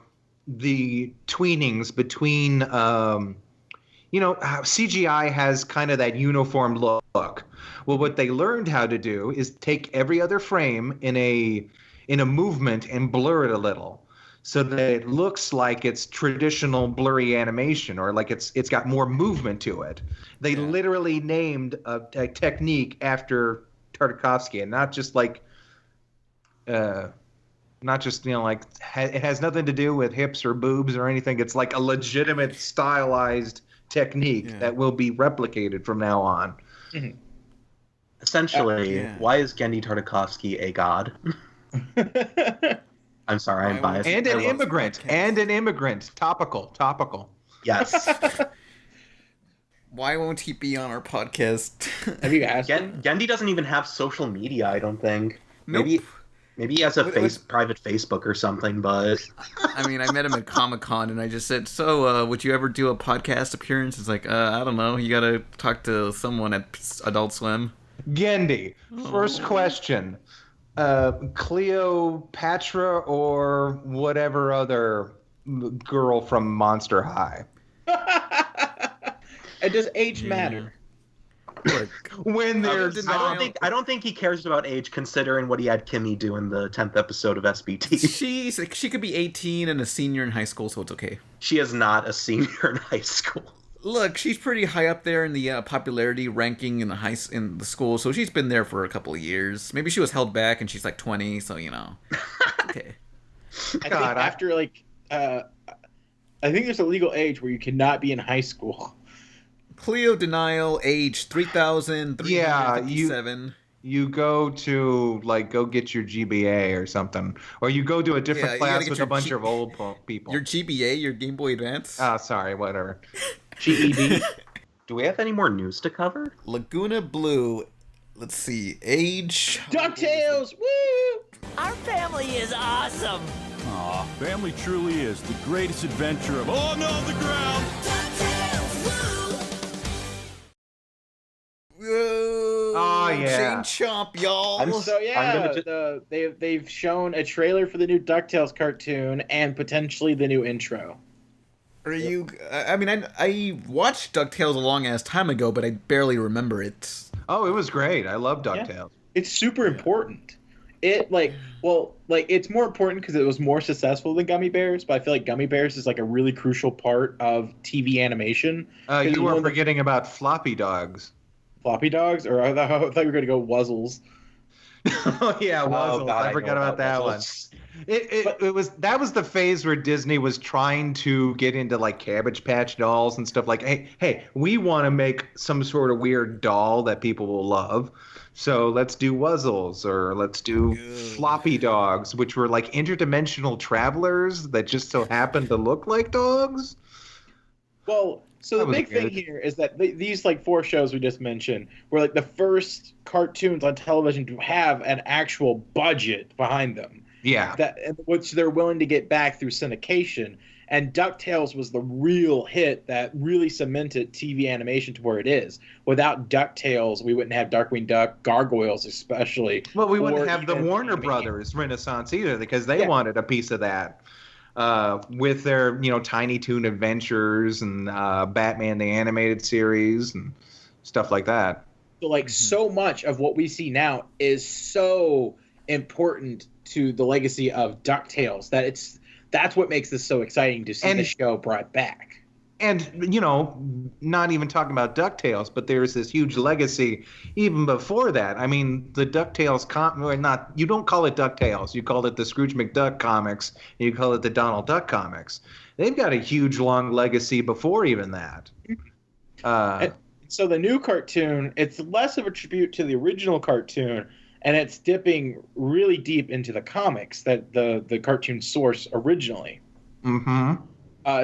the tweenings between, CGI has kind of that uniform look. Well, what they learned how to do is take every other frame in a movement and blur it a little, so that it looks like it's traditional blurry animation, or like it's got more movement to it. They literally named a technique after Tartakovsky, and not just like, it has nothing to do with hips or boobs or anything. It's like a legitimate stylized technique that will be replicated from now on. Mm-hmm. Essentially, why is Genndy Tartakovsky a god? I'm sorry, I'm biased. And an immigrant. Topical. Yes. Why won't he be on our podcast? Have you asked him? Genndy doesn't even have social media, I don't think. Nope. Maybe he has a private Facebook or something, but... I mean, I met him at Comic-Con, and I just said, so, would you ever do a podcast appearance? It's like, I don't know, you gotta talk to someone at Adult Swim. Genndy, first question. Cleopatra or whatever other girl from Monster High? And does age matter? When there's I don't think he cares about age, considering what he had Kimmy do in the 10th episode of SBT. She could be 18 and a senior in high school, so it's okay. She is not a senior in high school. Look, she's pretty high up there in the popularity ranking in the school, so she's been there for a couple of years. Maybe she was held back and she's like 20, so okay. I think there's a legal age where you cannot be in high school. Cleo denial, age 3,357. You go to, go get your GBA or something. Or you go to a different class with a bunch of old people. Your GBA, your Game Boy Advance? Oh, sorry, whatever. GED. Do we have any more news to cover? Laguna Blue. Let's see. Age. DuckTales! Woo! Our family is awesome. Aw, family truly is the greatest adventure of... Oh, no, the ground! Whoa! Oh, yeah. Chain Chomp, y'all. They've shown a trailer for the new DuckTales cartoon and potentially the new intro. Are you... I mean, I watched DuckTales a long-ass time ago, but I barely remember it. Oh, it was great. I love DuckTales. Yeah. It's super important. It's more important because it was more successful than Gummy Bears, but I feel like Gummy Bears is like a really crucial part of TV animation. You were forgetting about Floppy Dogs. Floppy Dogs? Or I thought you were going to go Wuzzles. Oh, yeah, Wuzzles. God, I forgot about that one. That was the phase where Disney was trying to get into like Cabbage Patch Dolls and stuff like, hey, we want to make some sort of weird doll that people will love. So let's do Wuzzles, or let's do Floppy Dogs, which were like interdimensional travelers that just so happened to look like dogs. Well, so the big thing here is that these like 4 shows we just mentioned were like the first cartoons on television to have an actual budget behind them. Yeah. Which they're willing to get back through syndication. And DuckTales was the real hit that really cemented TV animation to where it is. Without DuckTales, we wouldn't have Darkwing Duck, Gargoyles especially. Well, we wouldn't have the Warner Brothers Renaissance either, because they wanted a piece of that. With their, Tiny Toon Adventures and Batman the Animated Series and stuff like that. So, so much of what we see now is so important to the legacy of DuckTales that's what makes this so exciting to see the show brought back. And, not even talking about DuckTales, but there's this huge legacy even before that. I mean, the DuckTales you don't call it DuckTales. You call it the Scrooge McDuck comics. And you call it the Donald Duck comics. They've got a huge, long legacy before even that. So the new cartoon, it's less of a tribute to the original cartoon, and it's dipping really deep into the comics that the cartoon source originally. Mm-hmm.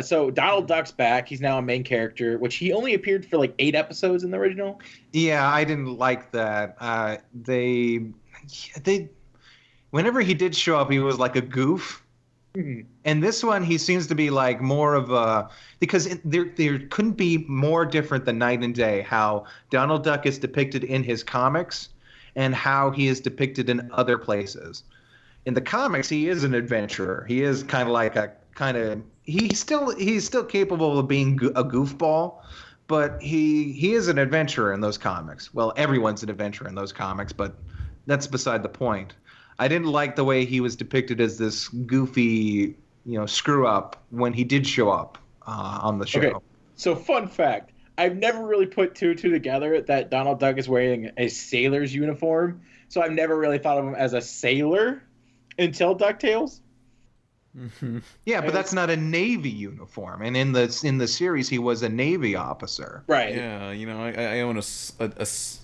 So Donald Duck's back. He's now a main character, which he only appeared for like 8 episodes in the original. Yeah, I didn't like that. They whenever he did show up, he was like a goof. Mm-hmm. And this one, he seems to be like more of a, because there couldn't be more different than night and day how Donald Duck is depicted in his comics and how he is depicted in other places. In the comics, he is an adventurer. He is kind of like he's still capable of being a goofball, but he is an adventurer in those comics. Well, everyone's an adventurer in those comics, but that's beside the point. I didn't like the way he was depicted as this goofy, screw up when he did show up on the show. Okay, so fun fact. I've never really put two and two together that Donald Duck is wearing a sailor's uniform. So I've never really thought of him as a sailor until DuckTales. Mm-hmm. Yeah, but that's not a Navy uniform. And in the series, he was a Navy officer. Right. Yeah, I own a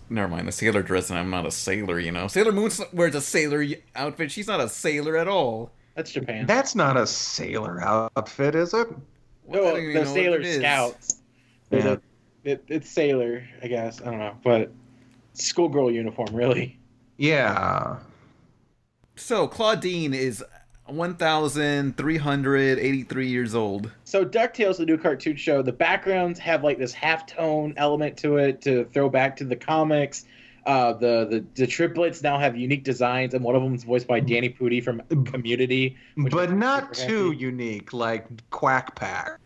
never mind, a sailor dress, and I'm not a sailor, Sailor Moon wears a sailor outfit. She's not a sailor at all. That's Japan. That's not a sailor outfit, is it? No, the Sailor Scouts. Yeah. It's sailor, I guess. I don't know. But schoolgirl uniform, really. Yeah. So, Claudine is 1,383 years old. So DuckTales, the new cartoon show, the backgrounds have like this halftone element to it to throw back to the comics. The triplets now have unique designs, and one of them is voiced by Danny Pudi from Community. But not too unique, like Quack Pack.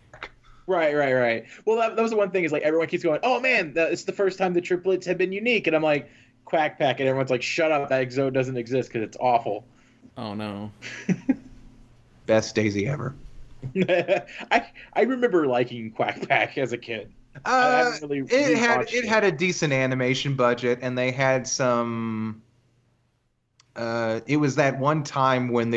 Right. Well, that was the one thing is like everyone keeps going, oh man, it's the first time the triplets have been unique. And I'm like, Quack Pack. And everyone's like, shut up, that Exo doesn't exist because it's awful. Oh no. Best Daisy ever. I remember liking Quack Pack as a kid. It had a decent animation budget, and they had some. It was that one time when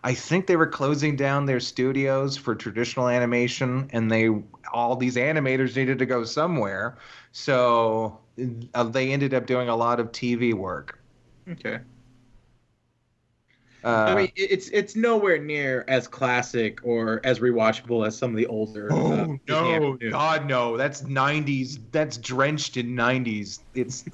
I think they were closing down their studios for traditional animation, and all these animators needed to go somewhere, so they ended up doing a lot of TV work. Okay. I mean, it's nowhere near as classic or as rewatchable as some of the older. No, God, no. That's 90s. That's drenched in 90s.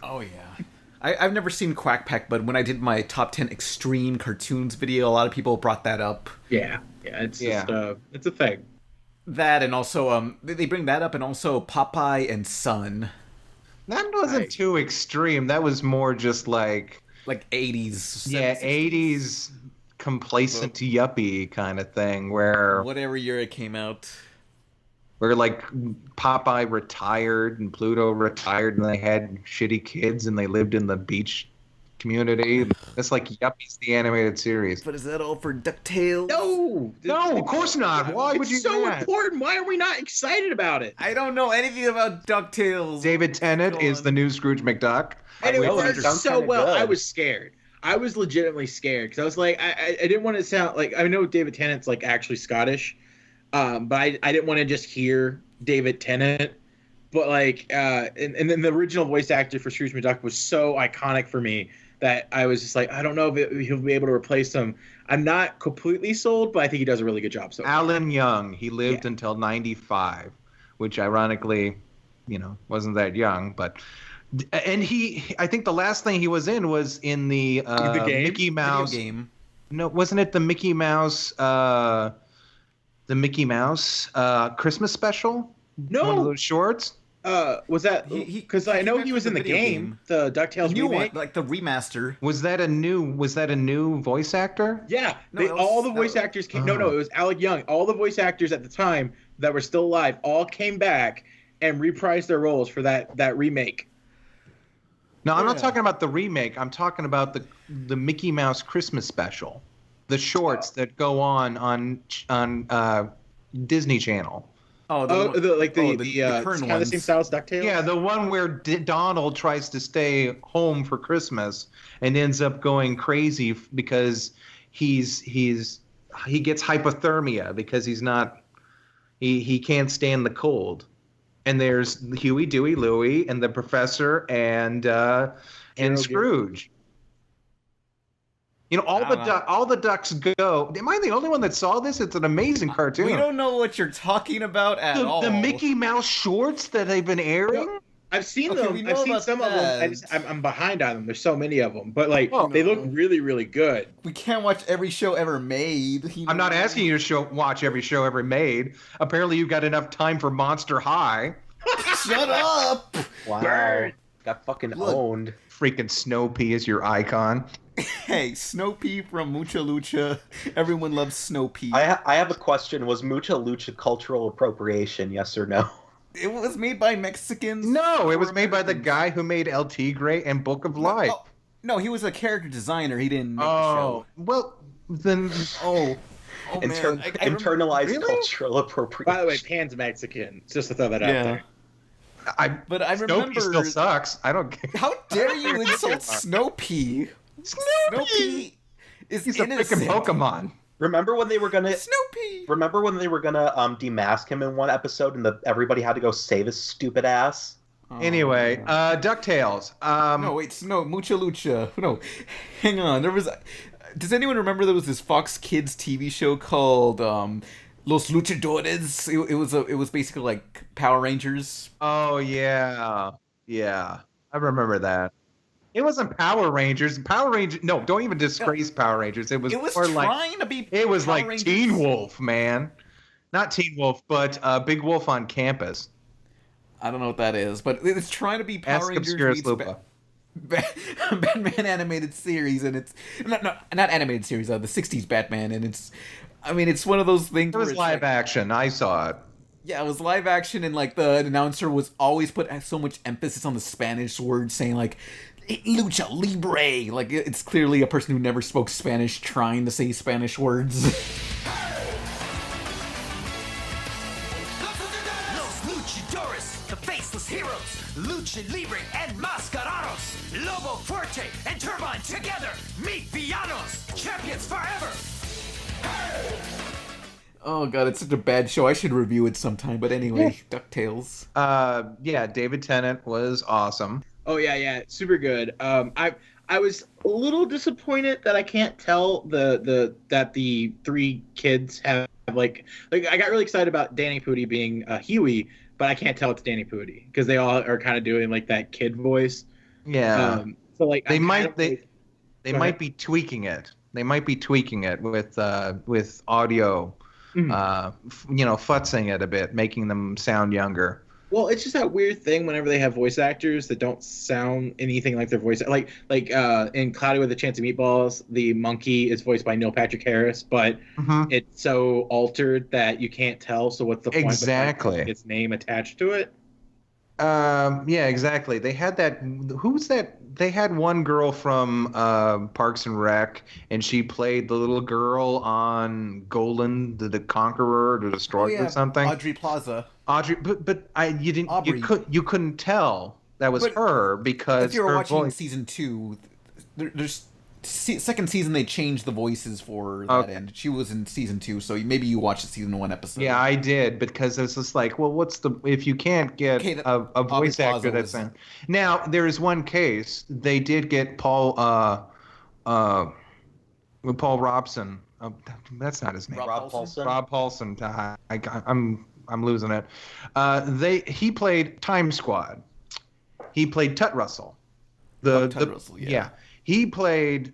Oh yeah. I've never seen Quack Pack, but when I did my top 10 extreme cartoons video, a lot of people brought that up. Yeah, it's just it's a thing. That and also they bring that up, and also Popeye and Son. That wasn't too extreme. That was more just like 80s. Yeah, 80s complacent yuppie kind of thing where whatever year it came out. Where like Popeye retired and Pluto retired and they had shitty kids and they lived in the beach community. That's like Yuppies, the animated series. But is that all for DuckTales? No, of course not. Why would you It's so do that? important. Why are we not excited about it? I don't know anything about DuckTales. David Tennant is the new Scrooge McDuck. And it worked so well. I was scared. I was legitimately scared because I was like, I didn't want to sound like, I know David Tennant's like actually Scottish, but I didn't want to just hear David Tennant. But like, and then the original voice actor for Scrooge McDuck was so iconic for me that I was just like, I don't know if he'll be able to replace him. I'm not completely sold, but I think he does a really good job. So Alan Young, he lived until 95, which ironically, wasn't that young, but. And I think the last thing he was in was in the game? Mickey Mouse Video game. No, wasn't it the Mickey Mouse Christmas special? No, one of those shorts. Was that because I know he was in the game, the DuckTales new remake, one, like the remaster. Was that a new voice actor? Yeah, all the voice actors came. No, it was Alec Young. All the voice actors at the time that were still alive all came back and reprised their roles for that remake. No, I'm not talking about the remake. I'm talking about the Mickey Mouse Christmas special, the shorts that go on Disney Channel. The current kind of the same style as DuckTales. Yeah, the one where Donald tries to stay home for Christmas and ends up going crazy because he gets hypothermia because he can't stand the cold. And there's Huey, Dewey, Louie, and the professor and Scrooge. You know, all the ducks go. Am I the only one that saw this? It's an amazing cartoon. We don't know what you're talking about at all. The Mickey Mouse shorts that they've been airing. I've seen Okay, them. we know I've seen about some that. of them. I'm behind on them. There's so many of them, but like Oh, they no. look really, really good. We can't watch every show ever made. I'm not asking you to watch every show ever made. Apparently, you've got enough time for Monster High. Shut up! Wow. Burn. Got fucking Look. owned. Freaking Snow Pea is your icon. Hey, Snow Pea from Mucha Lucha. Everyone loves Snow Pea. I have a question. Was Mucha Lucha cultural appropriation, yes or no? It was made by Mexicans. No, it was made by the guy who made El Tigre and Book of Life. Oh, no, he was a character designer. He didn't make the show. Well, then... Oh man. I Internalized Really? cultural appropriation. By the way, Pan's Mexican. Just to throw that out there. But I Snow Pea remember. still sucks. I don't care. How dare you insult Snow Pea? Snow Pea is He's a innocent. freaking Pokemon. Remember when they were gonna Snoopy. Remember when they were gonna demask him in one episode and everybody had to go save his stupid ass? Anyway, DuckTales. No, wait, no, Mucha Lucha. No, hang on. There was. Does anyone remember there was this Fox Kids TV show called Los Luchadores? It was basically like Power Rangers. Oh yeah, I remember that. It wasn't Power Rangers. Power Rangers. No, don't even disgrace Power Rangers. It was more trying to be. It was Power like Rangers. Teen Wolf, man. Not Teen Wolf, but Big Wolf on Campus. I don't know what that is, but it's trying to be Power Ask Rangers Obscurus meets Lupa. Batman animated series, and it's not animated series. The '60s Batman, and it's. I mean, it's one of those things. It was where it's live like, action. I saw it. Yeah, it was live action, and like the announcer was always put so much emphasis on the Spanish words, saying like "lucha libre." Like it's clearly a person who never spoke Spanish trying to say Spanish words. Los luchadores, the faceless heroes, lucha libre and mascarados, Lobo Fuerte and Turbine together, meet villanos, champions forever. Oh god, it's such a bad show. I should review it sometime. But anyway, DuckTales. Yeah, David Tennant was awesome. Oh yeah, super good. I was a little disappointed that I can't tell that the three kids have like I got really excited about Danny Pudi being Huey, but I can't tell it's Danny Pudi because they all are kind of doing like that kid voice. Yeah. So like They I'm might kind of, they Go might ahead. be tweaking it. They might be tweaking it with audio, futzing it a bit, making them sound younger. Well, it's just that weird thing whenever they have voice actors that don't sound anything like their voice. Like in Cloudy with a Chance of Meatballs, the monkey is voiced by Neil Patrick Harris, but it's so altered that you can't tell. So what's the point? Exactly. Of its name attached to it. Yeah, exactly. They had that. Who's that? They had one girl from Parks and Rec, and she played the little girl on Golan, the Conqueror, the Destroyer, or something. Audrey Plaza. Audrey, but you couldn't tell that was But her because if you were her watching voice. season 2, there's second season they changed the voices for that end. She was in season 2, so maybe you watched the season 1 episode. Yeah, I did because it's just like, well, what's the if you can't get a voice actor that's in. Now there is one case they did get Paul Robson. That's not his name. Rob Paulson. Rob Paulson. I'm losing it. He played Time Squad. He played Tut Russell. Russell, yeah. He played,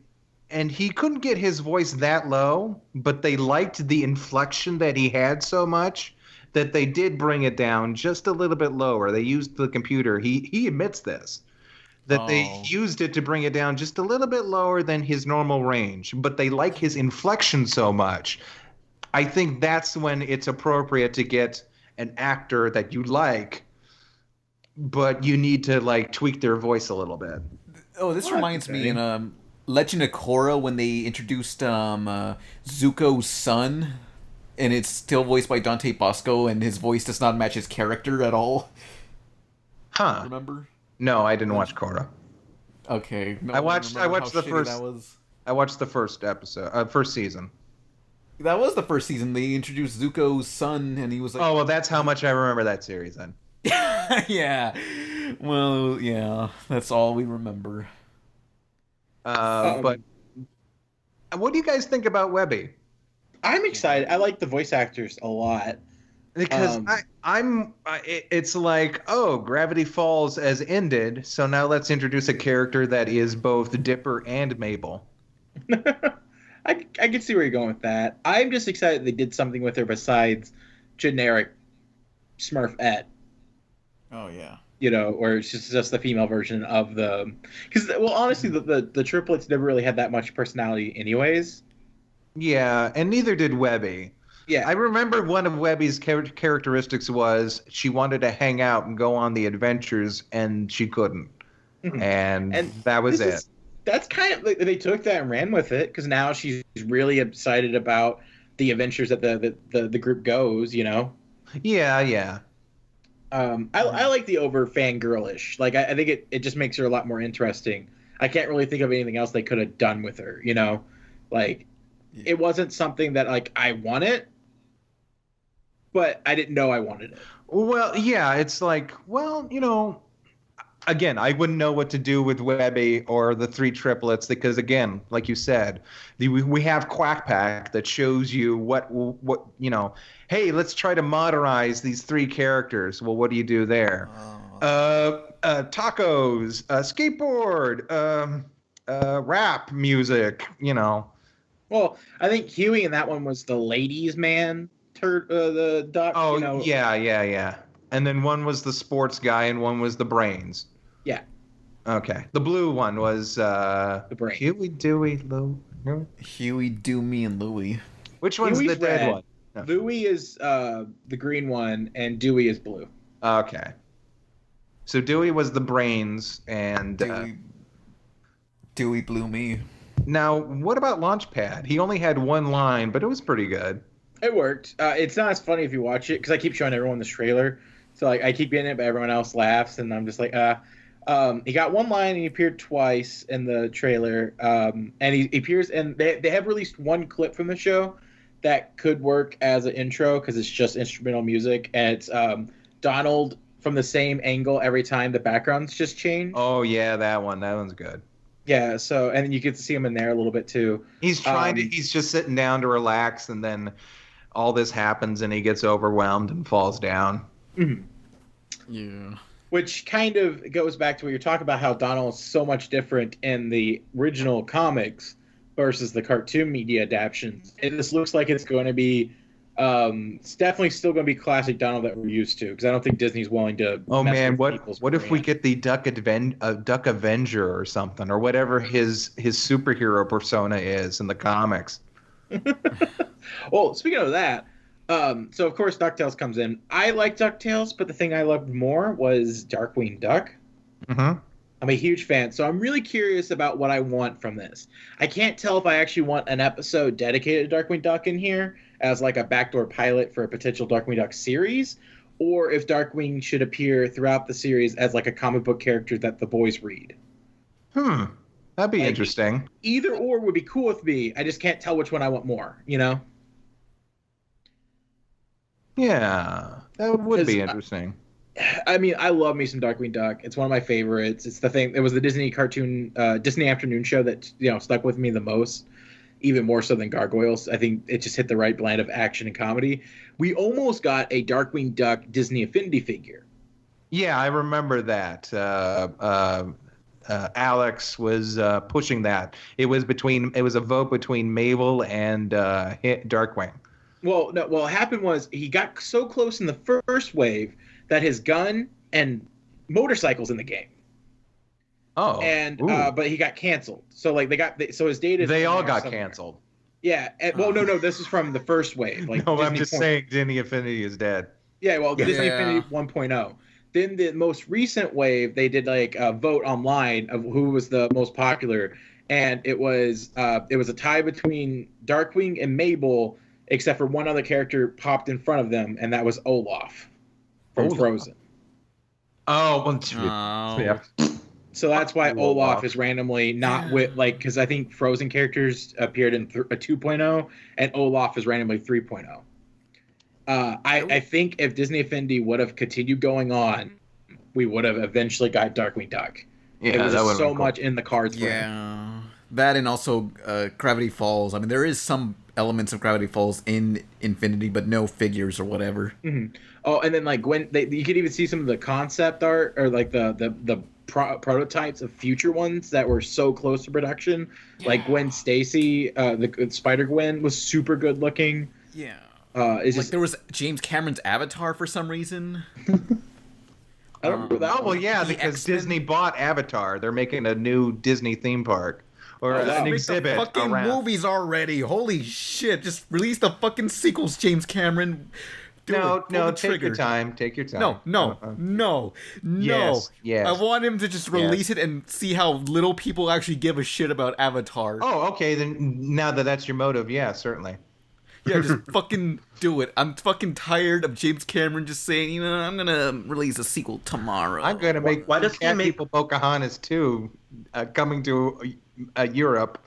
and he couldn't get his voice that low, but they liked the inflection that he had so much that they did bring it down just a little bit lower. They used the computer. He admits this, that they used it to bring it down just a little bit lower than his normal range, but they like his inflection so much. I think that's when it's appropriate to get an actor that you like, but you need to like tweak their voice a little bit. Oh, this reminds me in Legend of Korra when they introduced Zuko's son, and it's still voiced by Dante Bosco, and his voice does not match his character at all. Huh? Remember? No, I didn't watch Korra. Okay. No, I watched the first. That was. I watched the first episode, first season. That was the first season. They introduced Zuko's son, and he was like, "Oh well, that's how much I remember that series then." yeah. Well, yeah. That's all we remember. But What do you guys think about Webby? I'm excited. I like the voice actors a lot. Because it's like, oh, Gravity Falls has ended, so now let's introduce a character that is both Dipper and Mabel. I can see where you're going with that. I'm just excited they did something with her besides generic Smurfette. Oh yeah. You know, or it's just the female version of the. Because honestly, the triplets never really had that much personality, anyways. Yeah, and neither did Webby. Yeah, I remember one of Webby's characteristics was she wanted to hang out and go on the adventures, and she couldn't. Mm-hmm. And that was it. That's kind of like, they took that and ran with it, because now she's really excited about the adventures that the group goes. You know. Yeah. I like the over fangirlish. Like I think it just makes her a lot more interesting. I can't really think of anything else they could have done with her. You know, like it wasn't something that like I wanted, but I didn't know I wanted it. Well, yeah, it's like, well, you know, again, I wouldn't know what to do with Webby or the three triplets because, again, like you said, we have Quack Pack that shows you what you know. Hey, let's try to modernize these three characters. Well, what do you do there? Tacos, skateboard, rap music. You know. Well, I think Huey in that one was the ladies' man. The duck. Oh, you know. Yeah. And then one was the sports guy, and one was the brains. Yeah. Okay. The blue one was the brains. Huey, Dewey, Lou. Huey, Doomy, and Louie. Which one's Huey's the dead red. one? No. Louie is the green one, and Dewey is blue. Okay. So Dewey was the brains, and Dewey blew me. Now, what about Launchpad? He only had one line, but it was pretty good. It worked. It's not as funny if you watch it because I keep showing everyone this trailer. So like I keep getting it, but everyone else laughs, and I'm just like, he got one line and he appeared twice in the trailer, and he appears, and they have released one clip from the show that could work as an intro because it's just instrumental music, and it's Donald from the same angle every time the backgrounds just change. Oh yeah, that one. That one's good. Yeah. So and you get to see him in there a little bit too. He's he's just sitting down to relax, and then all this happens, and he gets overwhelmed and falls down. Mm-hmm. Yeah. Which kind of goes back to what you're talking about, how Donald's so much different in the original comics versus the cartoon media adaptations. It just looks like it's going to be, it's definitely still going to be classic Donald that we're used to, because I don't think Disney's willing to. Oh man, what if we get the Duck Avenger or something, or whatever his superhero persona is in the comics? Well, speaking of that. So of course DuckTales comes in. I like DuckTales, but the thing I loved more was Darkwing Duck. Mm-hmm. I'm a huge fan, so I'm really curious about what I want from this. I can't tell if I actually want an episode dedicated to Darkwing Duck in here as like a backdoor pilot for a potential Darkwing Duck series, or if Darkwing should appear throughout the series as like a comic book character that the boys read. That'd be interesting. Either or would be cool with me. I just can't tell which one I want more, you know? Yeah, that would be interesting. I mean, I love me some Darkwing Duck. It's one of my favorites. It's the thing. It was the Disney cartoon, Disney afternoon show that stuck with me the most, even more so than Gargoyles. I think it just hit the right blend of action and comedy. We almost got a Darkwing Duck Disney Affinity figure. Yeah, I remember that. Alex was pushing that. It was a vote between Mabel and Darkwing. Well, no. What happened was he got so close in the first wave that his gun and motorcycles in the game. Oh, and but he got canceled. So like his data. They all got canceled. Yeah. No. This is from the first wave. Like no, Disney I'm just saying Disney Affinity is dead. Yeah. Well, Disney Affinity 1.0. Then the most recent wave, they did like a vote online of who was the most popular, and it was a tie between Darkwing and Mabel. Except for one other character popped in front of them, and that was Olaf from Frozen. Oh, yeah. So that's why Olaf is randomly not with, like, because I think Frozen characters appeared in a 2.0, and Olaf is randomly 3.0. I think if Disney Affinity would have continued going on, we would have eventually got Darkwing Duck. Yeah, it was that so cool. much in the cards. Yeah. That and also Gravity Falls. I mean, there is some elements of Gravity Falls in Infinity, but no figures or whatever. Mm-hmm. Oh, and then like when you could even see some of the concept art or like the prototypes of future ones that were so close to production. Yeah. Like Gwen Stacy, the Spider Gwen was super good looking. Yeah. There was James Cameron's Avatar for some reason. I don't remember that. Oh well, yeah, because X-Men. Disney bought Avatar. They're making a new Disney theme park or an exhibit. The fucking around. movies already. Holy shit! Just release the fucking sequels, James Cameron. No, take your time. Take your time. No. Yes. I want him to just release it and see how little people actually give a shit about Avatar. Oh, okay. Then now that's your motive, yeah, certainly. Yeah, just fucking do it. I'm fucking tired of James Cameron just saying, I'm gonna release a sequel tomorrow. I'm gonna make Why does he make people Pocahontas 2 coming to Europe.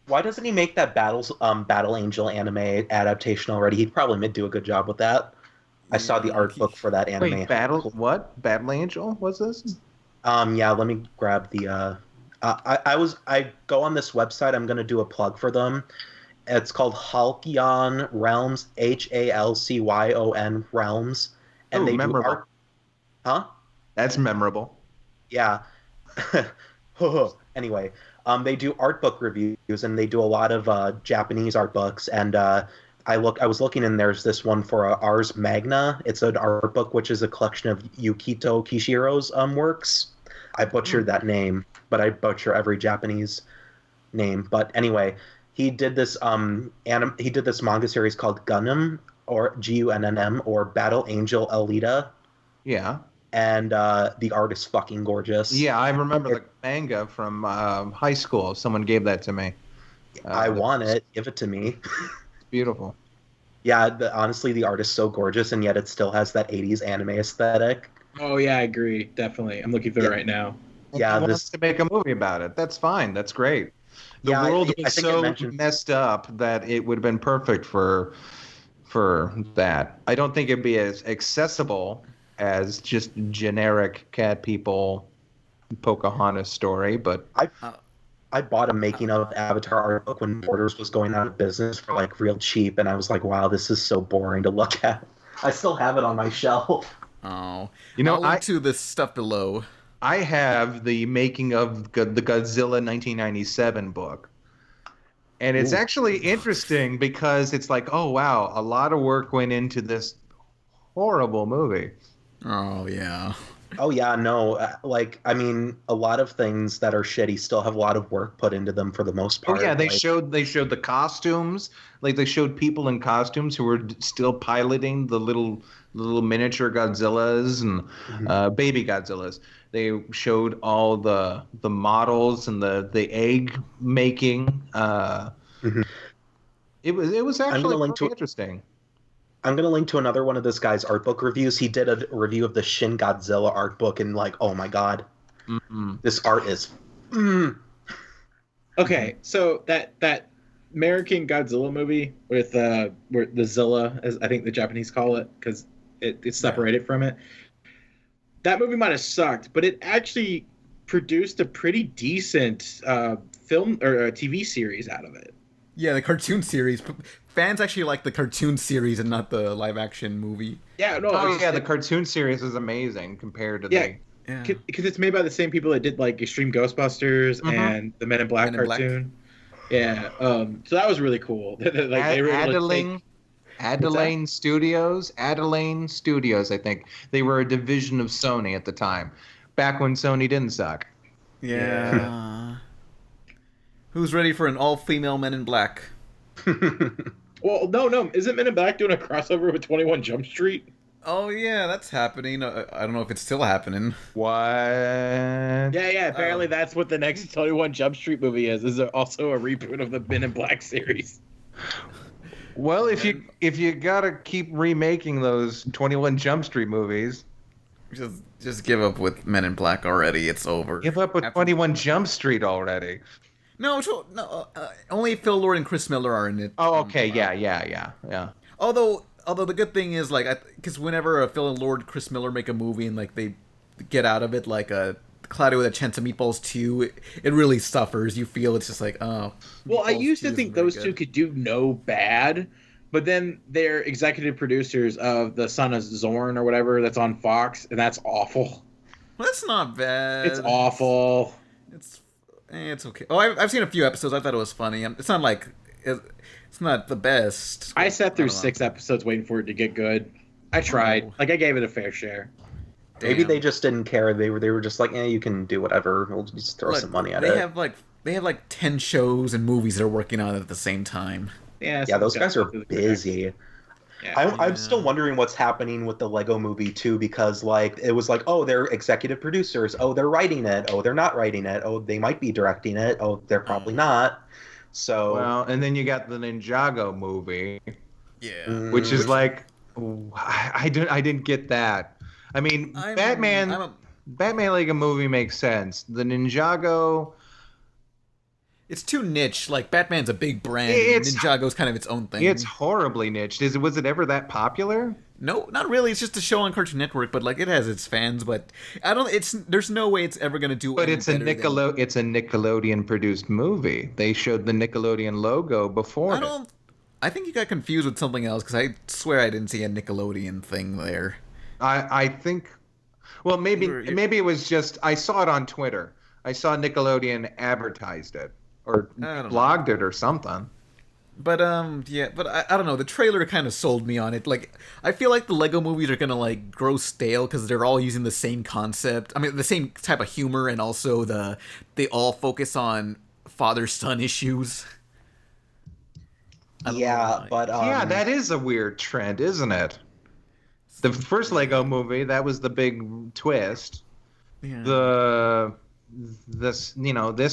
Why doesn't he make that Battle Angel anime adaptation already? He'd probably do a good job with that. I saw the art book for that anime. Wait, Battle Angel? What's this? Yeah, let me grab the I go on this website, I'm gonna do a plug for them. It's called Halcyon Realms, Halcyon Realms. And they memorable. do art. Huh? That's memorable. Yeah. Anyway, they do art book reviews and they do a lot of Japanese art books. And I was looking, and there's this one for Ars Magna. It's an art book which is a collection of Yukito Kishiro's works. I butchered that name, but I butcher every Japanese name. But anyway, he did this manga series called Gundam, or Gunnm, or Battle Angel Alita. Yeah. And the art is fucking gorgeous. Yeah, I remember the manga from high school. Someone gave that to me. I want it. Give it to me. It's beautiful. Yeah, honestly, the art is so gorgeous, and yet it still has that 80s anime aesthetic. Oh, yeah, I agree. Definitely. I'm looking through it right now. Yeah, He wants to make a movie about it. That's fine. That's great. The world was so messed up that it would have been perfect for that. I don't think it'd be as accessible as just generic cat people Pocahontas story, but I bought a making of Avatar art book when Borders was going out of business for like real cheap, and I was like, wow, this is so boring to look at. I still have it on my shelf. Oh, I'll link to the stuff below. I have the making of the Godzilla 1997 book. And it's actually interesting because it's like, oh, wow, a lot of work went into this horrible movie. Oh, yeah. Oh, yeah, no. I mean, a lot of things that are shitty still have a lot of work put into them for the most part. Oh, yeah, they showed the costumes. Like, they showed people in costumes who were still piloting the little miniature Godzillas and baby Godzillas. They showed all the models and the egg making. It was actually really interesting. I'm going to link to another one of this guy's art book reviews. He did a review of the Shin Godzilla art book, and like, oh my god, this art is. Okay, so that American Godzilla movie with the Zilla, as I think the Japanese call it, because it's separated from it. That movie might have sucked, but it actually produced a pretty decent film or a TV series out of it. Yeah, the cartoon series. Fans actually like the cartoon series and not the live-action movie. Yeah, no. Oh, yeah, the cartoon series is amazing compared to the... Yeah, because it's made by the same people that did like Extreme Ghostbusters and the Men in Black cartoon. Yeah, so that was really cool. Like they were able to take... Adelaine Studios, I think. They were a division of Sony at the time, back when Sony didn't suck. Yeah. Who's ready for an all-female Men in Black? Well, no. Isn't Men in Black doing a crossover with 21 Jump Street? Oh, yeah, that's happening. I don't know if it's still happening. What? Yeah, apparently that's what the next 21 Jump Street movie is. Is also a reboot of the Men in Black series. Well, if you gotta keep remaking those 21 Jump Street movies, just give up with Men in Black already. It's over. Give up with 21 Jump Street already. No, only Phil Lord and Chris Miller are in it. Oh, okay, yeah. Although the good thing is, like, because whenever Phil and Lord, Chris Miller make a movie and like they get out of it like Cloudy with a Chance of Meatballs 2, it really suffers. You feel it's just like, oh. Well, I Meatballs used 2 to isn't think very those good. two could do no bad, but then they're executive producers of The Son of Zorn or whatever that's on Fox, and that's awful. Well, that's not bad. It's awful. It's okay. Oh, I've seen a few episodes. I thought it was funny. It's not like it's not the best. I sat through don't know. 6 episodes waiting for it to get good. I tried. Like, I gave it a fair share. Maybe Damn. they just didn't care. They were just like, you can do whatever. We'll just throw Look, some money at they it. have like 10 shows and movies they're working on at the same time. Yeah, Those guys are busy. Yeah. I'm still wondering what's happening with the Lego Movie too, because like it was like, oh, they're executive producers. Oh, they're writing it. Oh, they're not writing it. Oh, they might be directing it. Oh, they're probably not. So Well, and then you got the Ninjago movie, Yeah. which is like, I didn't get that. I mean, Batman Lego movie makes sense. The Ninjago, It's too niche. Like, Batman's a big brand. It's- Ninjago's kind of its own thing. it's horribly niched. Was it ever that popular? No, not really. It's just a show on Cartoon Network, but like it has its fans. But there's no way it's ever gonna do. But any it's a better than- It's a Nickelodeon produced movie. They showed the Nickelodeon logo before. I think you got confused with something else because I swear I didn't see a Nickelodeon thing there. I think. Well, maybe it was just I saw it on Twitter. I saw Nickelodeon advertised it or I don't blogged it or something. But yeah, but I don't know. The trailer kind of sold me on it. Like, I feel like the Lego movies are gonna like grow stale because they're all using the same concept. I mean, the same type of humor, and also they all focus on father-son issues. yeah, but Yeah, that is a weird trend, isn't it? The first Lego movie, that was the big twist. Yeah. This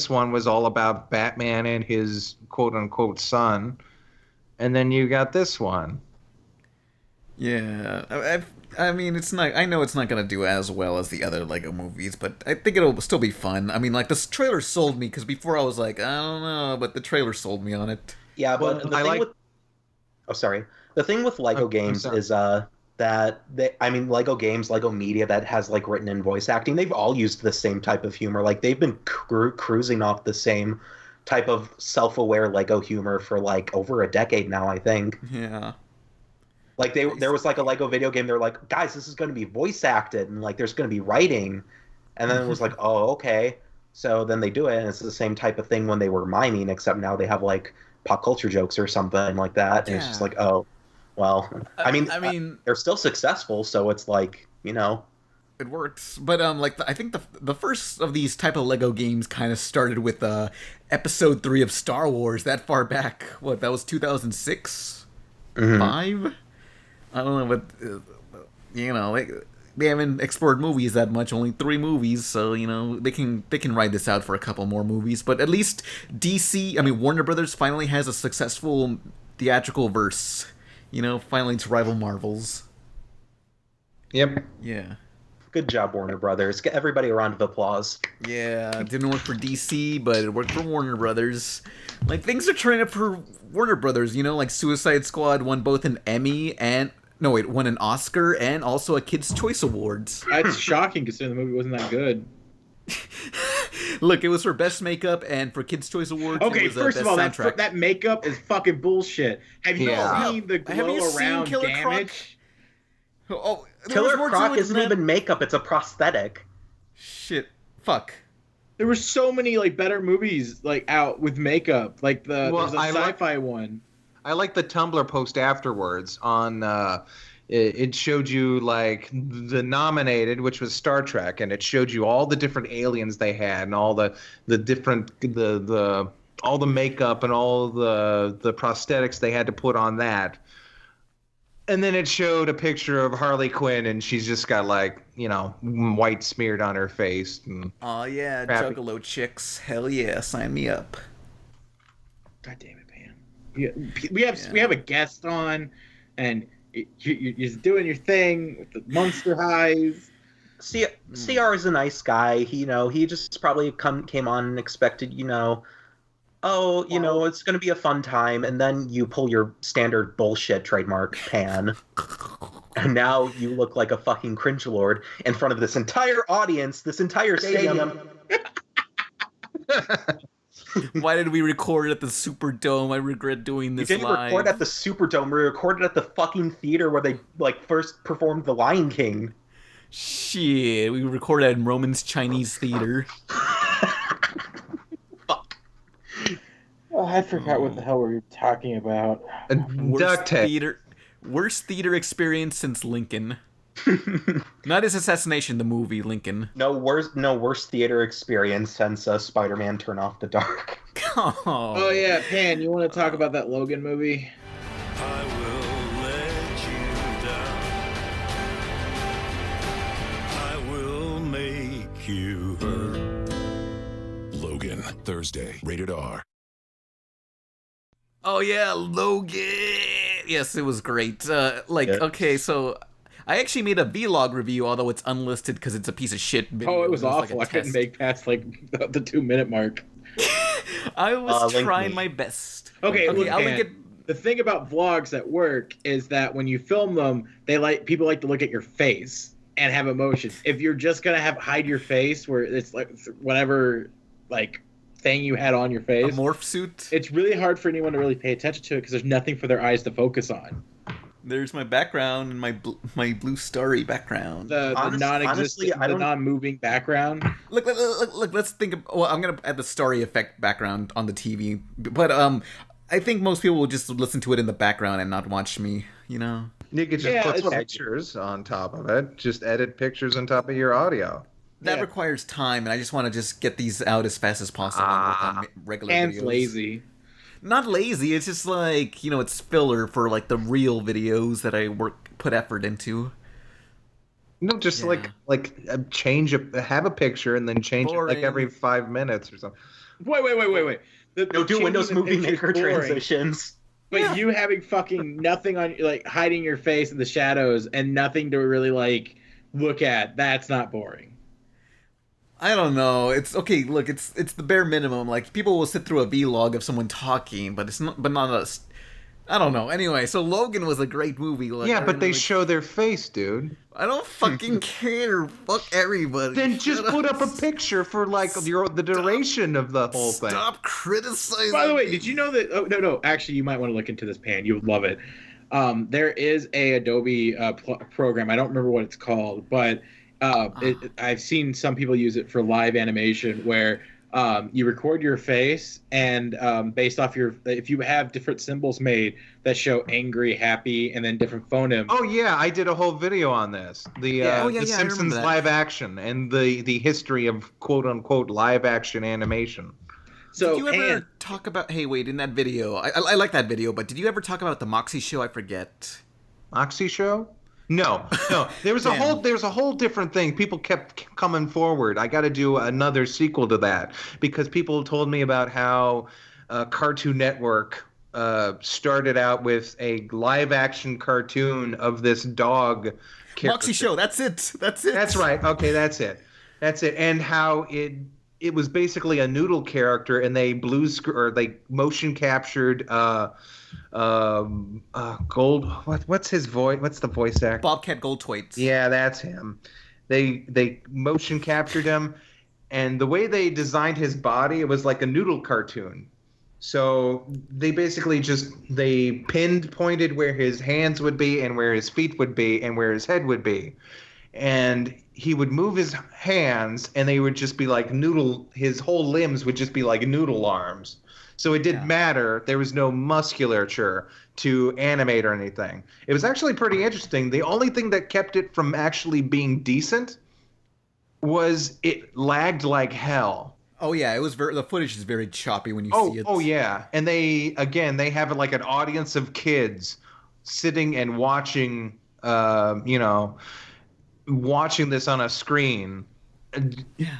one was all about Batman and his quote unquote son, and then you got this one. Yeah, I mean, it's not. I know it's not gonna do as well as the other Lego movies, but I think it'll still be fun. I mean, like this trailer sold me because before I was like, I don't know, but the trailer sold me on it. yeah, but Well, the I thing like- with the thing with Lego games sorry. is Lego games, Lego media that has like written in voice acting, they've all used the same type of humor. Like they've been cruising off the same type of self-aware Lego humor for like over a decade now, I think. Yeah. Like there was like a Lego video game. They're like, guys, this is going to be voice acted and like there's going to be writing, and then it was like, oh, okay. So then they do it, and it's the same type of thing when they were miming, except now they have like pop culture jokes or something like that. And it's just like, oh, well. I mean, they're still successful, so it's like, it works. But I think the first of these type of Lego games kind of started with episode 3 of Star Wars that far back. What, that was 2006, 5. I don't know, but they haven't explored movies that much. Only 3 movies, so they can ride this out for a couple more movies. But at least Warner Brothers finally has a successful theatrical verse. Finally to rival Marvel's. Yep. Yeah. good job, Warner Brothers. Get everybody a round of applause. Yeah, it didn't work for DC, but it worked for Warner Brothers. Like, things are turning up for Warner Brothers, like Suicide Squad won both an Emmy and... No, wait, won an Oscar and also a Kids' Choice Awards. That's shocking considering the movie wasn't that good. Look, it was for Best Makeup and for Kids' Choice Awards. Okay, it was, first of all, Best Soundtrack. that makeup is fucking bullshit. Have you seen the Have you glow seen around Killer damage? Croc? Oh, there Killer was more to Croc it isn't than even makeup, it's a prosthetic. Shit. Fuck. There were so many better movies out with makeup. There's a sci-fi one. I like the Tumblr post afterwards on it showed you the nominated, which was Star Trek, and it showed you all the different aliens they had and all the different all the makeup and all the prosthetics they had to put on that. And then it showed a picture of Harley Quinn, and she's just got white smeared on her face. Oh yeah, crappy. Juggalo chicks. Hell yeah, sign me up. God damn it, man. Yeah, we have a guest on, and you're doing your thing with the Monster Highs. CR is a nice guy. He just probably came on and expected, it's going to be a fun time, and then you pull your standard bullshit trademark pan. And now you look like a fucking cringe lord in front of this entire audience, this entire stadium. Why did we record at the Superdome? I regret doing this You didn't live. record at the Superdome. We recorded at the fucking theater where they first performed The Lion King. Shit, we recorded at Roman's Chinese Theater. Fuck. Oh, I forgot what the hell we were talking about. Worst theater experience since Lincoln. Not his assassination, the movie Lincoln. No worse theater experience since Spider-Man Turn Off the Dark. Oh yeah, Pan, you want to talk about that Logan movie? I will let you down. I will make you hurt. Logan, Thursday, rated R. Oh yeah, Logan. Yes, it was great. Okay, so I actually made a vlog review, although it's unlisted because it's a piece of shit video. Oh, it was awful. I couldn't make past the 2-minute mark. I was trying my best. Okay, look, I'll link it. The thing about vlogs at work is that when you film them, people like to look at your face and have emotion. If you're just gonna hide your face, where it's like whatever thing you had on your face, a morph suit, it's really hard for anyone to really pay attention to it because there's nothing for their eyes to focus on. There's my background and my blue starry background. The non-existent, the non-moving background. Look. Let's think of. Well, I'm gonna add the starry effect background on the TV, but I think most people will just listen to it in the background and not watch me. You know. You could just put pictures on top of it. Just edit pictures on top of your audio. That requires time, and I just want to just get these out as fast as possible and work on regular videos. And lazy. Not lazy, it's just it's filler for the real videos that I put effort into. No, just have a picture and then change it every 5 minutes or something. Wait. Do Windows Movie Maker transitions. But you having fucking nothing on, hiding your face in the shadows and nothing to really look at, that's not boring. I don't know. It's okay. Look, it's the bare minimum. People will sit through a vlog of someone talking, but not us. I don't know. Anyway, so Logan was a great movie. But they show their face, dude. I don't fucking care. Fuck everybody. Then just put up a picture for the duration of the whole thing. Stop criticizing. By the way, did you know that? Oh no. Actually, you might want to look into this, Pan. You would love it. There is a Adobe program. I don't remember what it's called, but. I've seen some people use it for live animation where you record your face and based off if you have different symbols made that show angry, happy, and then different phonemes. Oh yeah, I did a whole video on this. The Simpsons live action and the history of quote unquote live action animation. So did you ever talk about? Hey, wait! In that video, I like that video, but did you ever talk about the Moxie show? I forget. Moxie show? No. There was a whole different thing. People kept coming forward. I got to do another sequel to that because people told me about how Cartoon Network started out with a live action cartoon of this dog character. Moxie show. That's it. That's right. Okay, that's it. And how it was basically a noodle character, and they motion captured what's his voice? What's the voice actor? Bobcat Goldthwait. Yeah, that's him. They motion captured him, and the way they designed his body, it was like a noodle cartoon. So they basically they pinpointed where his hands would be and where his feet would be and where his head would be. And he would move his hands and they would just be like noodle, his whole limbs would just be like noodle arms. So it didn't matter. There was no musculature to animate or anything. It was actually pretty interesting. The only thing that kept it from actually being decent was it lagged like hell. Oh yeah, it was the footage is very choppy when you see it. Oh yeah. And they have like an audience of kids sitting and watching watching this on a screen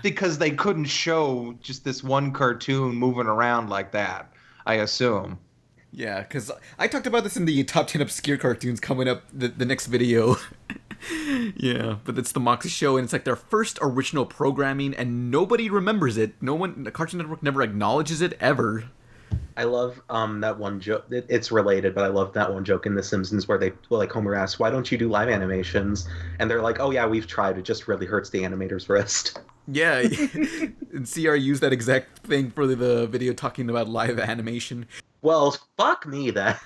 because they couldn't show just this one cartoon moving around like that, I assume. Yeah, because I talked about this in the top 10 obscure cartoons coming up the next video. Yeah, but it's the Moxie show, and it's like their first original programming, and nobody remembers it. The Cartoon Network never acknowledges it ever. I love that one joke. It's related, but I love that one joke in The Simpsons where Homer asks, "Why don't you do live animations?" And they're like, "Oh yeah, we've tried. It just really hurts the animator's wrist." Yeah, and CR used that exact thing for the video talking about live animation. Well, fuck me then.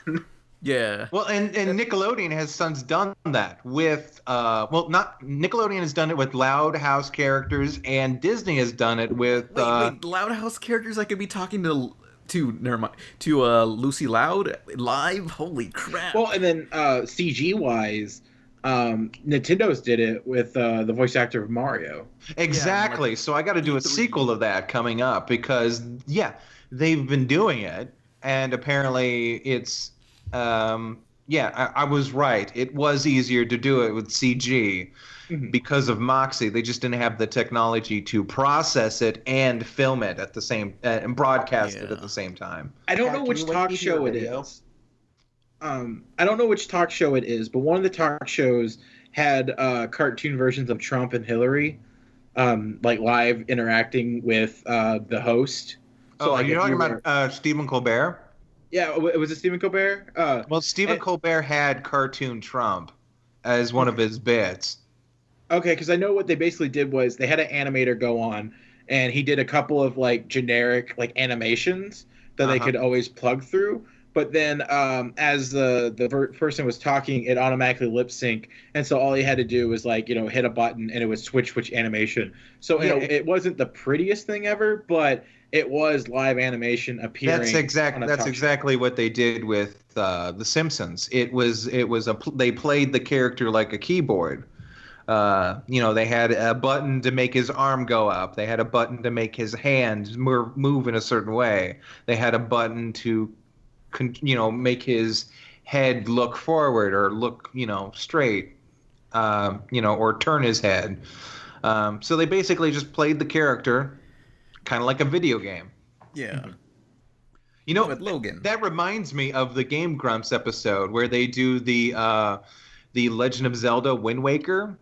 Yeah. Well, and Nickelodeon has since done that with not Nickelodeon has done it with Loud House characters, and Disney has done it with wait, Loud House characters. I could be talking to Lucy Loud live. Holy crap! Well, and then CG wise, Nintendo's did it with the voice actor of Mario. Exactly. So I got to do a sequel of that coming up because they've been doing it, and apparently it's I was right. It was easier to do it with CG because of Moxie. They just didn't have the technology to process it and film it at the same and broadcast it at the same time. I don't know which talk show it is. I don't know which talk show it is, but one of the talk shows had cartoon versions of Trump and Hillary, like live interacting with the host. So are you talking about Stephen Colbert? Yeah, was it Stephen Colbert? Well, Stephen Colbert had cartoon Trump as one of his bits. Okay, because I know what they basically did was they had an animator go on, and he did a couple of like generic like animations that they could always plug through. But then as the person was talking, it automatically lip sync, and so all he had to do was like hit a button, and it would switch which animation. So it wasn't the prettiest thing ever, but it was live animation appearing. That's exactly what they did with The Simpsons. They played the character like a keyboard. They had a button to make his arm go up. They had a button to make his hand move in a certain way. They had a button to, make his head look forward or look, straight, or turn his head. So they basically just played the character, kind of like a video game. Yeah. With Logan. That reminds me of the Game Grumps episode where they do the Legend of Zelda Wind Waker.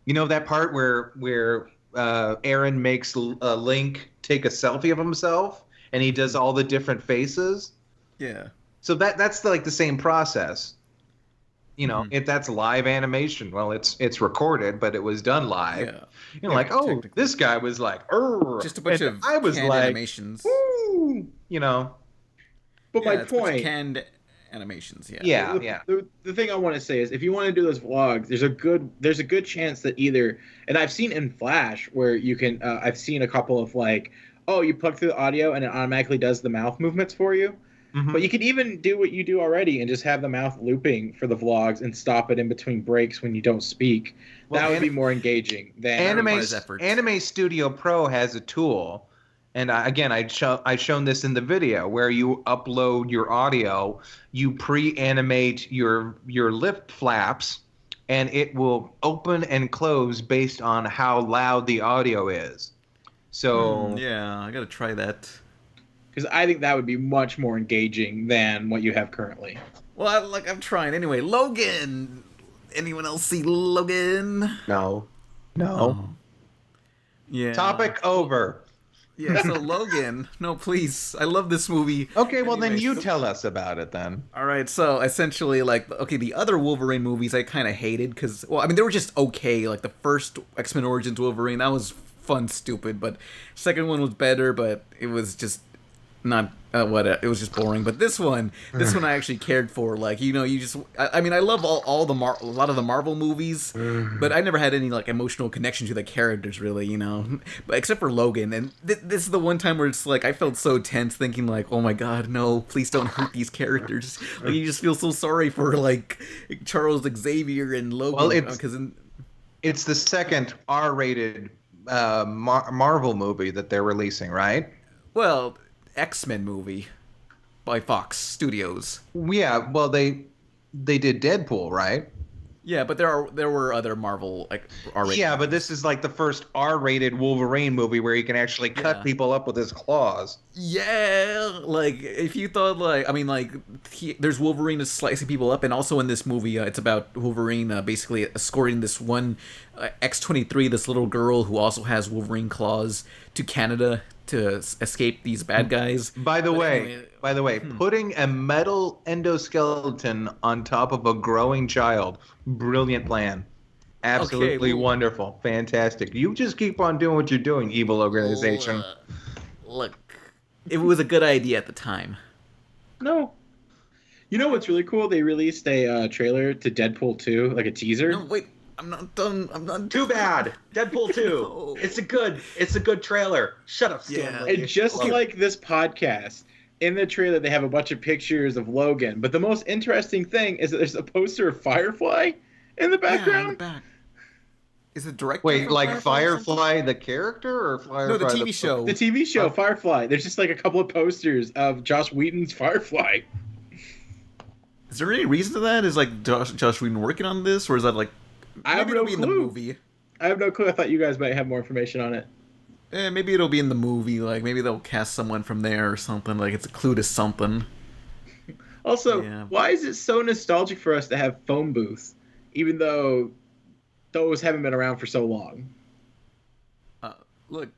That part where Aaron makes Link take a selfie of himself and he does all the different faces. Yeah. So that's like the same process. If that's live animation, well, it's recorded, but it was done live. Yeah. This guy was like, just a bunch of I was canned like, animations. Woo, But my point, canned animations. Yeah. The thing I want to say is, if you want to do those vlogs, there's a good chance that either, and I've seen in Flash where you can, I've seen a couple of like, you plug through the audio and it automatically does the mouth movements for you. But you could even do what you do already and just have the mouth looping for the vlogs and stop it in between breaks when you don't speak. That would be more engaging than Anime Studio Pro has a tool, and I've shown this in the video where you upload your audio, you pre-animate your lip flaps, and it will open and close based on how loud the audio is. So I gotta try that. Because I think that would be much more engaging than what you have currently. Well, I'm trying. Anyway, Logan! Anyone else see Logan? No. Oh. Yeah. Topic over. Yeah, so Logan. No, please. I love this movie. Okay, well then you tell us about it then. Alright, so essentially, the other Wolverine movies I kind of hated because, they were just okay. Like, the first X-Men Origins Wolverine, that was fun, stupid, but second one was better, but it was just not it was just boring. But this one I actually cared for. Like, I love a lot of the Marvel movies, but I never had any emotional connection to the characters really, but except for Logan. And this is the one time where it's like I felt so tense thinking oh my god, no, please don't hurt these characters. You just feel so sorry for Charles Xavier and Logan. Well, it's the second R-rated Marvel movie that they're releasing, right? Well, X-Men movie by Fox Studios. Yeah, well they did Deadpool, right? Yeah, but there were other Marvel R-rated. Yeah, but this is the first R-rated Wolverine movie where he can actually cut people up with his claws. Yeah, if you thought there's Wolverine slicing people up, and also in this movie it's about Wolverine basically escorting this one X-23, this little girl who also has Wolverine claws, to Canada to escape these bad guys. By the way, putting a metal endoskeleton on top of a growing child, brilliant plan. Absolutely wonderful. Fantastic. You just keep on doing what you're doing, evil organization. Look, it was a good idea at the time. No. You know what's really cool? They released a trailer to Deadpool 2, like a teaser. No, wait. I'm not done. Too bad. Deadpool 2. No. It's a good trailer. Shut up, Stan. Yeah. And just like this podcast, in the trailer they have a bunch of pictures of Logan. But the most interesting thing is that there's a poster of Firefly in the background. Yeah, in the back. Is it directed? Wait, like Firefly the character or Firefly? No, the TV show. The TV show, Firefly. There's just like a couple of posters of Joss Whedon's Firefly. Is there any reason to that? Is like Joss Whedon working on this, or is that like? I have no clue. In the movie. I have no clue. I thought you guys might have more information on it. Maybe it'll be in the movie. Like maybe they'll cast someone from there or something. Like it's a clue to something. Also, why is it so nostalgic for us to have phone booths, even though those haven't been around for so long? Look,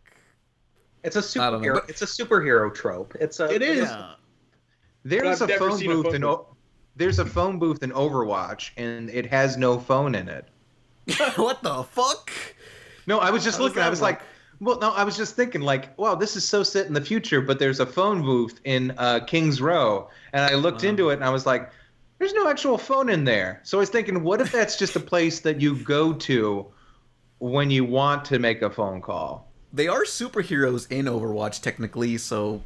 it's a superhero. It's a superhero trope. It is. Yeah. There's a phone booth in. There's a phone booth in Overwatch, and it has no phone in it. What the fuck? No, I was just looking. I was like, I was just thinking, like, wow, this is so set in the future, but there's a phone booth in Kings Row. And I looked into it, and I was like, there's no actual phone in there. So I was thinking, what if that's just a place that you go to when you want to make a phone call? They are superheroes in Overwatch, technically, so...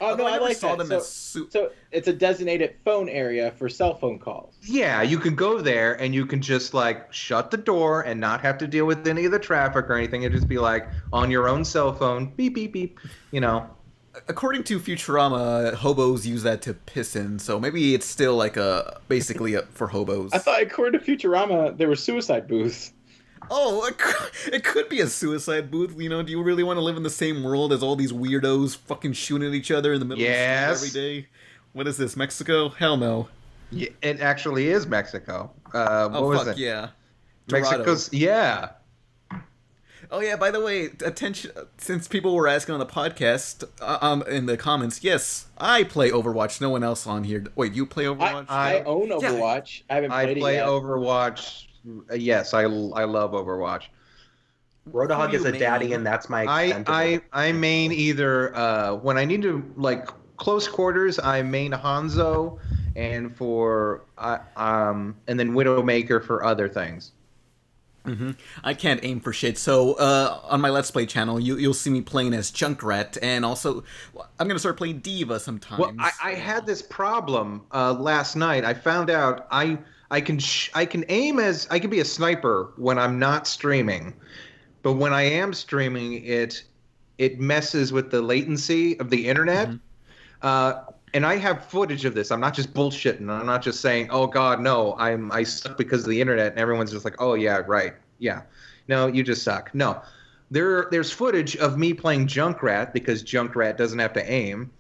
Oh, no, I like that. So it's a designated phone area for cell phone calls. Yeah, you can go there and you can just, like, shut the door and not have to deal with any of the traffic or anything. And just be, like, on your own cell phone, beep, beep, beep, you know. According to Futurama, hobos use that to piss in, so maybe it's still, like, basically for hobos. I thought, according to Futurama, there were suicide booths. Oh, it could be a suicide booth. You know, do you really want to live in the same world as all these weirdos fucking shooting at each other in the middle of the street every day? What is this, Mexico? Hell no. Yeah, it actually is Mexico. What was it? Yeah. Mexico's, yeah. Oh, yeah, by the way, attention, since people were asking on the podcast, in the comments, yes, I play Overwatch, no one else on here. Wait, you play Overwatch? I own Overwatch. I haven't played it yet. I play Overwatch. Yes, I love Overwatch. Roadhog is a daddy, and that's my extent. I main either when I need to like close quarters. I main Hanzo, and and then Widowmaker for other things. Mm-hmm. I can't aim for shit, so on my Let's Play channel, you'll see me playing as Junkrat, and also I'm gonna start playing Diva sometimes. Well, I had this problem last night. I found out I can aim as I can be a sniper when I'm not streaming, but when I am streaming, it messes with the latency of the internet. Mm-hmm. And I have footage of this. I'm not just bullshitting. I'm not just saying, "Oh God, no, I suck because of the internet," and everyone's just like, "Oh yeah, right, yeah." No, you just suck. No, there's footage of me playing Junkrat because Junkrat doesn't have to aim,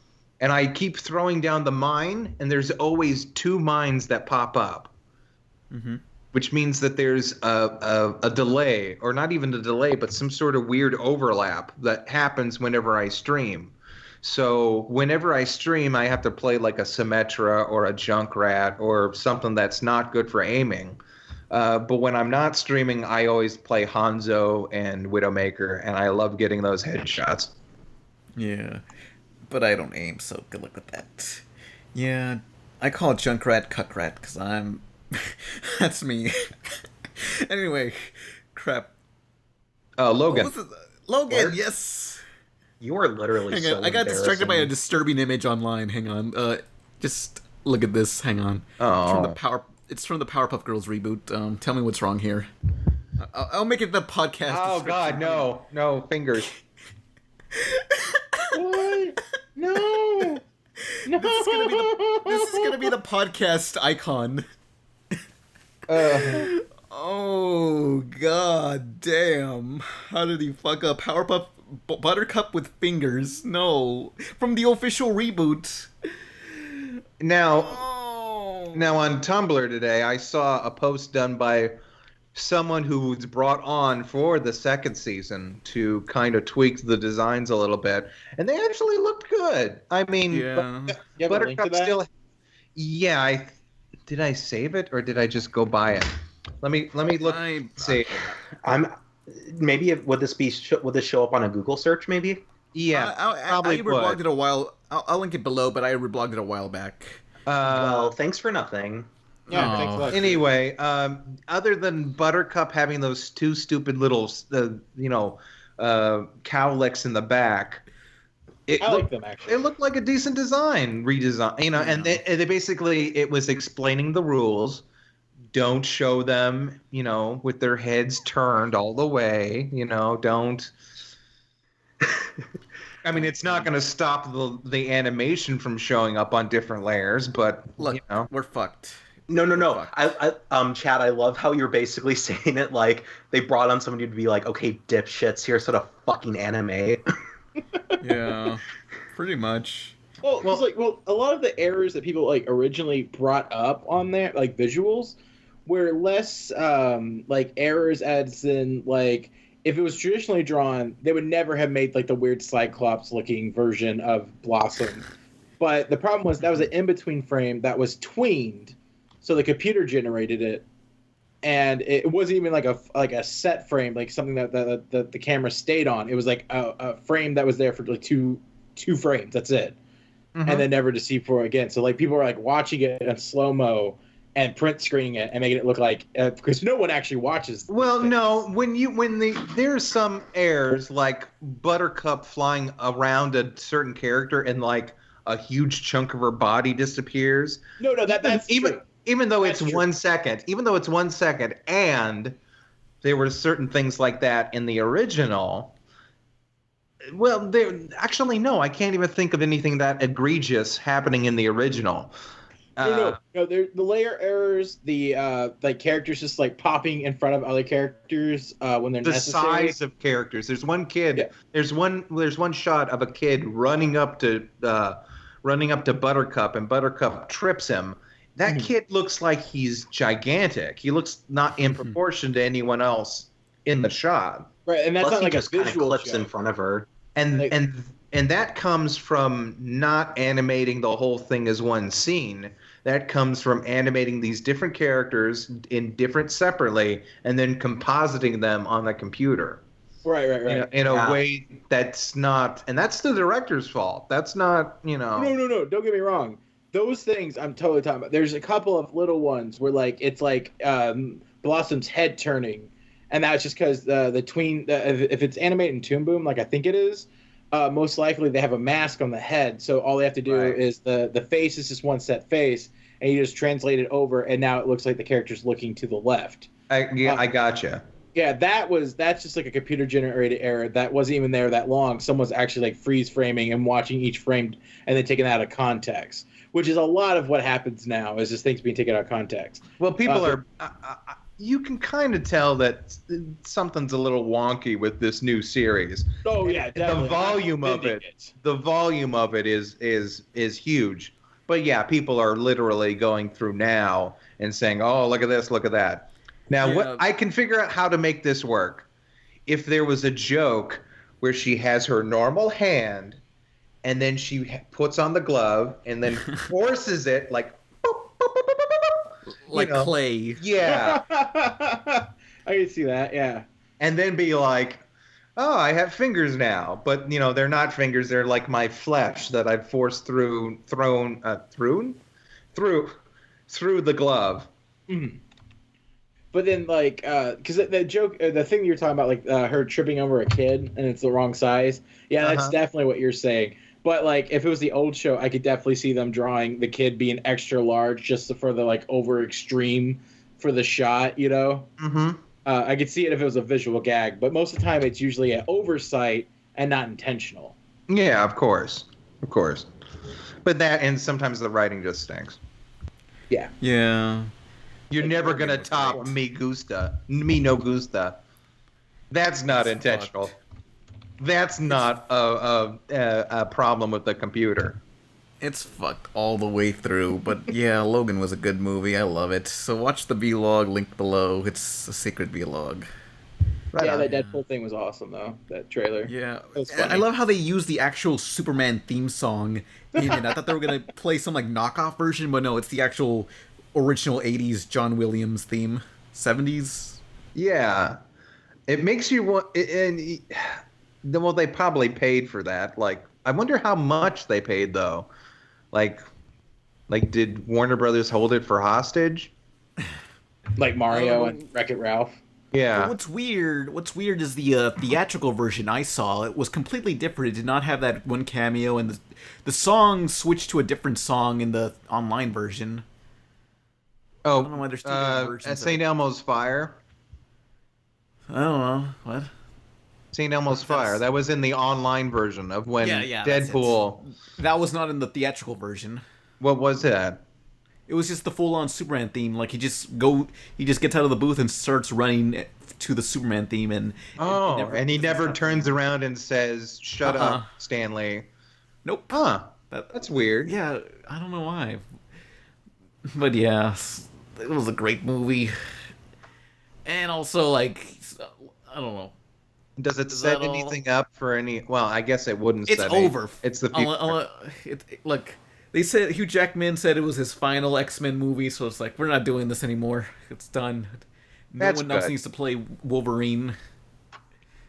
and I keep throwing down the mine, and there's always two mines that pop up. Mm-hmm. Which means that there's a delay, or not even a delay, but some sort of weird overlap that happens whenever I stream. So whenever I stream, I have to play like a Symmetra or a Junkrat or something that's not good for aiming. But when I'm not streaming, I always play Hanzo and Widowmaker, and I love getting those headshots. Yeah, but I don't aim, so good luck with that. Yeah, I call it Junkrat Cuckrat because I'm... That's me. Anyway, crap. Logan. Logan, yes. You are literally so I got distracted by a disturbing image online. Hang on. Just look at this. Hang on. Oh. It's from the Powerpuff Girls reboot. Tell me what's wrong here. I'll make it the podcast. Oh God, no. No, fingers. What? No. No. This is gonna be the podcast icon. Oh God damn! How did he fuck up Powerpuff Buttercup with fingers? No, from the official reboot. Now on Tumblr today, I saw a post done by someone who was brought on for the second season to kind of tweak the designs a little bit, and they actually looked good. I mean, Buttercup still. Yeah, did I save it or did I just go buy it? Let me look. See, would this show up on a Google search? Maybe. Yeah, I reblogged it a while. I'll link it below, but I reblogged it a while back. Well, thanks for nothing. Yeah, thanks a lot. Anyway, other than Buttercup having those two stupid little, cowlicks in the back, I like them actually. It looked like a decent redesign, and they basically, it was explaining the rules. Don't show them, with their heads turned all the way, don't. I mean, it's not going to stop the animation from showing up on different layers, but look, we're fucked. No. Chad, I love how you're basically saying it like they brought on somebody to be like, okay, dipshits, here's sort of fucking anime. Yeah, pretty much. Well, a lot of the errors that people originally brought up on there, like visuals, were less errors as in if it was traditionally drawn, they would never have made the weird Cyclops looking version of Blossom. But the problem was that was an in-between frame that was tweened. So the computer generated it, and it wasn't even like a set frame, like something that the camera stayed on. It was like a frame that was there for two frames. That's it, and then never to see for again. So people were watching it in slow mo and print screening it and making it look like because no one actually watches. Well, no, there's some errors like Buttercup flying around a certain character and a huge chunk of her body disappears. No, that's true. Even though it's 1 second, and there were certain things like that in the original. Well, no, I can't even think of anything that egregious happening in the original. No. The layer errors, the characters just popping in front of other characters when they're necessary. The size of characters. There's one kid. Yeah. There's one shot of a kid running up to Buttercup, and Buttercup trips him. That kid looks like he's gigantic. He looks not in proportion to anyone else in the shot. Right, and that's Plus not he a visual clips in front of her. And that comes from not animating the whole thing as one scene. That comes from animating these different characters separately and then compositing them on the computer. Right. In a way that's not, and that's the director's fault. That's not, No. Don't get me wrong. Those things I'm totally talking about. There's a couple of little ones where it's Blossom's head turning, and that's just because the tween. If it's animated in Toon Boom, like I think it is, most likely they have a mask on the head, so all they have to do is the face is just one set face, and you just translate it over, and now it looks like the character's looking to the left. I gotcha. Yeah, that's just a computer generated error that wasn't even there that long. Someone's actually freeze framing and watching each frame and then taking it out of context, which is a lot of what happens now is just things being taken out of context. Well, people are you can kind of tell that something's a little wonky with this new series. Oh yeah, definitely. The volume of it is huge. But yeah, people are literally going through now and saying, "Oh, look at this, look at that." Now, what I can figure out how to make this work. If there was a joke where she has her normal hand, and then she puts on the glove, and then forces it like clay. Yeah, I can see that. Yeah, and then be like, "Oh, I have fingers now," but they're not fingers. They're like my flesh that I've forced through the glove. Mm-hmm. But then, because the joke, the thing you're talking about, her tripping over a kid and it's the wrong size. Yeah, that's definitely what you're saying. But if it was the old show, I could definitely see them drawing the kid being extra large just for the over extreme for the shot. Mm-hmm. I could see it if it was a visual gag, but most of the time it's usually an oversight and not intentional. Yeah, of course. But that, and sometimes the writing just stinks. Yeah. Yeah. You're never going to top Me No Gusta. That's not intentional. That's not a problem with the computer. It's fucked all the way through, but yeah, Logan was a good movie. I love it. So watch the vlog link below. It's a secret vlog. Right yeah, on. that Deadpool thing was awesome though. That trailer. Yeah, It was funny. I love how they use the actual Superman theme song in it. I thought they were gonna play some like knockoff version, but no, it's the actual original '80s John Williams theme, '70s. Yeah, it makes you want. And well, they probably paid for that. Like, I wonder how much they paid though. Like, did Warner Brothers hold it for hostage? Like Mario and Wreck-It Ralph. Yeah. But what's weird is the theatrical version I saw. It was completely different. It did not have that one cameo, and the song switched to a different song in the online version. Oh, I don't know why there's two different versions at of St. it. Elmo's Fire. I don't know what. St. Elmo's Fire. That was in the online version of when Yeah, that's Deadpool. That was not in the theatrical version. What was that? It was just the full-on Superman theme. Like he just gets out of the booth and starts running to the Superman theme, and he never turns around and says, "Shut up, Stanley." Nope. Huh. That's weird. Yeah, I don't know why. But yeah, it was a great movie. And also, like, I don't know. Does it set anything up for any? Well, I guess it wouldn't. It's set over. It's the future. Look, they said Hugh Jackman said it was his final X-Men movie, so it's like we're not doing this anymore. It's done. No one else needs to play Wolverine.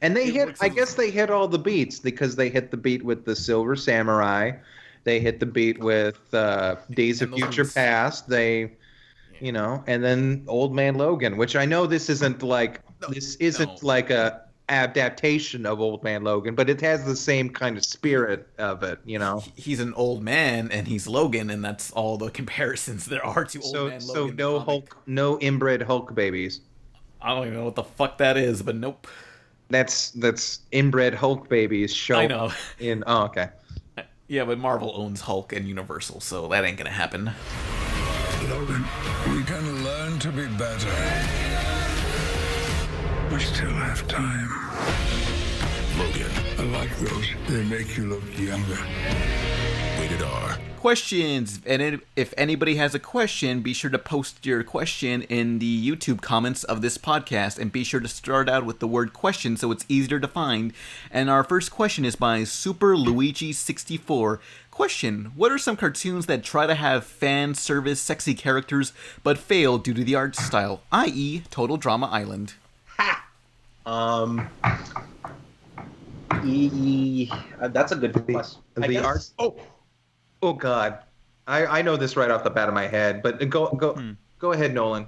And they hit. I guess they hit all the beats because they hit the beat with the Silver Samurai. They hit the beat with Days of Future Past. They, and then Old Man Logan, which I know this isn't like like a adaptation of Old Man Logan, but it has the same kind of spirit of it. He's an old man and he's Logan, and that's all the comparisons there are to Old Man Logan. So no Hulk, no inbred Hulk babies. I don't even know what the fuck that is, but nope. That's inbred Hulk babies show. I know. Okay. Yeah, but Marvel owns Hulk and Universal, so that ain't gonna happen. Logan, we can learn to be better. We still have time. Logan. I like those. They make you look younger. Rated R. Questions. And if anybody has a question, be sure to post your question in the YouTube comments of this podcast, and be sure to start out with the word question so it's easier to find. And our first question is by Super Luigi 64. Question: what are some cartoons that try to have fan service sexy characters but fail due to the art style, i.e. Total Drama Island? That's a good question. The art. Oh God, I know this right off the bat of my head, but go ahead, Nolan.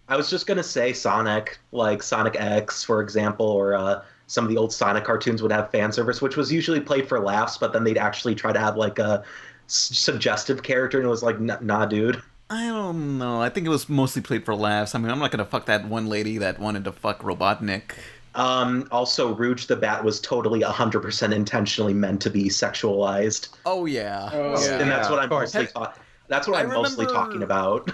I was just gonna say Sonic, like Sonic X, for example, or some of the old Sonic cartoons would have fan service, which was usually played for laughs, but then they'd actually try to have like a suggestive character, and it was like, nah, dude. I don't know. I think it was mostly played for laughs. I mean, I'm not gonna fuck that one lady that wanted to fuck Robotnik. Also, Rouge the Bat was totally 100% intentionally meant to be sexualized. Oh yeah, and that's what I'm mostly mostly talking about.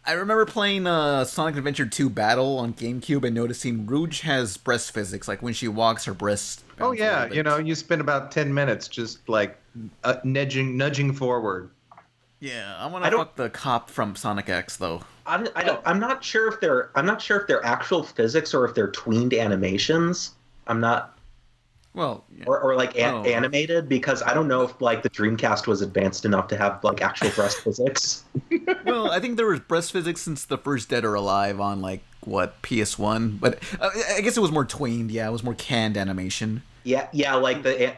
I remember playing Sonic Adventure 2 Battle on GameCube and noticing Rouge has breast physics. Like when she walks, her breasts. Oh yeah, you spend about 10 minutes just like nudging forward. Yeah, I want to fuck the cop from Sonic X though. I'm not sure if they're actual physics or if they're tweened animations. I'm not. Well, yeah. or like animated, because I don't know if like the Dreamcast was advanced enough to have like actual breast physics. Well, I think there was breast physics since the first Dead or Alive on like PS1, but I guess it was more tweened. Yeah, it was more canned animation. Yeah, like the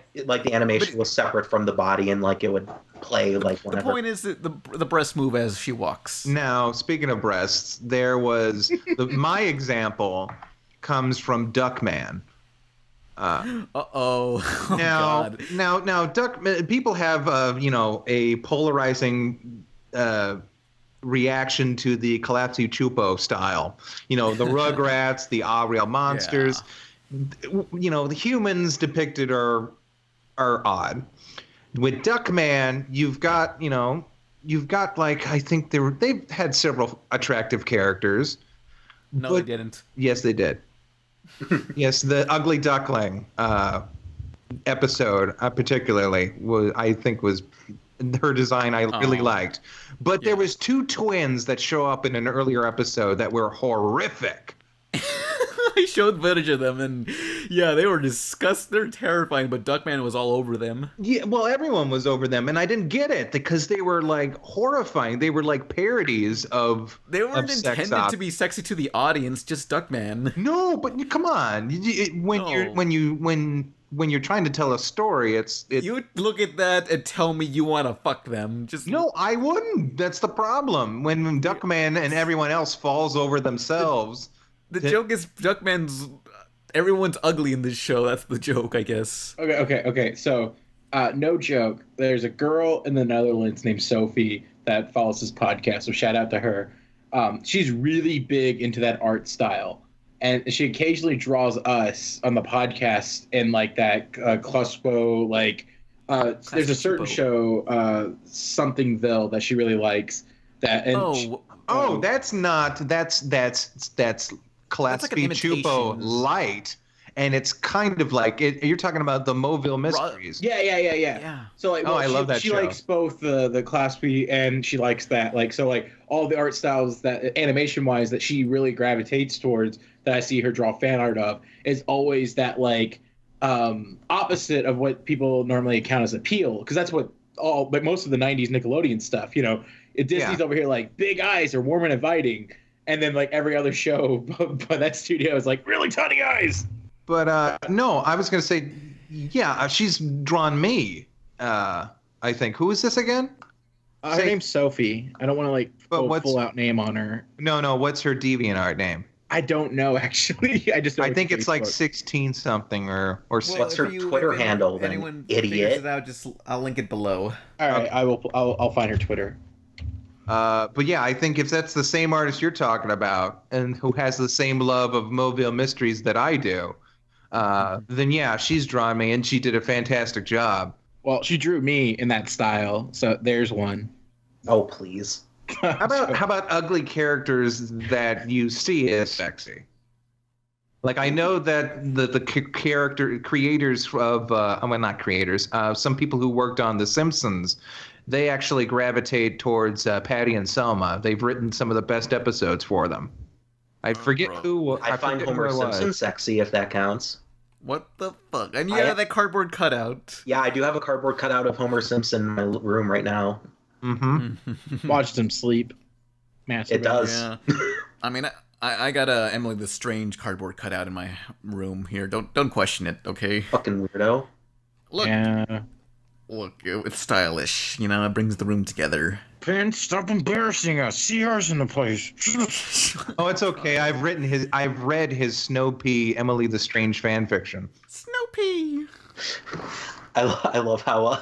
animation was separate from the body, and like it would play like whenever. The point is that the breasts move as she walks. Now, speaking of breasts, there was my example comes from Duckman. Now, Duckman. People have a polarizing reaction to the Klasky Psupo style. The Rugrats, the Ariel monsters. Yeah. The humans depicted are odd. With Duckman, you've got like, I think they've had several attractive characters. No, they didn't. Yes, they did. Yes, the Ugly Duckling episode particularly was her design I really liked. But there was 2 twins that show up in an earlier episode that were horrific. I showed footage of them, and yeah, they were disgusting. They're terrifying, but Duckman was all over them. Yeah, well, everyone was over them, and I didn't get it because they were like horrifying. They were like parodies of. They weren't sex intended to be sexy to the audience, just Duckman. No, but come on, when you're trying to tell a story, it's you look at that and tell me you want to fuck them. Just no, I wouldn't. That's the problem. When Duckman and everyone else falls over themselves. The joke is Duckman's. Everyone's ugly in this show. That's the joke, I guess. Okay. So, no joke. There's a girl in the Netherlands named Sophie that follows this podcast. So shout out to her. She's really big into that art style, and she occasionally draws us on the podcast in like that Klasky like. There's a certain show, Somethingville, that she really likes. That's Klasky Psupo light, and it's kind of like you're talking about the Moville Mysteries. Yeah. So like, I love that she show. likes both the Klasky, and she likes that all the art styles that animation wise that she really gravitates towards, that I see her draw fan art of, is always that opposite of what people normally account as appeal, because that's what but most of the 90s Nickelodeon stuff, Disney's over here like big eyes are warm and inviting. And then, like, every other show by that studio is like, really tiny eyes. But, no, I was going to say, yeah, she's drawn me, I think. Who is this again? Her name's Sophie. I don't want to, go full-out name on her. No, what's her Deviant Art name? I don't know, actually. I think it's like 16-something or what's her Twitter handle, then, anyone idiot? Figures it out, I'll link it below. All right, okay. I'll find her Twitter. But yeah, I think if that's the same artist you're talking about and who has the same love of Moville Mysteries that I do, then yeah, she's drawn me and she did a fantastic job. Well, she drew me in that style, so there's one. Oh, please. How about ugly characters that you see as sexy? Like, I know that the creators of, not creators, some people who worked on The Simpsons, they actually gravitate towards Patty and Selma. They've written some of the best episodes for them. I forget who. I find Homer Simpson sexy, if that counts. What the fuck? And you have that cardboard cutout. Yeah, I do have a cardboard cutout of Homer Simpson in my room right now. Mm-hmm. Watched him sleep. It does. Yeah. I mean, I got a Emily the Strange cardboard cutout in my room here. Don't question it, okay? Fucking weirdo. Look. Yeah. Look, it's stylish. It brings the room together. Pin, stop embarrassing us. See ours in the place. Oh, it's okay. I've read his Snoopy Emily the Strange fan fiction. Snoopy. I love how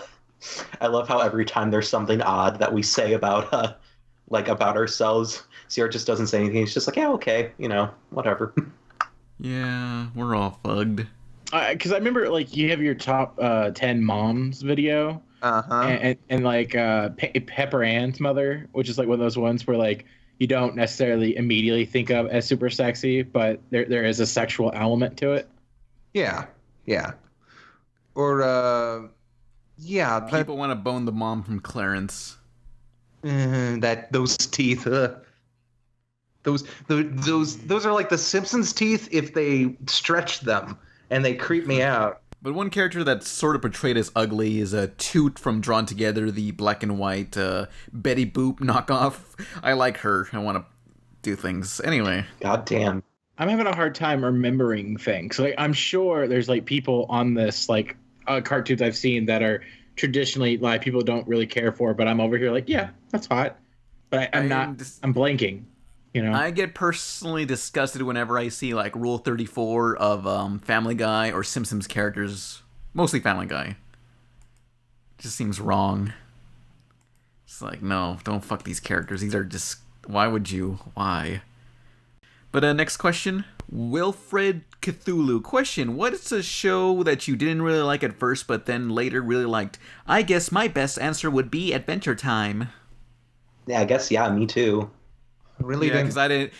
every time there's something odd that we say about ourselves, Sierra just doesn't say anything. It's just like, yeah, okay, whatever. Yeah, we're all fugged. Because I remember, you have your top 10 moms video, and Pepper Ann's mother, which is one of those ones where you don't necessarily immediately think of as super sexy, but there is a sexual element to it. Yeah. Or people want to bone the mom from Clarence. Those teeth. Those are like the Simpsons teeth if they stretch them. And they creep me out. But one character that's sort of portrayed as ugly is a Toot from Drawn Together, the black and white Betty Boop knockoff. I like her. I want to do things. Anyway. God damn. I'm having a hard time remembering things. I'm sure there's people on this cartoons I've seen that are traditionally people don't really care for, but I'm over here yeah, that's hot. But I'm blanking. I get personally disgusted whenever I see Rule 34 of Family Guy or Simpsons characters, mostly Family Guy. It just seems wrong. It's no, don't fuck these characters. These are just, why would you? Why? But next question, Wilfred Cthulhu. Question, what is a show that you didn't really like at first but then later really liked? I guess my best answer would be Adventure Time. Yeah, I guess, me too. Really? Yeah, because I didn't.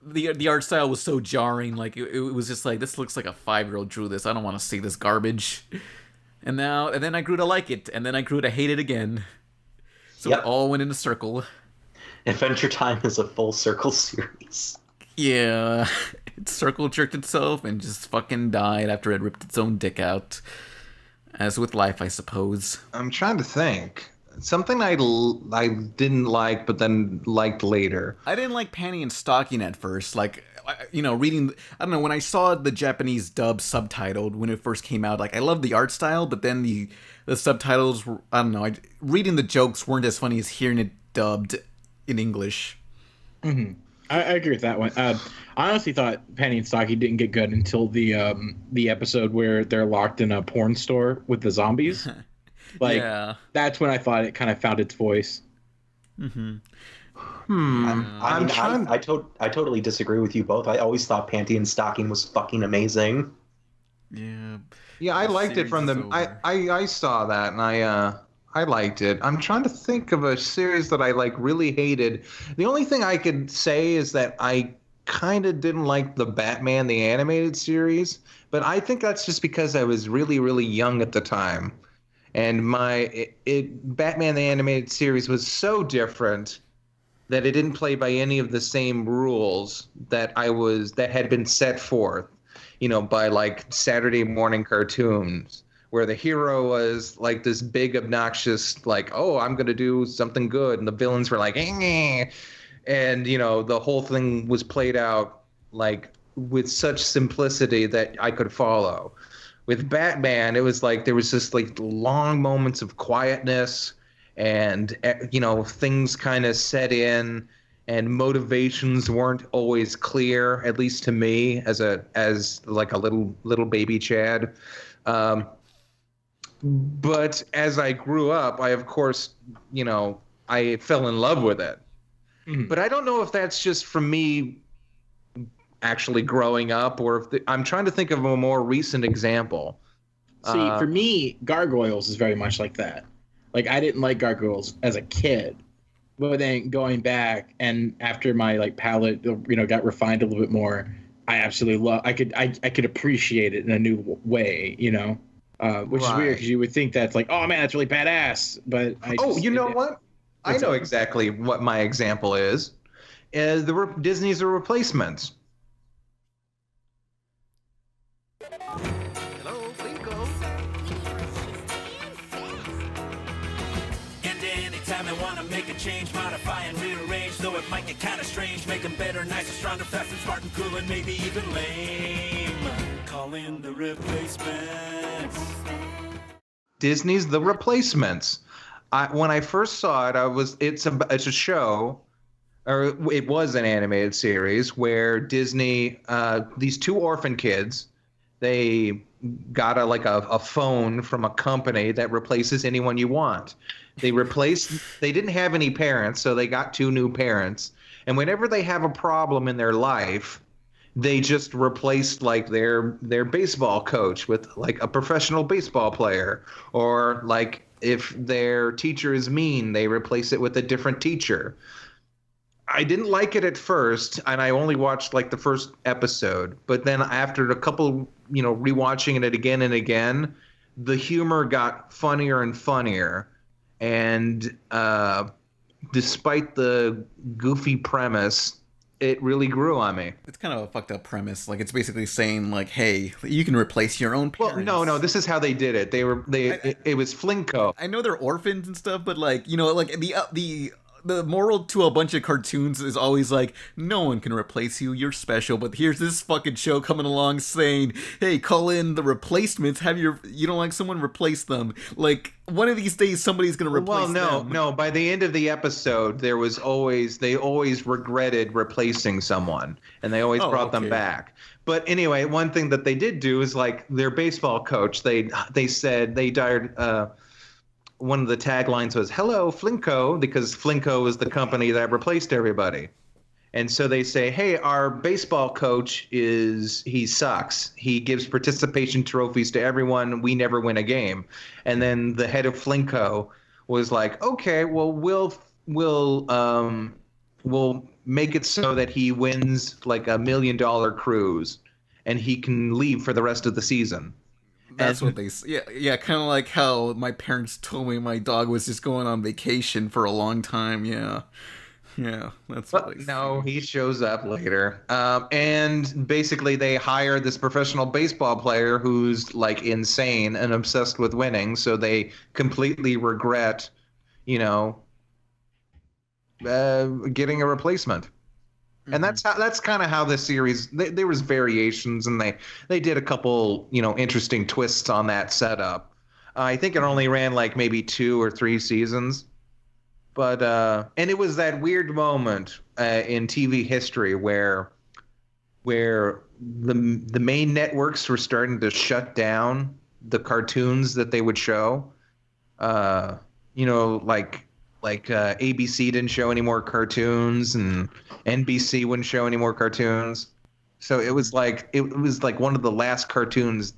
The art style was so jarring. It was just this looks like a 5-year-old drew this. I don't want to see this garbage. And then I grew to like it, and then I grew to hate it again. So it all went in a circle. Adventure Time is a full circle series. Yeah, it circle jerked itself and just fucking died after it ripped its own dick out. As with life, I suppose. I'm trying to think. Something I didn't like, but then liked later. I didn't like Panty and Stocking at first. Like, you know, reading... I don't know, when I saw the Japanese dub subtitled when it first came out, like, I loved the art style, but then the subtitles were... I don't know, reading the jokes weren't as funny as hearing it dubbed in English. Mm-hmm. I agree with that one. I honestly thought Panty and Stocking didn't get good until the episode where they're locked in a porn store with the zombies. Like, that's when I thought it kind of found its voice. Mm-hmm. I totally disagree with you both. I always thought Panty and Stocking was fucking amazing. Yeah. Yeah, I liked it from the... I saw that, and I liked it. I'm trying to think of a series that I, like, really hated. The only thing I could say is that I kind of didn't like the Batman, the animated series, but I think that's just because I was really, really young at the time. And Batman the Animated Series was so different that it didn't play by any of the same rules that had been set forth, you know, by like Saturday morning cartoons, where the hero was like this big, obnoxious, like, oh, I'm gonna do something good, and the villains were like, and you know, the whole thing was played out like with such simplicity that I could follow. With Batman, it was like there was just like long moments of quietness, and you know, things kind of set in, and motivations weren't always clear, at least to me as like a little baby Chad. But as I grew up, I of course, you know, I fell in love with it. Mm-hmm. But I don't know if that's just from me actually growing up, or if I'm trying to think of a more recent example. See, for me, Gargoyles is very much like that. Like, I didn't like Gargoyles as a kid, but then going back and after my like palate, you know, got refined a little bit more, I absolutely love. I could appreciate it in a new way, you know, which is weird because you would think that's like, oh man, that's really badass. But you know what? I know exactly what my example is. Disney's The Replacements. Hello, Blinko. And anytime I want to make a change, modify and rearrange, though it might get kind of strange, make them better, nicer, stronger, faster, smart, and cool, and maybe even lame. Call in The Replacements. Disney's The Replacements. When I first saw it, it's a show, or it was an animated series where Disney, these two orphan kids, they got a phone from a company that replaces anyone you want. They didn't have any parents, so they got two new parents. And whenever they have a problem in their life, they just replaced like their baseball coach with like a professional baseball player, or like if their teacher is mean, they replace it with a different teacher. I didn't like it at first, and I only watched like the first episode. But then after a couple, you know, rewatching it again and again, the humor got funnier and funnier. And despite the goofy premise, it really grew on me. It's kind of a fucked up premise. Like, it's basically saying like, hey, you can replace your own parents. Well, no, this is how they did it. It was Flinko. I know they're orphans and stuff, but like, you know, like the moral to a bunch of cartoons is always like, no one can replace you, you're special. But here's this fucking show coming along saying, hey, call in The Replacements, you don't like someone, replace them. Like, one of these days somebody's gonna replace them. No, by the end of the episode they always regretted replacing someone, and they always brought them back. But anyway, one thing that they did do is like their baseball coach, they said they died, one of the taglines was "Hello, Flinko," because Flinko was the company that replaced everybody. And so they say, hey, our baseball coach he sucks. He gives participation trophies to everyone. We never win a game. And then the head of Flinko was like, okay, well, we'll make it so that he wins like $1 million cruise and he can leave for the rest of the season. That's what they. Yeah. Kind of like how my parents told me my dog was just going on vacation for a long time. Yeah. That's what they. No, he shows up later. And basically, they hire this professional baseball player who's like insane and obsessed with winning. So they completely regret, getting a replacement. And that's kind of how this series. There was variations, and they did a couple interesting twists on that setup. I think it only ran like maybe 2 or 3 seasons, but and it was that weird moment in TV history where the main networks were starting to shut down the cartoons that they would show. Like ABC didn't show any more cartoons, and NBC wouldn't show any more cartoons. So it was like one of the last cartoons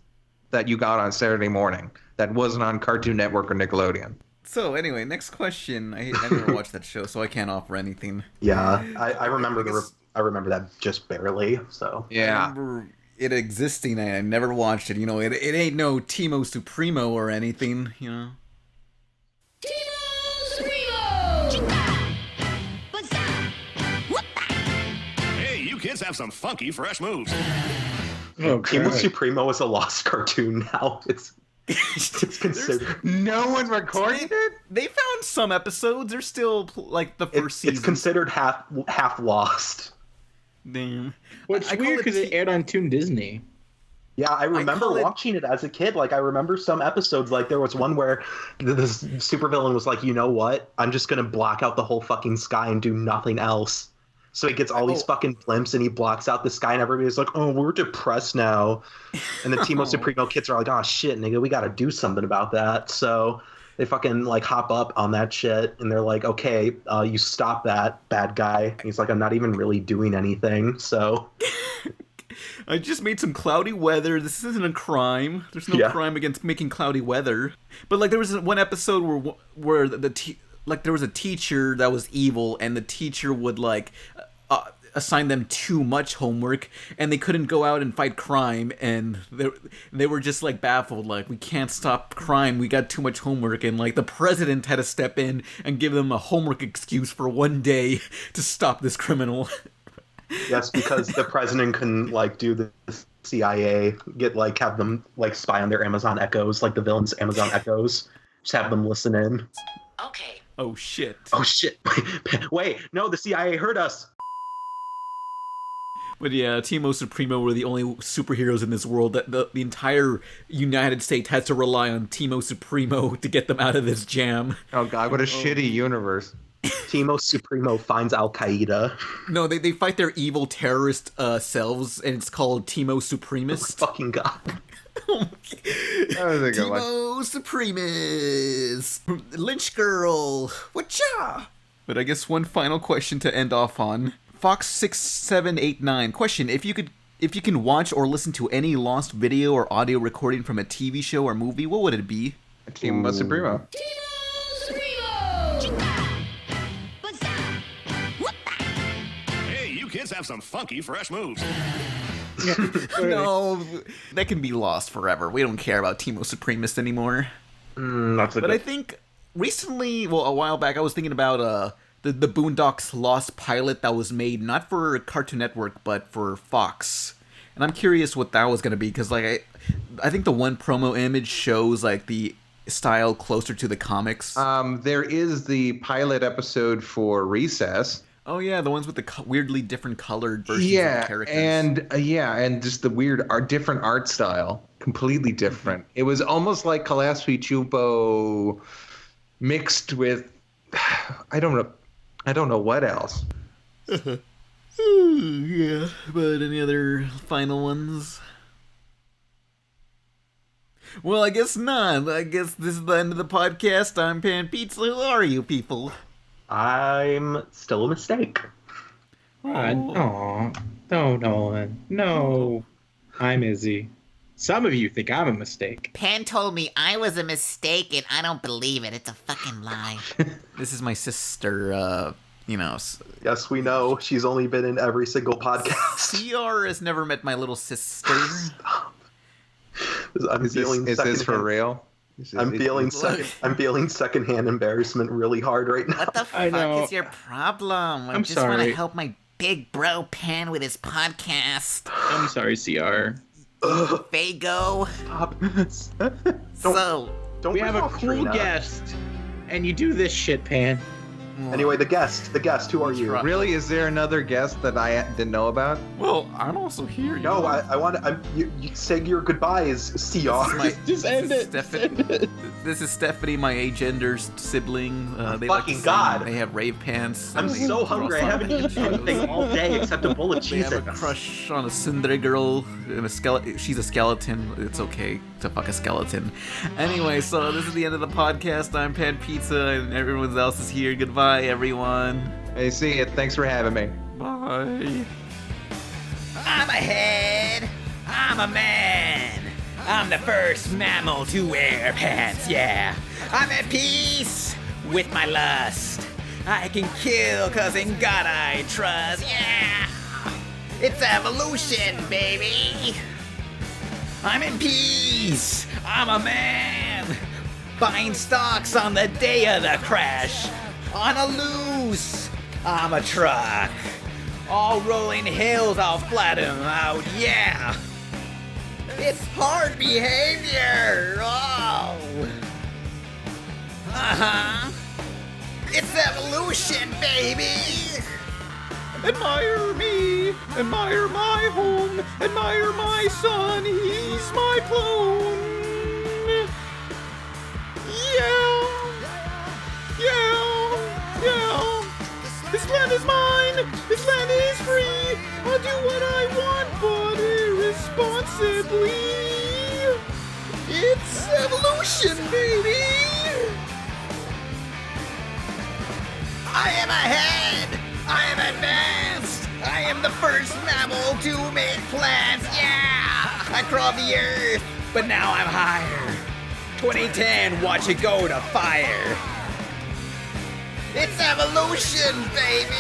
that you got on Saturday morning that wasn't on Cartoon Network or Nickelodeon. So anyway, next question. I never watched that show, so I can't offer anything. Yeah, I remember I remember that just barely. So yeah. I remember it existing, and I never watched it. It ain't no Timo Supremo or anything. Hey, you kids have some funky, fresh moves. Timo Supremo is a lost cartoon now. It's considered. No one recorded it? They found some episodes. They're still like the first season. It's considered half lost. Damn. Well, it's weird because it aired on Toon Disney. Yeah, I remember watching it as a kid. Like, I remember some episodes. Like, there was one where this supervillain was like, you know what? I'm just going to block out the whole fucking sky and do nothing else. So he gets all these fucking blimps and he blocks out the sky and everybody's like, oh, we're depressed now. And the Timo Supremo kids are like, oh, shit, nigga, we got to do something about that. So they fucking, like, hop up on that shit and they're like, okay, you stop that, bad guy. And he's like, I'm not even really doing anything, so... I just made some cloudy weather. This isn't a crime. There's no crime against making cloudy weather. But like there was one episode where there was a teacher that was evil, and the teacher would like assign them too much homework, and they couldn't go out and fight crime, and they were just like baffled, like we can't stop crime. We got too much homework, and like the president had to step in and give them a homework excuse for one day to stop this criminal. Yes, because the president can like do the CIA, have them like spy on their Amazon Echoes, like the villains' Amazon Echoes. Just have them listen in. Okay. Oh shit. Oh shit. Wait, no, the CIA heard us. But yeah, Timo Supremo were the only superheroes in this world. That the entire United States has to rely on Timo Supremo to get them out of this jam. Oh god, what a shitty universe. Timo Supremo finds Al Qaeda. No, they fight their evil terrorist selves, and it's called Timo Supremist. Oh, fucking god. Timo Supremist. Lynch Girl. Whatcha? But I guess one final question to end off on. Fox6789. Question: If you can watch or listen to any lost video or audio recording from a TV show or movie, what would it be? Timo Supremo. Kids have some funky, fresh moves. No, that can be lost forever. We don't care about Timo Supremist anymore. But I think recently, well, a while back, I was thinking about the Boondocks Lost pilot that was made not for Cartoon Network but for Fox, and I'm curious what that was going to be, because like I think the one promo image shows like the style closer to the comics. There is the pilot episode for Recess. Oh yeah, the ones with the weirdly different colored versions of the characters. And just the weird different art style, completely different. It was almost like Klasky Psupo mixed with I don't know what else. Yeah, but any other final ones? Well, I guess not. I guess this is the end of the podcast. I'm Pan Pizza. Who are you people? I'm still a mistake. No, Nolan. No. I'm Izzy. Some of you think I'm a mistake. Pan told me I was a mistake, and I don't believe it. It's a fucking lie. This is my sister, Yes, we know. She's only been in every single podcast. CR has never met my little sister. Stop. Is this for real? I'm feeling secondhand embarrassment really hard right now. What the fuck is your problem? I just want to help my big bro Pan with his podcast. I'm sorry, CR. Fago. Don't we have a off cool Trina. guest, and you do this shit, Pan. Anyway, the guest, who are you? Really? Is there another guest that I didn't know about? Well, I'm also here. No, I want to. You say your goodbyes, CR. Just end it. This is Stephanie, my agender sibling. They fucking God. They have rave pants. I'm so hungry. I haven't eaten anything all day except a bowl of They Cheez-Its. have a crush on a Tsundere girl. And a skeleton. She's a skeleton. It's okay to fuck a skeleton. Anyway, so this is the end of the podcast. I'm Pan Pizza, and everyone else is here. Goodbye, everyone. Hey, see you. Thanks for having me. Bye. I'm a head. I'm a man. I'm the first mammal to wear pants, yeah. I'm at peace with my lust. I can kill 'cause in God I trust, yeah. It's evolution, baby. I'm in peace. I'm a man. Buying stocks on the day of the crash. On a loose. I'm a truck. All rolling hills, I'll flatten out, yeah. It's hard behavior. Oh. Uh-huh. It's evolution, baby. Admire me, admire my home, admire my son, he's my clone. Yeah, yeah, yeah. This land is mine, this land is free. I'll do what I want, but irresponsibly. It's evolution, baby. I am ahead. I am advanced. I am the first mammal to make plants. Yeah. I crawled the earth, but now I'm higher. 2010, watch it go to fire. It's evolution, baby.